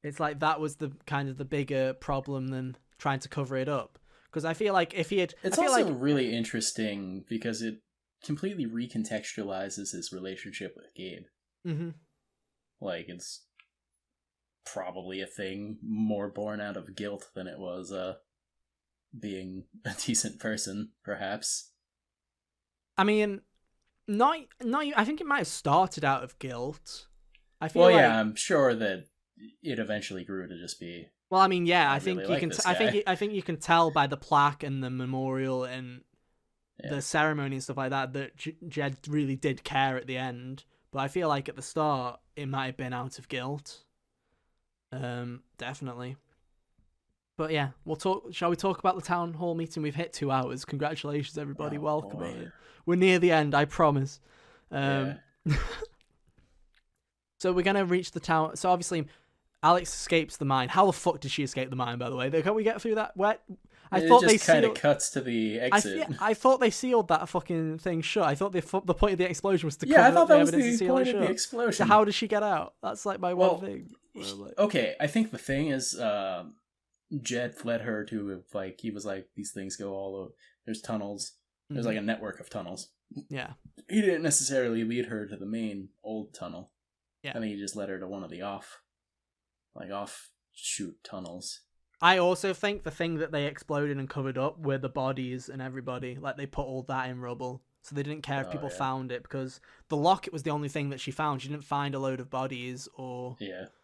It's like that was the kind of the bigger problem than trying to cover it up. Because I feel like if he had... It's also really interesting because it completely recontextualizes his relationship with Gabe. Mm-hmm. Like, it's probably a thing more born out of guilt than it was being a decent person, perhaps. I mean, not. I think it might have started out of guilt. I feel Well, like. yeah, I'm sure that it eventually grew to just be. Well, I mean, yeah. I I really think you like can. this I think. guy. I think you can tell by the plaque and the memorial and Yeah. the ceremony and stuff like that Jed really did care at the end. But I feel like at the start it might have been out of guilt. Definitely. But yeah, we'll talk. Shall we talk about the town hall meeting? We've hit 2 hours. Congratulations, everybody. Oh, Welcome. boy. We're near the end. I promise. Yeah. So we're gonna reach the town. So obviously, Alex escapes the mine. How the fuck did she escape the mine? By the way, can we get through that? Where I It thought just they kind of sealed. cuts to the exit. I thought they sealed that fucking thing shut. I thought the point of the explosion was to Yeah, I cover thought up the that was evidence and the seal it point of the shut. explosion. So how does she get out? That's like my one thing. Okay, I think the thing is, Jed led her to, like, he was like, these things go all over. There's tunnels. There's like a network of tunnels. Yeah. He didn't necessarily lead her to the main old tunnel. Yeah. I think he just led her to one of the offshoot tunnels. I also think the thing that they exploded and covered up were the bodies and everybody. Like, they put all that in rubble. So they didn't care if people found it, because the locket was the only thing that she found. She didn't find a load of bodies or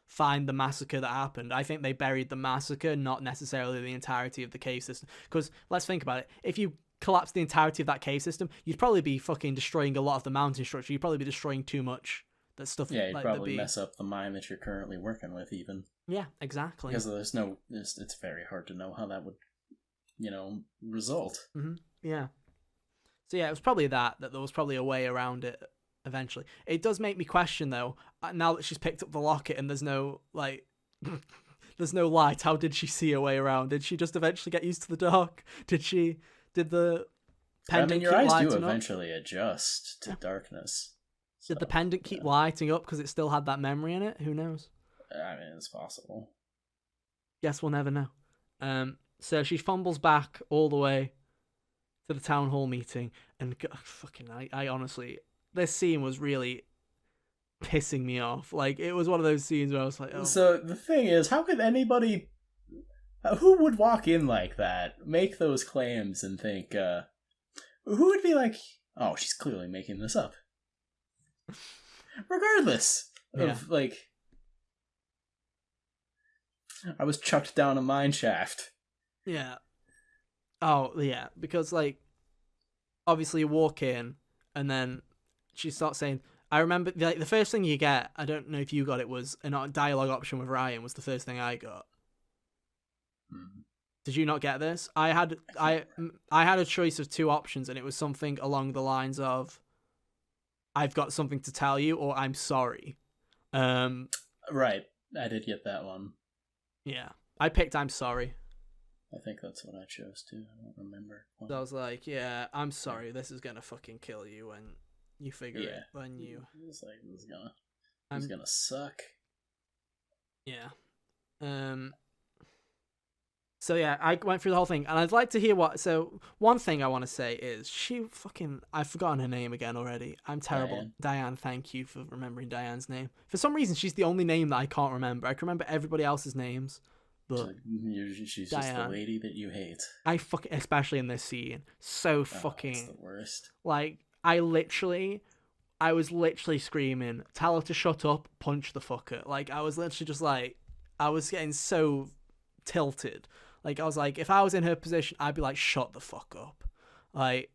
find the massacre that happened. I think they buried the massacre, not necessarily the entirety of the cave system. Because let's think about it. If you collapse the entirety of that cave system, you'd probably be fucking destroying a lot of the mountain structure. You'd probably be destroying too much. That stuff. Yeah, you'd probably mess up the mine that you're currently working with, even. Yeah, exactly. Because it's very hard to know how that would, result. Mm-hmm. Yeah. So yeah, it was probably that there was probably a way around it eventually. It does make me question, though, now that she's picked up the locket and there's no, like, there's no light, how did she see a way around? Did she just eventually get used to the dark? Did the pendant your keep eyes lighting do up? eventually adjust to darkness. Did the pendant keep lighting up because it still had that memory in it? Who knows? I mean, it's possible. Guess we'll never know. So she fumbles back all the way to the town hall meeting, and I honestly, this scene was really pissing me off. Like, it was one of those scenes where I was like, oh. So the thing is, how could anybody, who would walk in like that, make those claims and think, who would be like, oh, she's clearly making this up? Regardless of, like, I was chucked down a mine shaft. Yeah. Oh, yeah, because, like, obviously you walk in, and then she starts saying, I remember, like, the first thing you get, I don't know if you got it, was a dialogue option with Ryan was the first thing I got. Did you not get this? I had a choice of 2 options, and it was something along the lines of, I've got something to tell you, or I'm sorry. Right. I did get that one. Yeah. I picked I'm sorry. I think that's what I chose too. I don't remember. So I was like, yeah, I'm sorry. This is gonna fucking kill you when you figure it. When you... It's like, this is gonna suck. Yeah. So yeah, I went through the whole thing, and I'd like to hear what... So, one thing I want to say is, I've forgotten her name again already. I'm terrible. Diane, thank you for remembering Diane's name. For some reason, she's the only name that I can't remember. I can remember everybody else's names, but... She's Diane, just the lady that you hate. Especially in this scene. So fucking... That's the worst. Like, I was literally screaming, tell her to shut up, punch the fucker. Like, I was literally just like... I was getting so tilted. Like, I was like, if I was in her position, I'd be like, shut the fuck up. Like,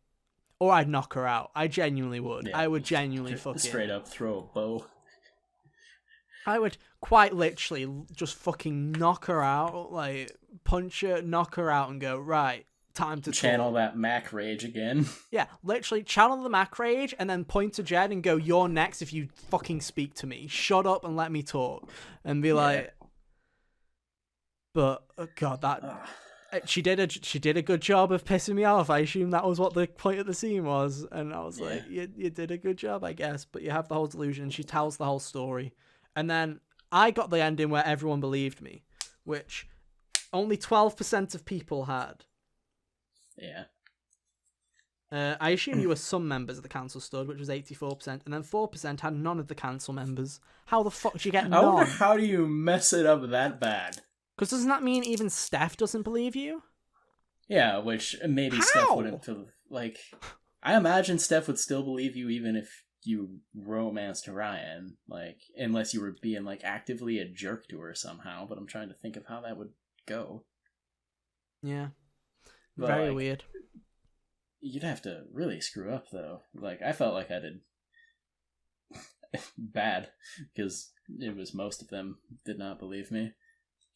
or I'd knock her out. I genuinely would. Yeah, I would genuinely fucking... Straight up throw a bow. I would quite literally just fucking knock her out. Like, punch her, knock her out, and go, right, time to channel talk. That Mac rage again. Yeah, literally channel the Mac rage, and then point to Jed and go, you're next if you fucking speak to me. Shut up and let me talk. And be like... But oh God, she did a good job of pissing me off. I assume that was what the point of the scene was, and I was like, you did a good job, I guess. But you have the whole delusion. She tells the whole story, and then I got the ending where everyone believed me, which only 12% of people had. Yeah. I assume you were some members of the council stood, which was 84%, and then 4% had none of the council members. How the fuck do you get I wonder none? how do you mess it up that bad? Because doesn't that mean even Steph doesn't believe you? Yeah, which maybe Steph How? wouldn't feel like. I imagine Steph would still believe you even if you romanced Ryan, like unless you were being like actively a jerk to her somehow. But I'm trying to think of how that would go. Yeah. But, Very like, weird. you'd have to really screw up though. Like I felt like I did bad because it was most of them did not believe me.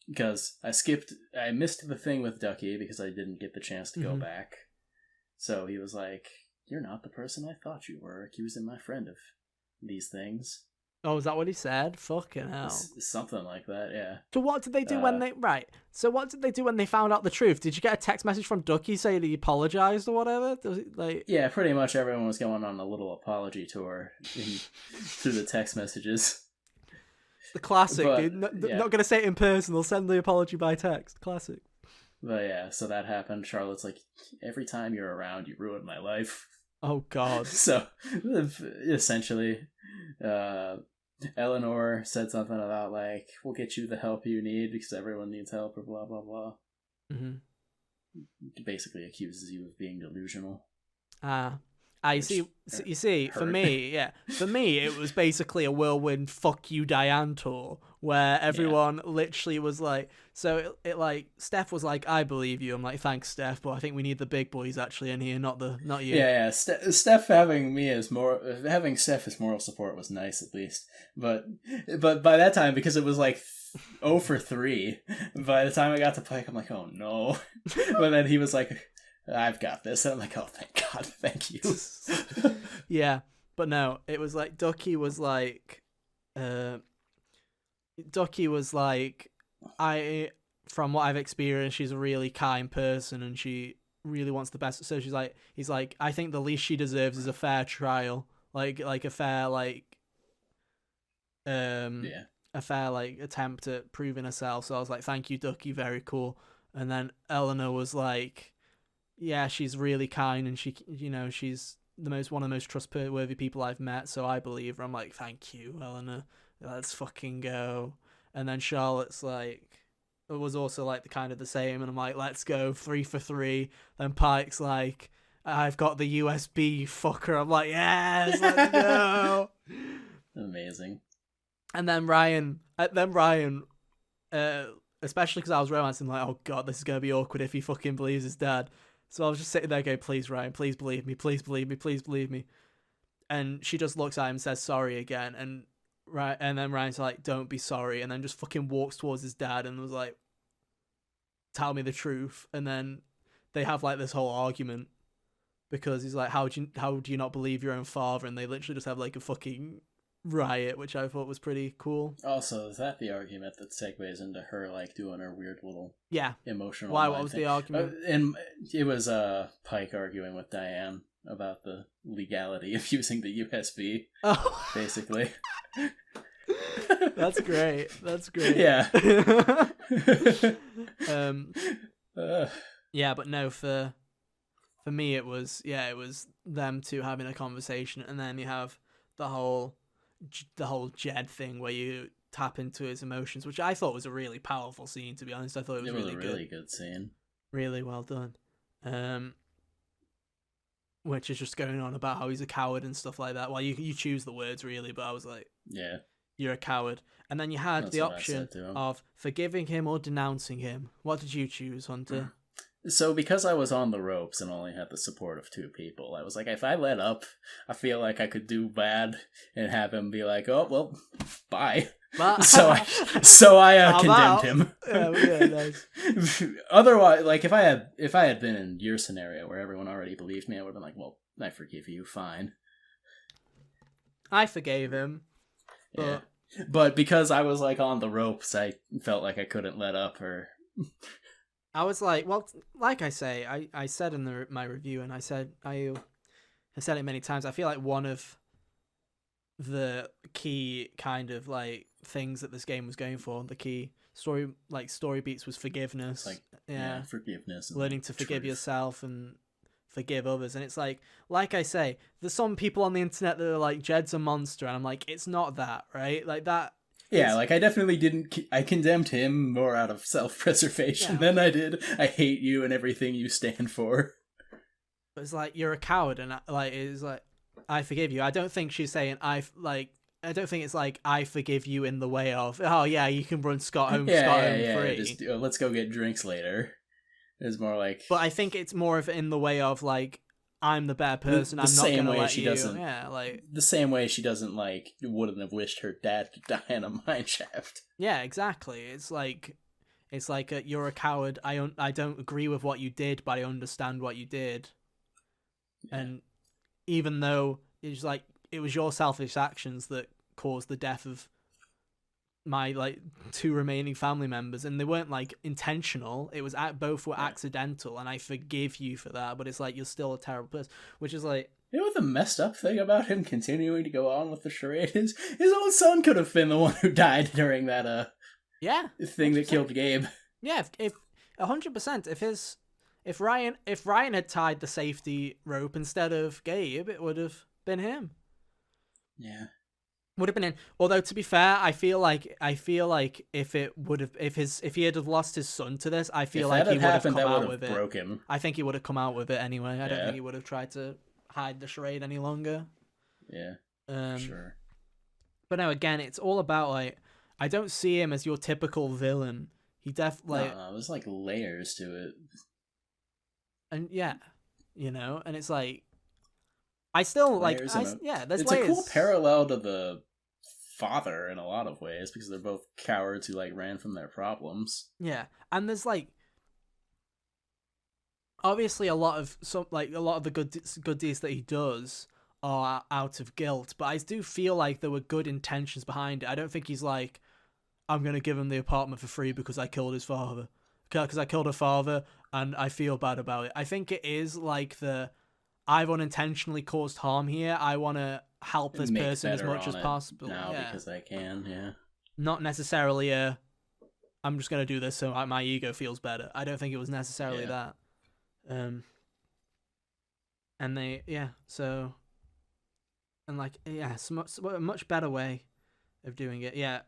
Because I missed the thing with Ducky because I didn't get the chance to go back. So he was like, "You're not the person I thought you were, accusing my friend of these things." Oh, is that what he said? Fucking hell. Something like that, yeah. So what did they do when they... Right. So what did they do when they found out the truth? Did you get a text message from Ducky saying he apologized or whatever? Like... Yeah, pretty much everyone was going on a little apology tour through the text messages. The classic, But, dude. Not yeah. going to say it in person. They'll send the apology by text. Classic. But yeah, so that happened. Charlotte's like, every time you're around, you ruin my life. Oh, God. So, essentially, Eleanor said something about, like, we'll get you the help you need because everyone needs help or blah, blah, blah. Basically accuses you of being delusional. You see, for me, it was basically a whirlwind fuck you Diane tour where everyone literally was like, so it like, Steph was like, I believe you. I'm like, thanks, Steph, but I think we need the big boys actually in here, not you. Yeah. Steph having Steph as moral support was nice at least, but by that time, because it was like 0 for 3, by the time I got to Pike, I'm like, oh no. But then he was like, I've got this, and I'm like, oh thank God, thank you. Yeah, but no, it was like Ducky was like, from what I've experienced, she's a really kind person and she really wants the best. So he's like, I think the least she deserves is a fair trial, like a fair a fair attempt at proving herself. So I was like, thank you, Ducky, very cool. And then Eleanor was like, yeah, she's really kind and she's one of the most trustworthy people I've met, so I believe her. I'm like, thank you, Eleanor. Let's fucking go. And then Charlotte's like, it was also like the kind of the same, and I'm like, let's go, 3 for 3. Then Pike's like, I've got the USB, you fucker. I'm like, yes, let's go. Amazing. And then Ryan, especially because I was romancing, like, oh god, this is gonna be awkward if he fucking believes his dad. So I was just sitting there going, please, Ryan, please believe me, please believe me, please believe me. And she just looks at him and says sorry again. And then Ryan's like, don't be sorry. And then just fucking walks towards his dad and was like, tell me the truth. And then they have like this whole argument because he's like, how do you not believe your own father? And they literally just have like a fucking riot, which I thought was pretty cool. Also, is that the argument that segues into her like doing her weird little emotional? Why? What was the argument? And it was Pike arguing with Diane about the legality of using the USB. Oh, basically. That's great. Yeah. Yeah, but no, for me it was them two having a conversation, and then you have the whole Jed thing where you tap into his emotions, which I thought was a really powerful scene, to be honest. I thought it was really good. Really good scene. Really well done. Which is just going on about how he's a coward and stuff like that. Well, you choose the words really, but I was like, yeah, you're a coward. And then you had the option of forgiving him or denouncing him. What did you choose, Hunter? So because I was on the ropes and only had the support of 2 people, I was like, if I let up, I feel like I could do bad and have him be like, oh, well, bye. So I condemned him. Yeah, nice. Otherwise, like if I had been in your scenario where everyone already believed me, I would have been like, well, I forgive you, fine. I forgave him. Yeah. But because I was like on the ropes, I felt like I couldn't let up or... I was like, well, like I say, I said in my review, and I said it many times, I feel like one of the key kind of like things that this game was going for, the key story beats was forgiveness. Like, forgiveness. Learning to forgive yourself and forgive others. And it's like I say, there's some people on the internet that are like, Jed's a monster, and I'm like, it's not that, right? Like that. Yeah, like I definitely didn't. I condemned him more out of self-preservation than I did. I hate you and everything you stand for. But it's like, you're a coward, and like it's like, I forgive you. I don't think she's saying I don't think it's like, I forgive you in the way of, oh yeah, you can run Scott home free. Just, let's go get drinks later. It's more like. But I think it's more of in the way of like, I'm the bad person. I'm not gonna let you. Yeah, like the same way she doesn't like wouldn't have wished her dad to die in a mine shaft. Yeah, exactly. It's like you're a coward. I don't agree with what you did, but I understand what you did. Yeah. And even though it's like it was your selfish actions that caused the death of my like 2 remaining family members, and they weren't like intentional, it was both were accidental, and I forgive you for that, but it's like, you're still a terrible person, which is like, you know what the messed up thing about him continuing to go on with the charade is? His own son could have been the one who died during that thing 100%. That killed Gabe. Yeah, if 100%, if Ryan had tied the safety rope instead of Gabe, it would have been him. Yeah. Would have been in. Although, to be fair, I feel like if he had lost his son to this, I feel like he would have come out with it. Broken. I think he would have come out with it anyway. I don't think he would have tried to hide the charade any longer. Yeah. Sure. But no, again, it's all about like, I don't see him as your typical villain. He definitely. No, there's like layers to it. And yeah, and it's like, I still layers there's it's layers. A cool parallel to the father in a lot of ways, because they're both cowards who like ran from their problems. Yeah, and there's like, obviously a lot of the good deeds that he does are out of guilt, but I do feel like there were good intentions behind it. I don't think he's like, I'm gonna give him the apartment for free because I killed his father, because I killed her father and I feel bad about it. I think it is like I've unintentionally caused harm here. I want to help this person as much as possible now because I can. Yeah. Not necessarily I'm just gonna do this so my ego feels better. I don't think it was necessarily that. And it's a much better way of doing it. Yeah.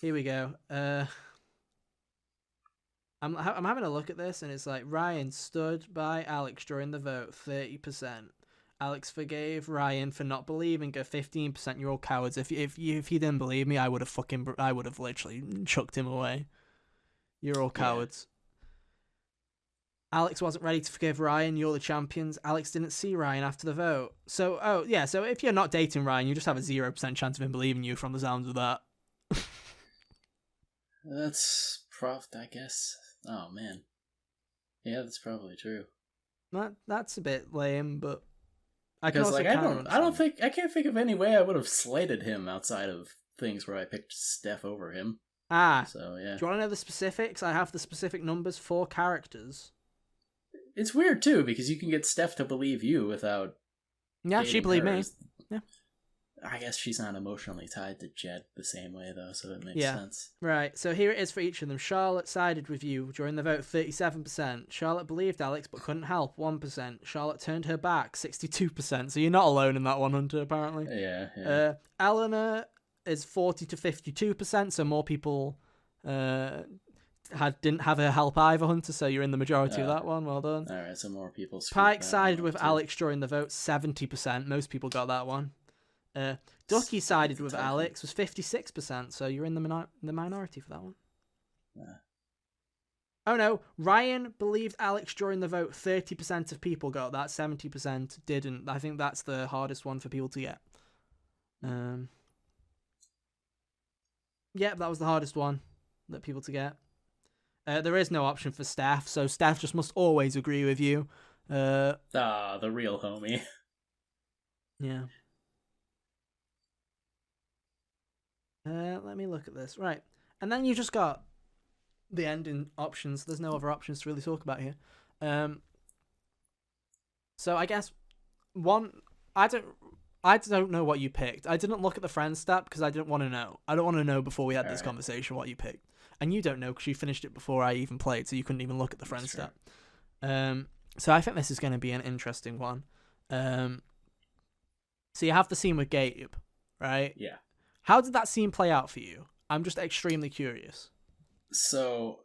Here we go. I'm having a look at this, and it's like, Ryan stood by Alex during the vote, 30%. Alex forgave Ryan for not believing her, 15%. You're all cowards. If you didn't believe me, I would have literally chucked him away. You're all cowards. Yeah. Alex wasn't ready to forgive Ryan. You're the champions. Alex didn't see Ryan after the vote. So if you're not dating Ryan, you just have a 0% chance of him believing you from the sounds of that. That's I guess. Oh man, yeah, that's probably true. That's a bit lame, but I can't think of any way I would have slated him outside of things where I picked Steph over him. So yeah. Do you want to know the specifics? I have the specific numbers for characters. It's weird too, because you can get Steph to believe you without. Yeah, she believed me. Yeah. I guess she's not emotionally tied to Jed the same way, though, so it makes sense. Right, so here it is for each of them. Charlotte sided with you during the vote, 37%. Charlotte believed Alex but couldn't help, 1%. Charlotte turned her back, 62%. So you're not alone in that one, Hunter, apparently. Yeah. Eleanor is 40 to 52%, so more people didn't have her help either, Hunter, so you're in the majority of that one. Well done. All right, so more people. Pike sided with Alex during the vote, 70%. Most people got that one. Ducky sided with Alex, was 56%, so you're in the minority for that one. Yeah. Oh no, Ryan believed Alex during the vote, 30% of people got that, 70% didn't. I think that's the hardest one for people to get. That was the hardest one that people to get. There is no option for Steph, so Steph just must always agree with you. The real homie. Yeah. Let me look at this. Right. And then you just got the ending options. There's no other options to really talk about here. So I guess I don't know what you picked. I didn't look at the friend stat because I didn't want to know. I don't want to know before we had this conversation what you picked. And you don't know because you finished it before I even played, so you couldn't even look at the friend stat. So I think this is going to be an interesting one. So you have the scene with Gabe, right? Yeah. How did that scene play out for you? I'm just extremely curious. So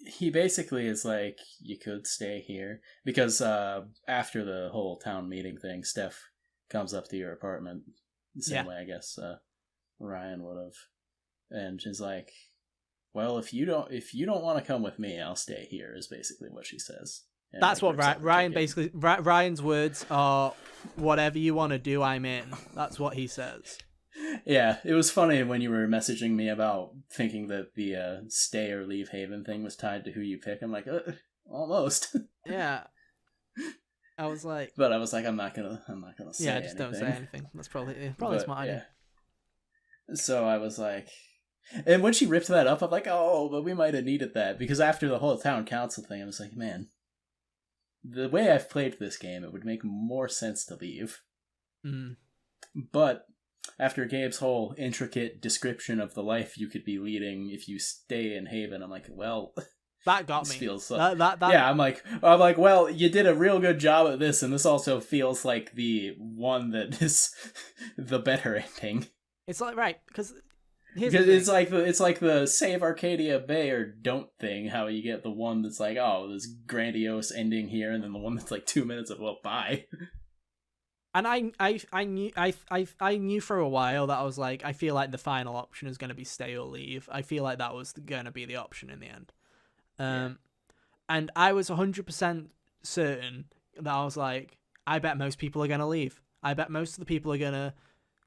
he basically is like, you could stay here. Because after the whole town meeting thing, Steph comes up to your apartment the same way I guess Ryan would have. And she's like, well, if you don't want to come with me, I'll stay here, is basically what she says. And That's like, what Ryan basically... Ryan's words are, whatever you want to do, I'm in. That's what he says. Yeah, it was funny when you were messaging me about thinking that the stay or leave Haven thing was tied to who you pick. I'm like, almost. Yeah. I was like... But I was like, I'm not gonna say yeah, just anything. don't say anything. That's probably a smart idea. So I was like... And when she ripped that up, I'm like, oh, but we might have needed that. Because after the whole town council thing, I was like, man, the way I've played this game, it would make more sense to leave. Mm. But after Gabe's whole intricate description of the life you could be leading if you stay in Haven, I'm like, well, that got this me. feels that... Yeah, I'm like, well, you did a real good job at this, and this also feels like the one that is the better ending. It's like, right, because it's like the save Arcadia Bay or don't thing. How you get the one that's like, oh, this grandiose ending here, and then the one that's like 2 minutes of, well, bye. And I knew for a while that I was like, I feel like the final option is going to be stay or leave. I feel like that was going to be the option in the end. And I was 100% certain that I was like, I bet most people are going to leave. I bet most of the people are going to...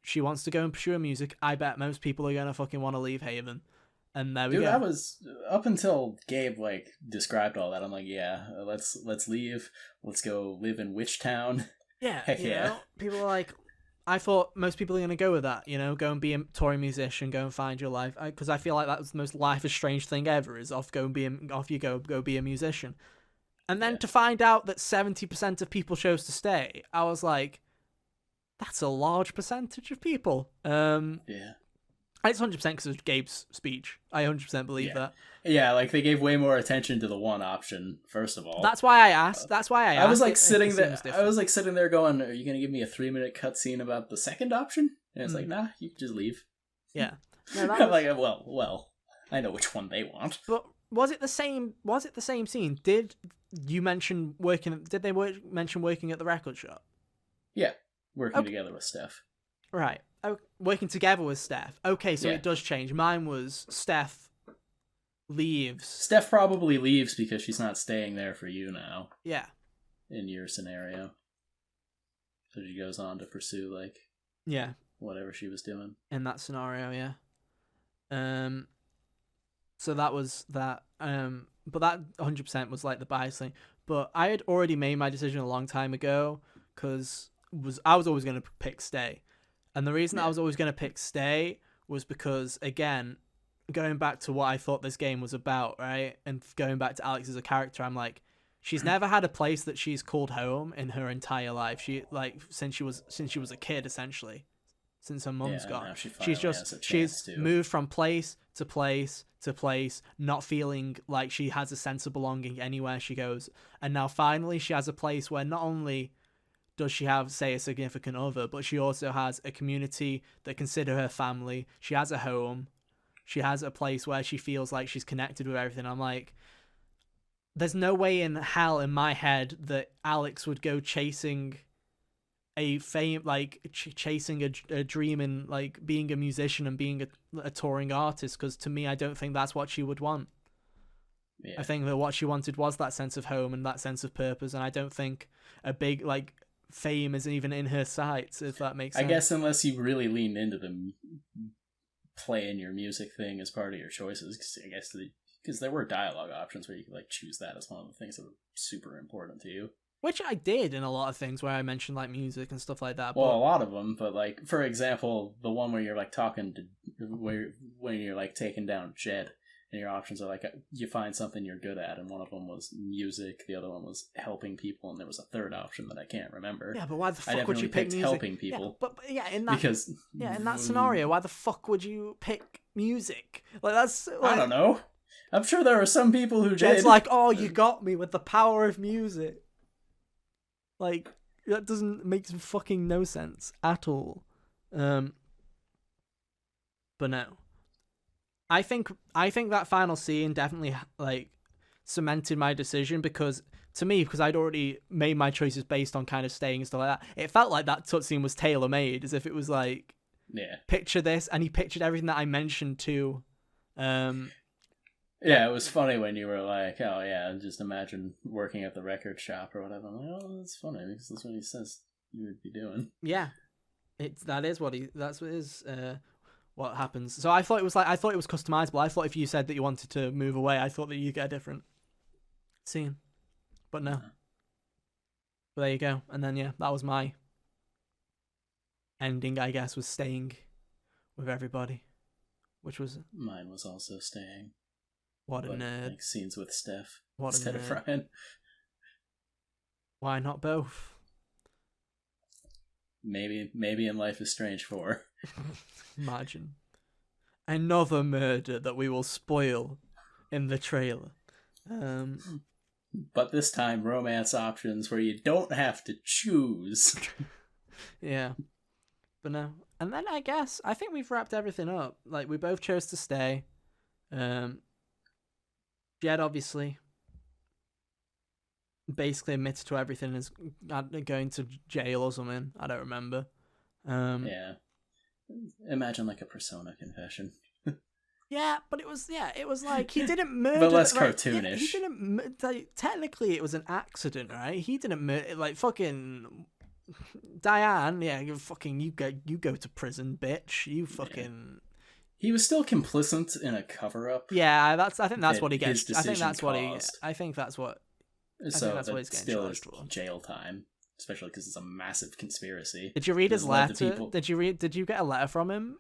She wants to go and pursue her music. I bet most people are going to fucking want to leave Haven. And there we go. Dude, I was... Up until Gabe, like, described all that, I'm like, yeah, let's leave. Let's go live in Witchtown. Yeah, heck yeah. Know, people are like... I thought most people are going to go with that, go and be a touring musician, go and find your life. Because I feel like that was the most Life is Strange thing ever, is off you go be a musician. And then to find out that 70% of people chose to stay, I was like... That's a large percentage of people. Yeah. It's 100% because of Gabe's speech. I 100% believe that. Yeah, like they gave way more attention to the one option, first of all. That's why I asked. I was like sitting there. I was like sitting there going, are you going to give me a 3-minute cutscene about the second option? And it's like, nah, you can just leave. Yeah. No, I'm like, well, I know which one they want. But was it the same scene? Did you mention working? Did they mention working at the record shop? Yeah. Working together with Steph. Right. Oh, working together with Steph. Okay, so it does change. Mine was Steph leaves. Steph probably leaves because she's not staying there for you now. Yeah. In your scenario. So she goes on to pursue, like... Yeah. Whatever she was doing. In that scenario, yeah. So that was that. But that 100% was like the bias thing. But I had already made my decision a long time ago because... I was always going to pick stay. And the reason I was always going to pick stay was because, again, going back to what I thought this game was about, right? And going back to Alex as a character, I'm like, she's never had a place that she's called home in her entire life. She since she was a kid, essentially. Since her mum's gone. She's moved from place to place to place, not feeling like she has a sense of belonging anywhere she goes. And now finally she has a place where not only does she have, say, a significant other, but she also has a community that consider her family. She has a home. She has a place where she feels like she's connected with everything. I'm like, there's no way in hell in my head that Alex would go chasing a fame, like chasing a dream and like being a musician and being a touring artist. Because to me, I don't think that's what she would want. Yeah. I think that what she wanted was that sense of home and that sense of purpose. And I don't think a big, like, fame isn't even in her sights, if that makes sense. I guess unless you really leaned into the playing your music thing as part of your choices, because there were dialogue options where you could like choose that as one of the things that were super important to you. Which I did in a lot of things where I mentioned like music and stuff like that. Well, a lot of them, but like for example, the one where you're like talking to when you're like taking down Jed. And your options are like, you find something you're good at, and one of them was music, the other one was helping people, and there was a third option that I can't remember. Yeah, but why the fuck would you pick music? Helping people. Yeah, in that scenario, why the fuck would you pick music? Like that's. Like, I don't know. I'm sure there are some people who did. It's like, oh, you got me with the power of music. Like, that doesn't make fucking no sense at all. But no. I think that final scene definitely, like, cemented my decision because I'd already made my choices based on kind of staying and stuff like that. It felt like that cutscene was tailor-made, as if it was like, picture this, and he pictured everything that I mentioned too. Yeah, it was funny when you were like, oh yeah, just imagine working at the record shop or whatever. I'm like, oh, that's funny because that's what he says you would be doing. Yeah, that's what what happens. So I thought it was customizable. I thought if you said that you wanted to move away, I thought that you get a different scene, but no. But there you go. And then that was my ending. I guess was staying with everybody, which was mine was also staying. What a nerd! Like scenes with Steph instead of Ryan. Why not both? Maybe in Life is Strange 4. Imagine another murder that we will spoil in the trailer. But this time, romance options where you don't have to choose. Yeah, but no. And then I think we've wrapped everything up. Like, we both chose to stay. Jed obviously basically admitted to everything as going to jail or something. I don't remember. Yeah. Imagine like a Persona confession. Yeah, but it was like he didn't murder. But less cartoonish. He didn't. Technically, it was an accident, right? He didn't murder. Like, fucking Diane. Yeah, you go to prison, bitch. You fucking. Yeah. He was still complicit in a cover-up. Yeah, I think that's what he gets. I think that's what he's getting still charged for. Jail time, especially because it's a massive conspiracy. Did you read his letter? Did you get a letter from him?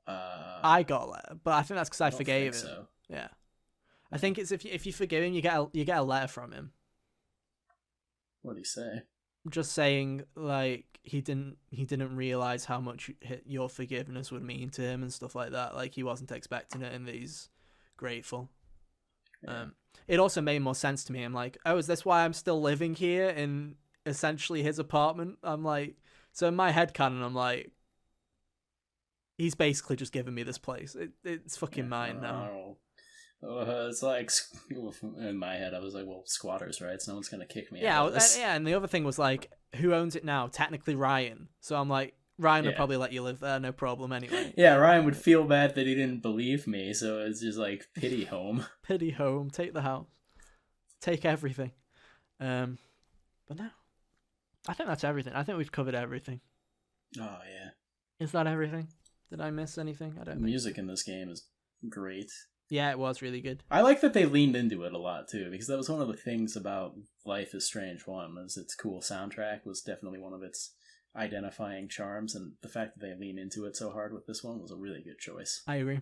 I got a letter, but I think that's because I forgave him. So. Yeah, I think it's if you forgive him, you get a letter from him. What did he say? Just saying, like, he didn't realize how much your forgiveness would mean to him and stuff like that. Like, he wasn't expecting it, and that he's grateful. Yeah. It also made more sense to me. I'm like, oh, is this why I'm still living here in essentially his apartment? I'm like, so in my headcanon, I'm like, he's basically just given me this place. It's fucking mine now. It's like, in my head, I was like, well, squatters' rights. No one's going to kick me out of this. Yeah, and the other thing was, like, who owns it now? Technically Ryan. So I'm like, Ryan would probably let you live there, no problem anyway. Yeah, Ryan would feel bad that he didn't believe me, so it's just like, pity home. Pity home, take the house. Take everything. But no. I think that's everything. I think we've covered everything. Oh, yeah. Is that everything? Did I miss anything? I don't think. The music in this game is great. Yeah, it was really good. I like that they leaned into it a lot, too, because that was one of the things about Life is Strange 1, was its cool soundtrack was definitely one of its identifying charms, and the fact that they lean into it so hard with this one was a really good choice. I agree.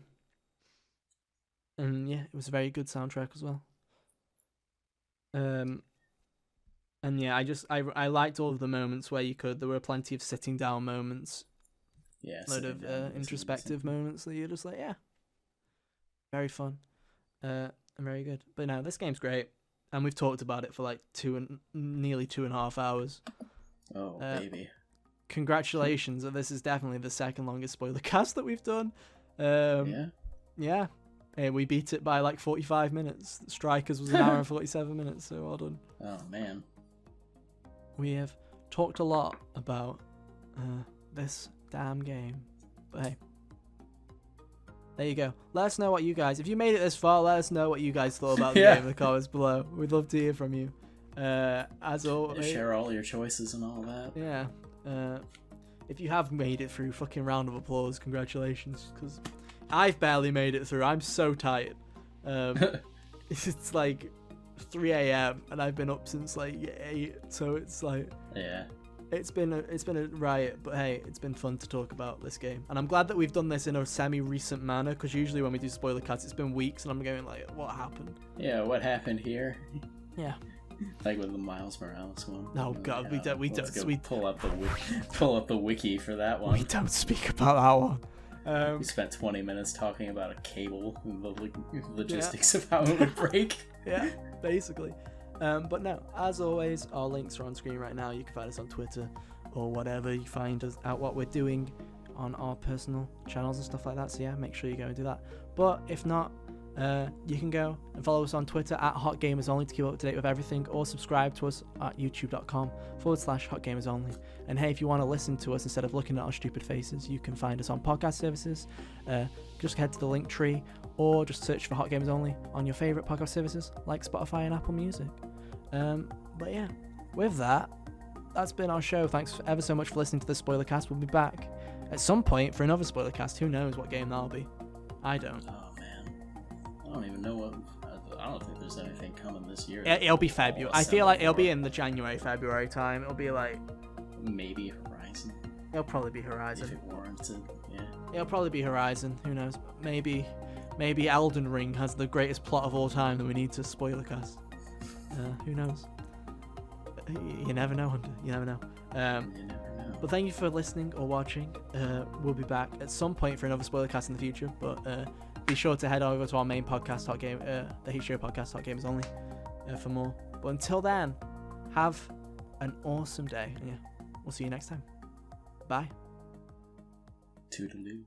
And yeah, it was a very good soundtrack as well. And yeah, I liked all of the moments where there were plenty of sitting down moments. Yeah. A load of introspective moments that you're just like, yeah. Very fun. And very good. But no, this game's great. And we've talked about it for like nearly 2.5 hours. Oh, baby. Congratulations. This is definitely the second longest spoiler cast that we've done. Yeah. Yeah. We beat it by like 45 minutes. Strikers was an hour and 47 minutes, so well done. Oh, man. We have talked a lot about this damn game. But hey. There you go. Let us know what you guys... If you made it this far, let us know what you guys thought about the game in the comments below. We'd love to hear from you. As always... Share all your choices and all that. Yeah. If you have made it through, fucking round of applause. Congratulations. Because I've barely made it through. I'm so tired. It's like 3 a.m. and I've been up since like 8. So it's like... Yeah. It's been a riot, but hey, it's been fun to talk about this game, and I'm glad that we've done this in a semi-recent manner, because usually when we do spoiler casts, it's been weeks, and I'm going like, what happened? Yeah, what happened here? Yeah. Like with the Miles Morales one. Oh god, we don't. Pull up the wiki for that one. We don't speak about that one. We spent 20 minutes talking about a cable and the logistics of how it would break. Yeah, basically. But no, as always, our links are on screen right now. You can find us on Twitter or whatever. You find us out what we're doing on our personal channels and stuff like that. So yeah, make sure you go and do that. But if not, you can go and follow us on Twitter at HotGamersOnly to keep up to date with everything, or subscribe to us at youtube.com/HotGamersOnly. And hey, if you want to listen to us instead of looking at our stupid faces, you can find us on podcast services. Just head to the link tree or just search for Hot Gamers Only on your favourite podcast services like Spotify and Apple Music. But yeah, with that, that's been our show. Thanks ever so much for listening to the Spoilercast. We'll be back at some point for another Spoilercast. Who knows what game that'll be? I don't. Oh man, I don't even know what. I don't think there's anything coming this year. It'll be February. I feel like it'll be in the January-February time. It'll be like maybe Horizon. It'll probably be Horizon. If it warranted, yeah. It'll probably be Horizon. Who knows? Maybe Elden Ring has the greatest plot of all time that we need to Spoilercast. Who knows? You never know, Hunter. You never know. You never know. But thank you for listening or watching. We'll be back at some point for another Spoilercast in the future. But be sure to head over to our main podcast, the HBO podcast, Hot Gamers Only, for more. But until then, have an awesome day. And yeah, we'll see you next time. Bye. Toodaloo.